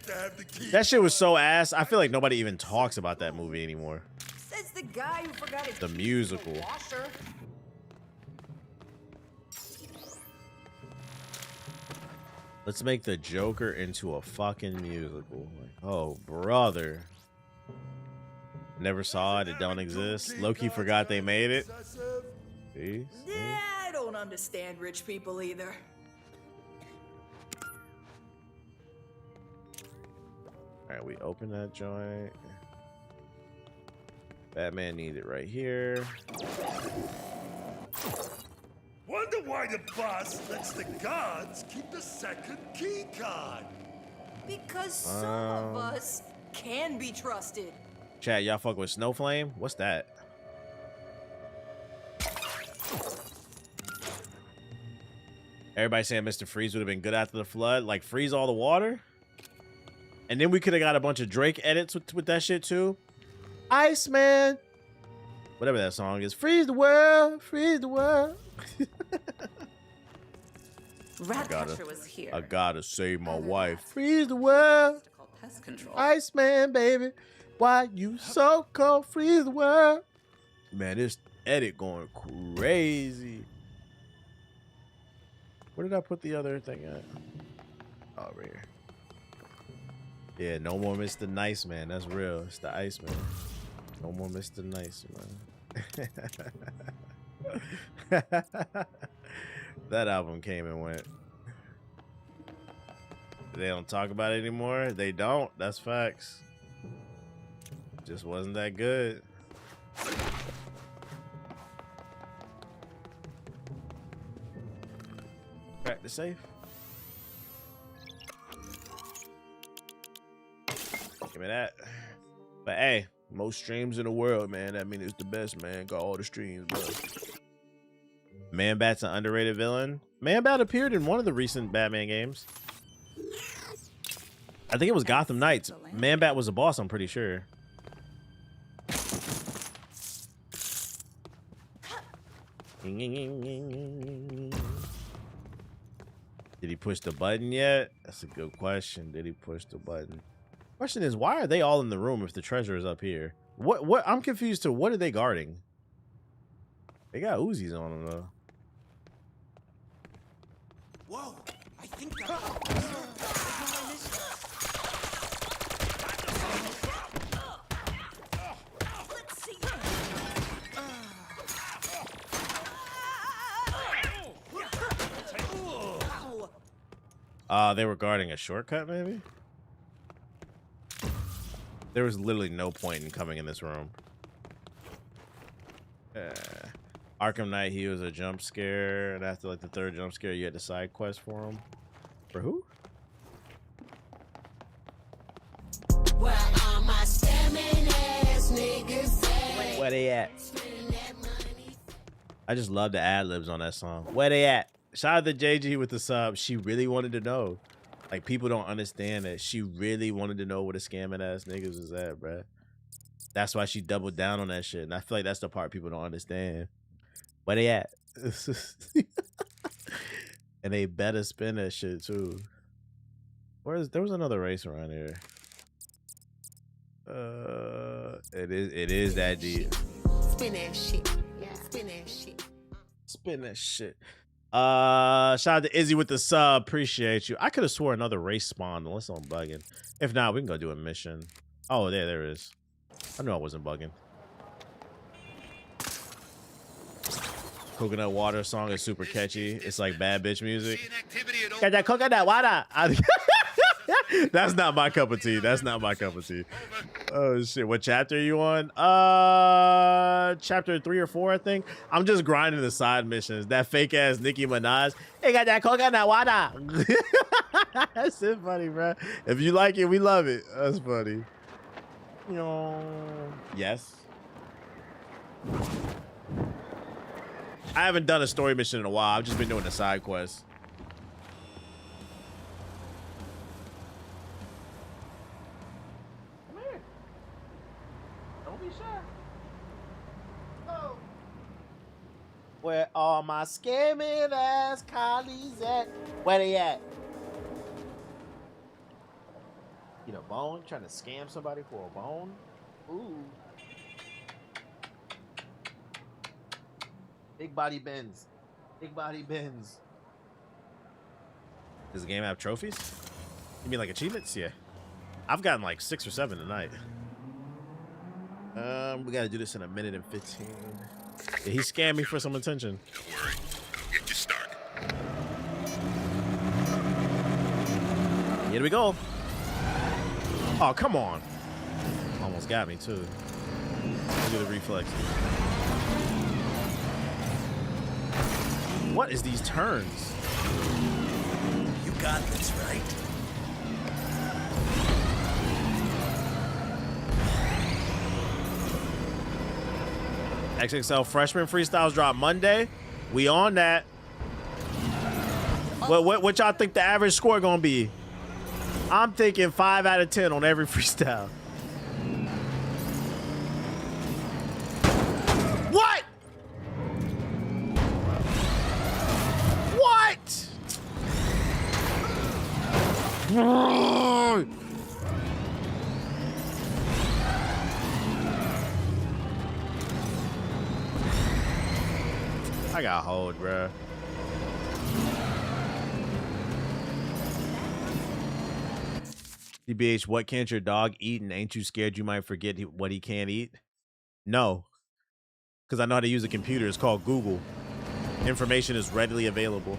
That shit was so ass. I feel like nobody even talks about that movie anymore. Says the guy who forgot his The musical. washer. Let's make the Joker into a fucking musical. Like, oh, brother. Never saw it. It don't exist. Loki forgot they made it. See? Yeah, I don't understand rich people either. All right, we open that joint. Batman needs it right here. Wonder why the boss lets the gods keep the second key card. Because some of us can be trusted. Chat, y'all fuck with Snowflame? What's that? Everybody saying Mr. Freeze would have been good after the flood. Like, freeze all the water? And then we could have got a bunch of Drake edits with that shit too. Iceman. Whatever that song is. Freeze the world. Freeze the world. Ratcatcher was here. I gotta save my wife. Freeze the world. Pest control. Iceman, baby. Why you so cold? Freeze the world. Man, this edit going crazy. Where did I put the other thing at? Oh, right here. Yeah, no more Mr. Nice Man. That's real. It's the Iceman. No more Mr. Nice Man. That album came and went. They don't talk about it anymore. They don't. That's facts. Just wasn't that good. Crack the safe. Give me that. But hey, most streams in the world, man. That means it's the best, man. Got all the streams, bro. Man-Bat's an underrated villain. Man-Bat appeared in one of the recent Batman games. I think it was Gotham Knights. Man-Bat was a boss, I'm pretty sure. Did he push the button yet? That's a good question. Did he push the button? Question is, why are they all in the room if the treasure is up here? What? I'm confused to what are they guarding? They got Uzis on them though. Whoa, I think They were guarding a shortcut, maybe? There was literally no point in coming in this room. Arkham Knight, he was a jump scare, and after like the third jump scare, you had to side quest for him. For who? my scamming ass niggas at? Where they at? I just love the ad-libs on that song. Where they at? Shout out to JG with the sub. She really wanted to know. Like, people don't understand that. She really wanted to know where the scamming ass niggas was at, bruh. That's why she doubled down on that shit. And I feel like that's the part people don't understand. Where they at? And they better spin that shit too. There was another race around here. It is that deep. Spin that shit. Yeah. Spin that shit. Spin that shit. Shout out to Izzy with the sub. Appreciate you. I could have swore another race spawned unless I'm bugging. If not, we can go do a mission. Oh, there it is. I knew I wasn't bugging. Coconut water song is super catchy. It's like bad bitch music. Got that coconut water. That's not my cup of tea. That's not my cup of tea. Oh shit. What chapter are you on? Chapter 3 or 4, I think. I'm just grinding the side missions. That fake ass Nicki Minaj. Hey, got that coconut water. That's it funny, bro. If you like it, we love it. That's funny. Yes. I haven't done a story mission in a while. I've just been doing the side quests. Come here. Don't be shy. Go. Where are my scamming ass collies at? Where they at? Eat a bone? Trying to scam somebody for a bone? Ooh. Big body bends. Big body bends. Does the game have trophies? You mean like achievements? Yeah. I've gotten like 6 or 7 tonight. We gotta do this in 1 minute and 15. Yeah, he scammed me for some attention. Don't worry. I'll get you started. Here we go. Oh, come on. Almost got me too. Look at the reflex. What is these turns? You got this, right? XXL freshman freestyles drop Monday. We on that. What y'all think the average score gonna be? I'm thinking 5 out of 10 on every freestyle. What? What? I got hold, bruh. DBH, what can't your dog eat, and ain't you scared you might forget what he can't eat? No, because I know how to use a computer. It's called Google. Information is readily available.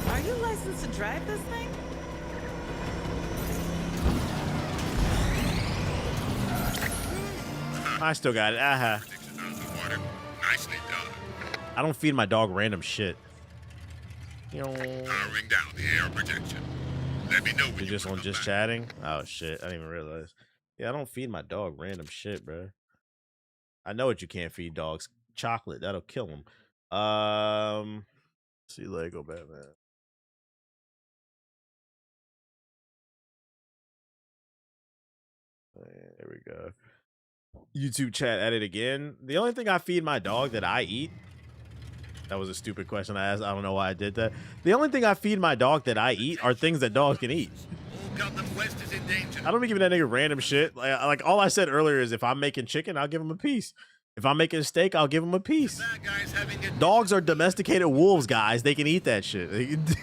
Are you licensed to drive this thing? I still got it. Nicely done. I don't feed my dog random shit. Powering down the air protection. Let me know when You're just on just chatting? Oh shit, I didn't even realize. Yeah, I don't feed my dog random shit, bro. I know what you can't feed dogs. Chocolate, that'll kill them. See Lego Batman. There we go. YouTube chat at it again. The only thing I feed my dog that I eat. That was a stupid question I asked. I don't know why I did that. The only thing I feed my dog that I eat are things that dogs can eat. I don't be giving that nigga random shit. Like all I said earlier is if I'm making chicken, I'll give him a piece. If I'm making steak, I'll give him a piece. Dogs are domesticated wolves, guys. They can eat that shit. And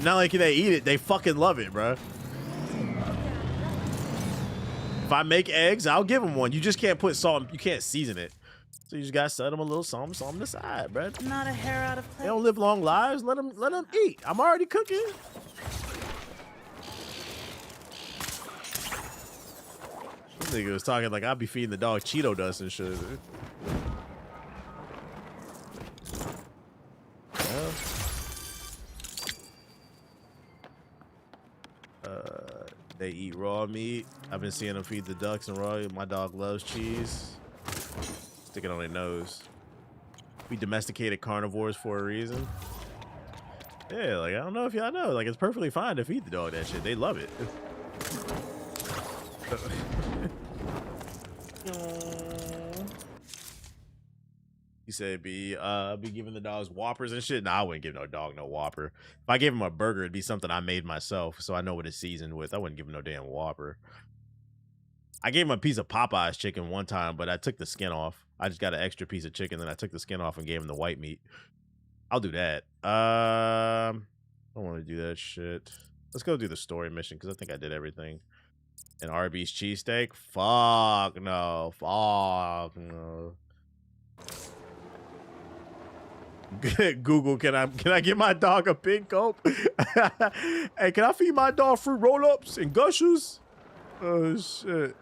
not like they eat it, they fucking love it, bro. If I make eggs, I'll give them one. You just can't put salt. You can't season it. So you just gotta set them a little something on the side, bro. Not a hair out of place. They don't live long lives. Let them eat. I'm already cooking. This nigga was talking like I'd be feeding the dog Cheeto dust and shit. Well, They eat raw meat. I've been seeing them feed the ducks and raw. My dog loves cheese. Stick it on their nose. We domesticated carnivores for a reason. Yeah, like, I don't know if y'all know. Like, it's perfectly fine to feed the dog that shit. They love it. He said be giving the dogs Whoppers and shit. Nah, I wouldn't give no dog no Whopper. If I gave him a burger, it'd be something I made myself, so I know what it's seasoned with. I wouldn't give him no damn Whopper. I gave him a piece of Popeye's chicken one time, but I took the skin off. I just got an extra piece of chicken, then I took the skin off and gave him the white meat. I'll do that. I don't want to do that shit. Let's go do the story mission, because I think I did everything. An Arby's cheesesteak? Fuck no. Fuck no. Google, can I give my dog a pink coat? Hey, can I feed my dog fruit roll-ups and gushers? Oh shit.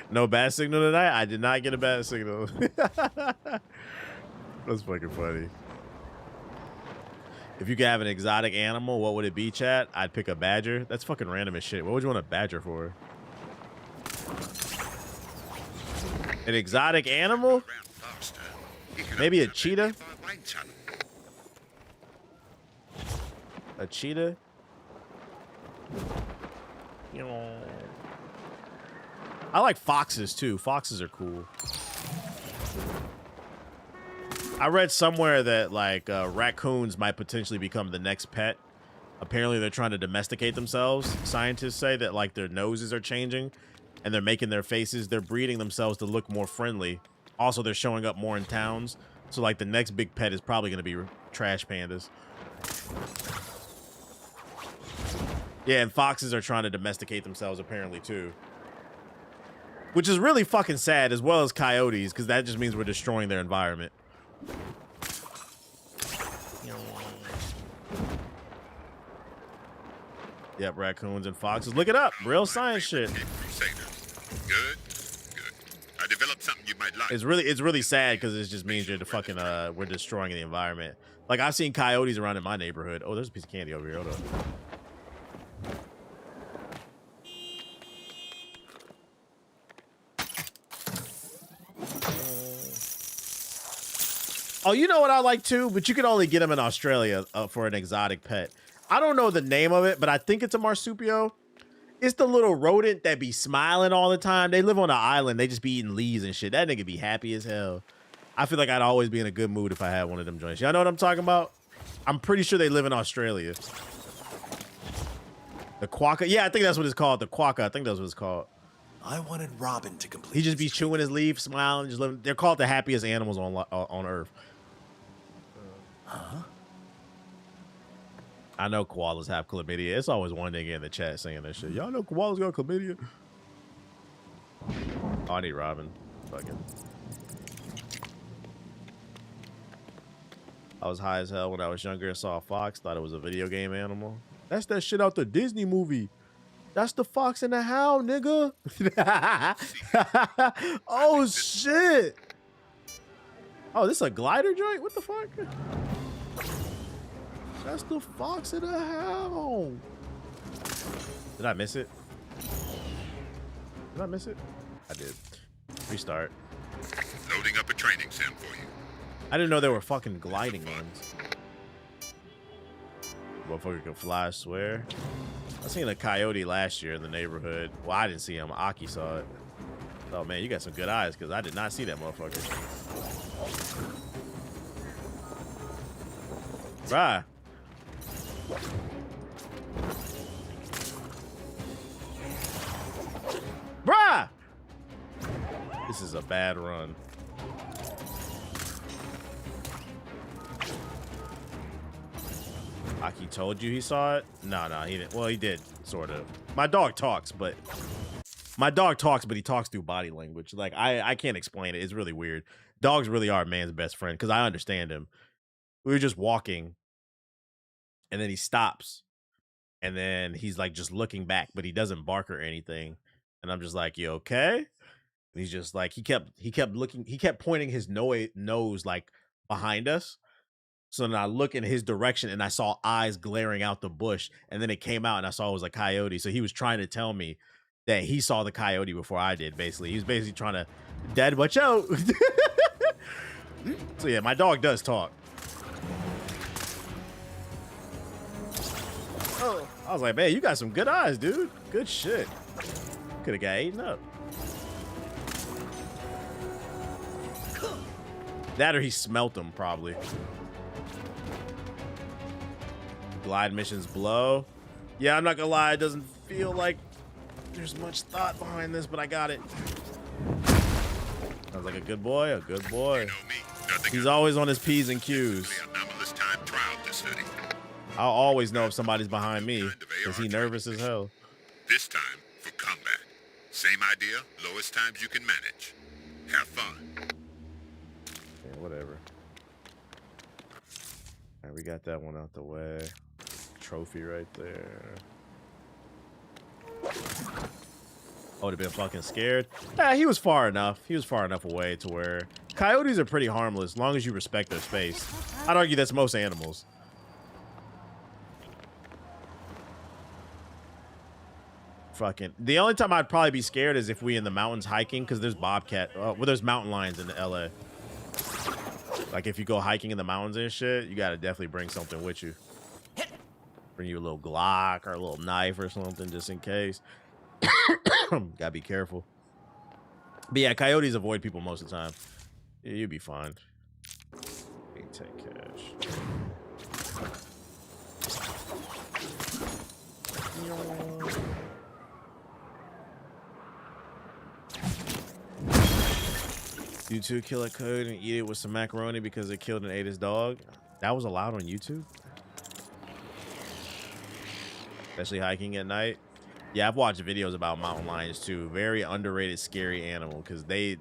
No bad signal tonight? I did not get a bad signal. That's fucking funny. If you could have an exotic animal, what would it be, chat? I'd pick a badger. That's fucking random as shit. What would you want a badger for? An exotic animal? Maybe a cheetah? A cheetah? You know. I like foxes too. Foxes are cool. I read somewhere that like raccoons might potentially become the next pet. Apparently they're trying to domesticate themselves. Scientists say that like their noses are changing and they're making their faces, they're breeding themselves to look more friendly. Also, they're showing up more in towns. So like the next big pet is probably going to be trash pandas. Yeah, and foxes are trying to domesticate themselves apparently too. Which is really fucking sad, as well as coyotes, because that just means we're destroying their environment. Yep, raccoons and foxes. Look it up. Real science shit. Good. I developed something you might like. It's really sad because it just means you're the fucking we're destroying the environment. Like I've seen coyotes around in my neighborhood. Oh, there's a piece of candy over here. Hold up. Oh, you know what I like too? But you can only get them in Australia for an exotic pet. I don't know the name of it, but I think it's a marsupial. It's the little rodent that be smiling all the time. They live on an island. They just be eating leaves and shit. That nigga be happy as hell. I feel like I'd always be in a good mood if I had one of them joints. Y'all know what I'm talking about? I'm pretty sure they live in Australia. The quokka? Yeah, I think that's what it's called. The quokka. I think that's what it's called. I wanted Robin to complete. He just be chewing his leaf, smiling, just living. They're called the happiest animals on Earth. Huh? I know koalas have chlamydia. It's always one nigga in the chat saying that shit. Y'all know koalas got chlamydia? Oh, I need Robin. Fucking. I was high as hell when I was younger and saw a fox. Thought it was a video game animal. That's that shit out the Disney movie. That's the Fox and the Hound, nigga. Oh, shit. Oh, this is a glider joint? What the fuck? That's the Fox and the Hound. Did I miss it? Did I miss it? I did. Restart. Loading up a training sim for you. I didn't know there were fucking gliding ones. Motherfucker can fly, I swear. I seen a coyote last year in the neighborhood. Well, I didn't see him. Aki saw it. Oh, man, you got some good eyes, because I did not see that motherfucker. Bruh. Bruh! This is a bad run. Aki told you he saw it? No, he didn't. Well, he did, sort of. My dog talks, but he talks through body language. Like, I can't explain it. It's really weird. Dogs really are man's best friend, because I understand him. We were just walking, and then he stops, and then he's like just looking back, but he doesn't bark or anything. And I'm just like, you okay? And he's just like, he kept looking, he kept pointing his nose like behind us. So then I look in his direction and I saw eyes glaring out the bush. And then it came out and I saw it was a coyote. So he was trying to tell me that he saw the coyote before I did, basically. He was basically trying to, Dad, watch out. So yeah, my dog does talk. Oh, I was like, man, you got some good eyes, dude. Good shit. Could have got eaten up. That or he smelt them, probably. Glide missions blow. Yeah, I'm not gonna lie, it doesn't feel like there's much thought behind this, but I got it. Sounds like a good boy, a good boy. He's always on his P's and Q's. I'll always know if somebody's behind me, because he's nervous as hell. This time for combat. Same idea, lowest times you can manage. Have fun. Yeah, whatever. All right, we got that one out the way. Trophy right there. I would have been fucking scared. Yeah, he was far enough. He was far enough away to where coyotes are pretty harmless as long as you respect their space. I'd argue that's most animals. Fucking the only time I'd probably be scared is if we in the mountains hiking, because there's bobcat. Well, there's mountain lions in LA. Like if you go hiking in the mountains and shit, you gotta definitely bring something with you. Bring you a little Glock or a little knife or something just in case. Gotta be careful. But yeah, coyotes avoid people most of the time. Yeah, you'll be fine. Take cash. YouTube kill a coyote and eat it with some macaroni because it killed and ate his dog. That was allowed on YouTube? Especially hiking at night. Yeah, I've watched videos about mountain lions too. Very underrated, scary animal because they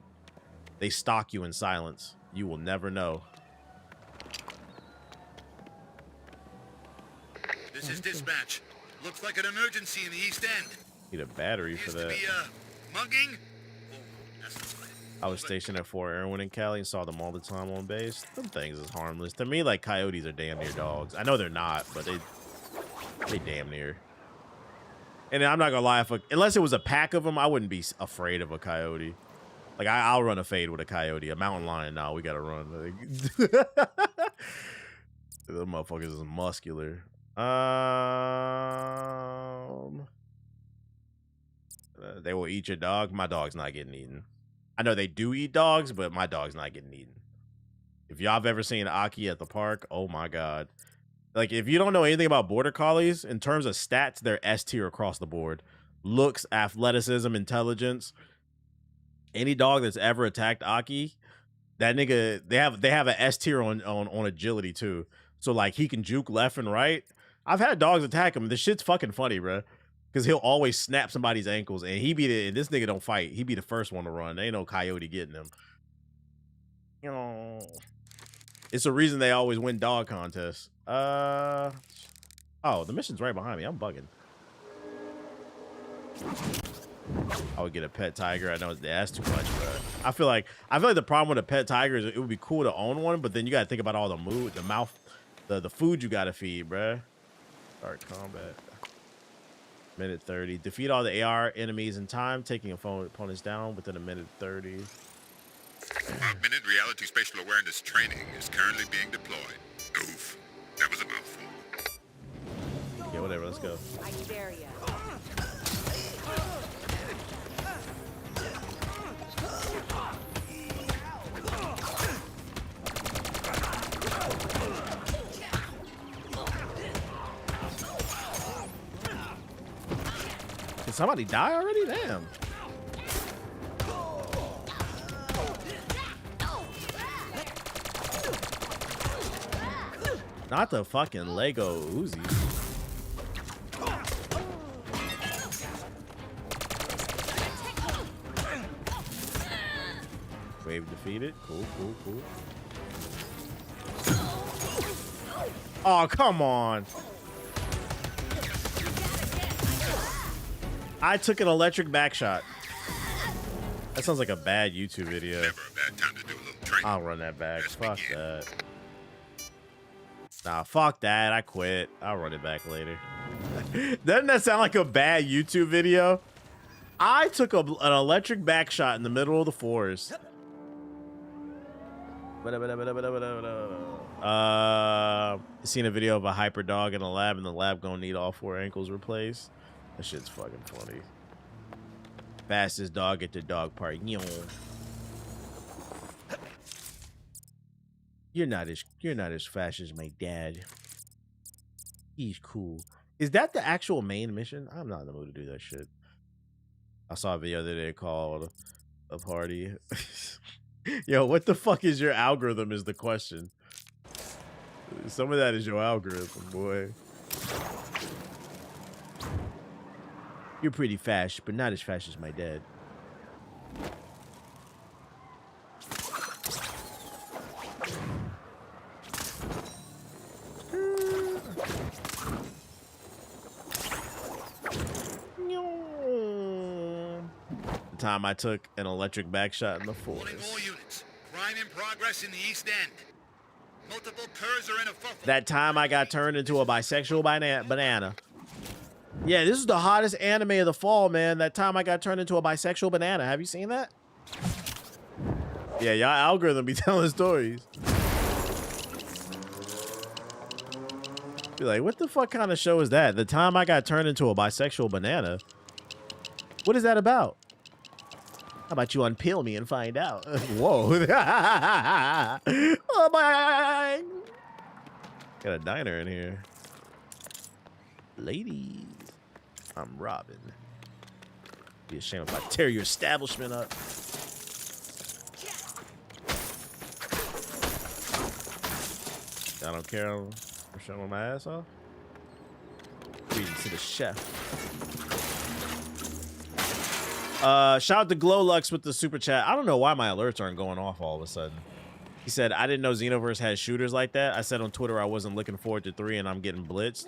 stalk you in silence. You will never know. This is dispatch. Looks like an emergency in the East End. Need a battery for that. Mugging? I was stationed at Fort Irwin in Cali and saw them all the time on base. Them things is harmless. To me, like, coyotes are damn near dogs. I know they're not, but they damn near. And I'm not gonna lie, unless it was a pack of them, I wouldn't be afraid of a coyote. Like, I'll run a fade with a coyote. A mountain lion, no, we gotta run. Those motherfuckers is muscular. They will eat your dog. My dog's not getting eaten. I know they do eat dogs, but my dog's not getting eaten. If y'all have ever seen Aki at the park, oh my god. Like, if you don't know anything about border collies, in terms of stats, they're S tier across the board. Looks, athleticism, intelligence. Any dog that's ever attacked Aki, that nigga, they have an S tier on agility too. So like he can juke left and right. I've had dogs attack him. This shit's fucking funny, bro. Because he'll always snap somebody's ankles, and this nigga don't fight. He be the first one to run. There ain't no coyote getting him. You know, it's the reason they always win dog contests. Oh, the mission's right behind me. I'm bugging. I would get a pet tiger. I know that's too much, bro. I feel like the problem with a pet tiger is it would be cool to own one, but then you got to think about all the food you got to feed, bro. Start combat. Minute 30. Defeat all the AR enemies in time, taking opponents down within a minute 30. 5-minute reality spatial awareness training is currently being deployed. Oof. That was a mouthful. Yeah, whatever. Let's go. I dare ya. Did somebody die already? Damn. Not the fucking Lego Uzi. Wave defeated. Cool, cool, cool. Oh, come on. I took an electric back shot. That sounds like a bad YouTube video. Never a bad time to do a little training. I'll run that back. Fuck that. Nah, fuck that. I quit. I'll run it back later. Doesn't that sound like a bad YouTube video? I took an electric back shot in the middle of the forest. Seen a video of a hyper dog in a lab, and the lab gonna need all 4 ankles replaced. That shit's fucking funny. Fastest dog at the dog park. You're not as fast as my dad. He's cool. Is that the actual main mission? I'm not in the mood to do that shit. I saw a video the other day called a party. Yo, what the fuck is your algorithm is the question. Some of that is your algorithm, boy. You're pretty fast, but not as fast as my dad. The time I took an electric back shot in the forest. All units. Crime in progress in the East End. Multiple curs are in a fuffle. That time I got turned into a bisexual banana. Yeah, this is the hottest anime of the fall, man. That time I got turned into a bisexual banana. Have you seen that? Yeah, y'all algorithm be telling stories. Be like, what the fuck kind of show is that? The time I got turned into a bisexual banana. What is that about? How about you unpeel me and find out? Whoa. Oh my. Got a diner in here. Ladies, I'm Robin. Be ashamed if I tear your establishment up. I don't care. I'm showing my ass off. Reading to the chef. Shout out to Glowlux with the super chat. I don't know why my alerts aren't going off all of a sudden. He said, I didn't know Xenoverse had shooters like that. I said on Twitter I wasn't looking forward to 3 and I'm getting blitzed.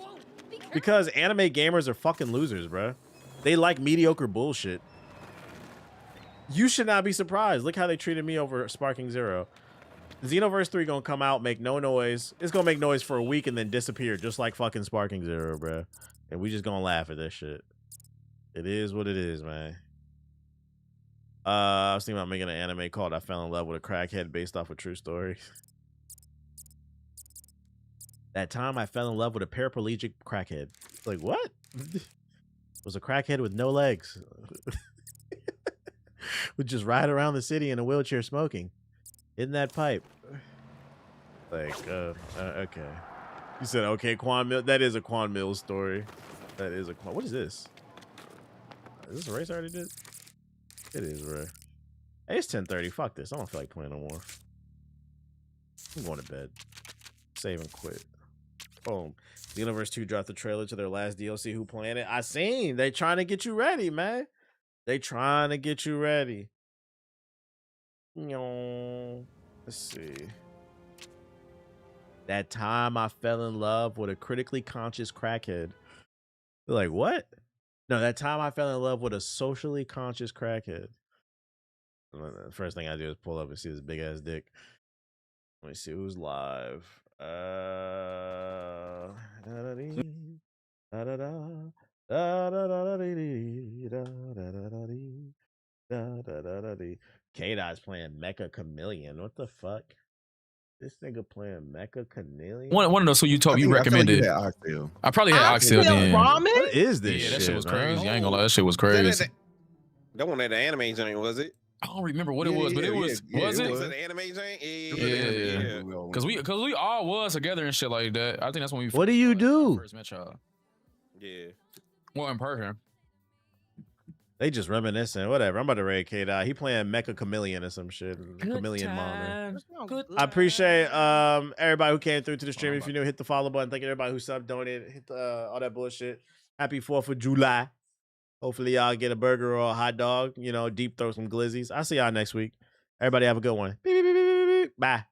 Because anime gamers are fucking losers, bro. They like mediocre bullshit. You should not be surprised. Look how they treated me over Sparking Zero. Xenoverse 3 gonna come out, make no noise. It's gonna make noise for a week and then disappear, just like fucking Sparking Zero, bro. And we just gonna laugh at this shit. It is what it is, man. I was thinking about making an anime called I Fell in Love with a Crackhead based off a true story. That time I fell in love with a paraplegic crackhead. Like, what? Was a crackhead with no legs. Would just ride around the city in a wheelchair smoking. Isn't that pipe? Like, okay. You said, okay, Quan Mill. That is a Quan Mills story. That is a Quan. What is this? Is this a race I already did? It is, bro. Hey, it's 10:30. Fuck this. I don't feel like playing no more. I'm going to bed. Save and quit. Boom. Xenoverse 2 dropped the trailer to their last DLC. Who playing it? I seen. They trying to get you ready, man. They trying to get you ready. Let's see. That time I fell in love with a critically conscious crackhead. They're like, what? No, that time I fell in love with a socially conscious crackhead. The first thing I do is pull up and see this big ass dick. Let me see who's live. K-Dot's playing Mecha Chameleon. What the fuck? This nigga playing Mecha Chameleon? One of those who you recommended. I probably had Oxtail then. What is this Yeah, shit? that shit was man? crazy. I ain't gonna lie, that shit was crazy. That one at the anime joint, was it? I don't remember what it was, but it was. Was it? Was it the anime joint? Yeah. Cause we all was together and shit like that. I think that's when we. What do you do? First met y'all. Yeah. Well, in person. They just reminiscing. Whatever. I'm about to raid K-Dot. He playing Mecha Chameleon or some shit. Chameleon Mom. I appreciate everybody who came through to the stream. If you're new, hit the follow button. Thank you everybody who subbed, donated, hit all that bullshit. Happy 4th of July. Hopefully y'all get a burger or a hot dog. You know, deep throw some glizzies. I'll see y'all next week. Everybody have a good one. Beep, beep, beep, beep, beep. Bye.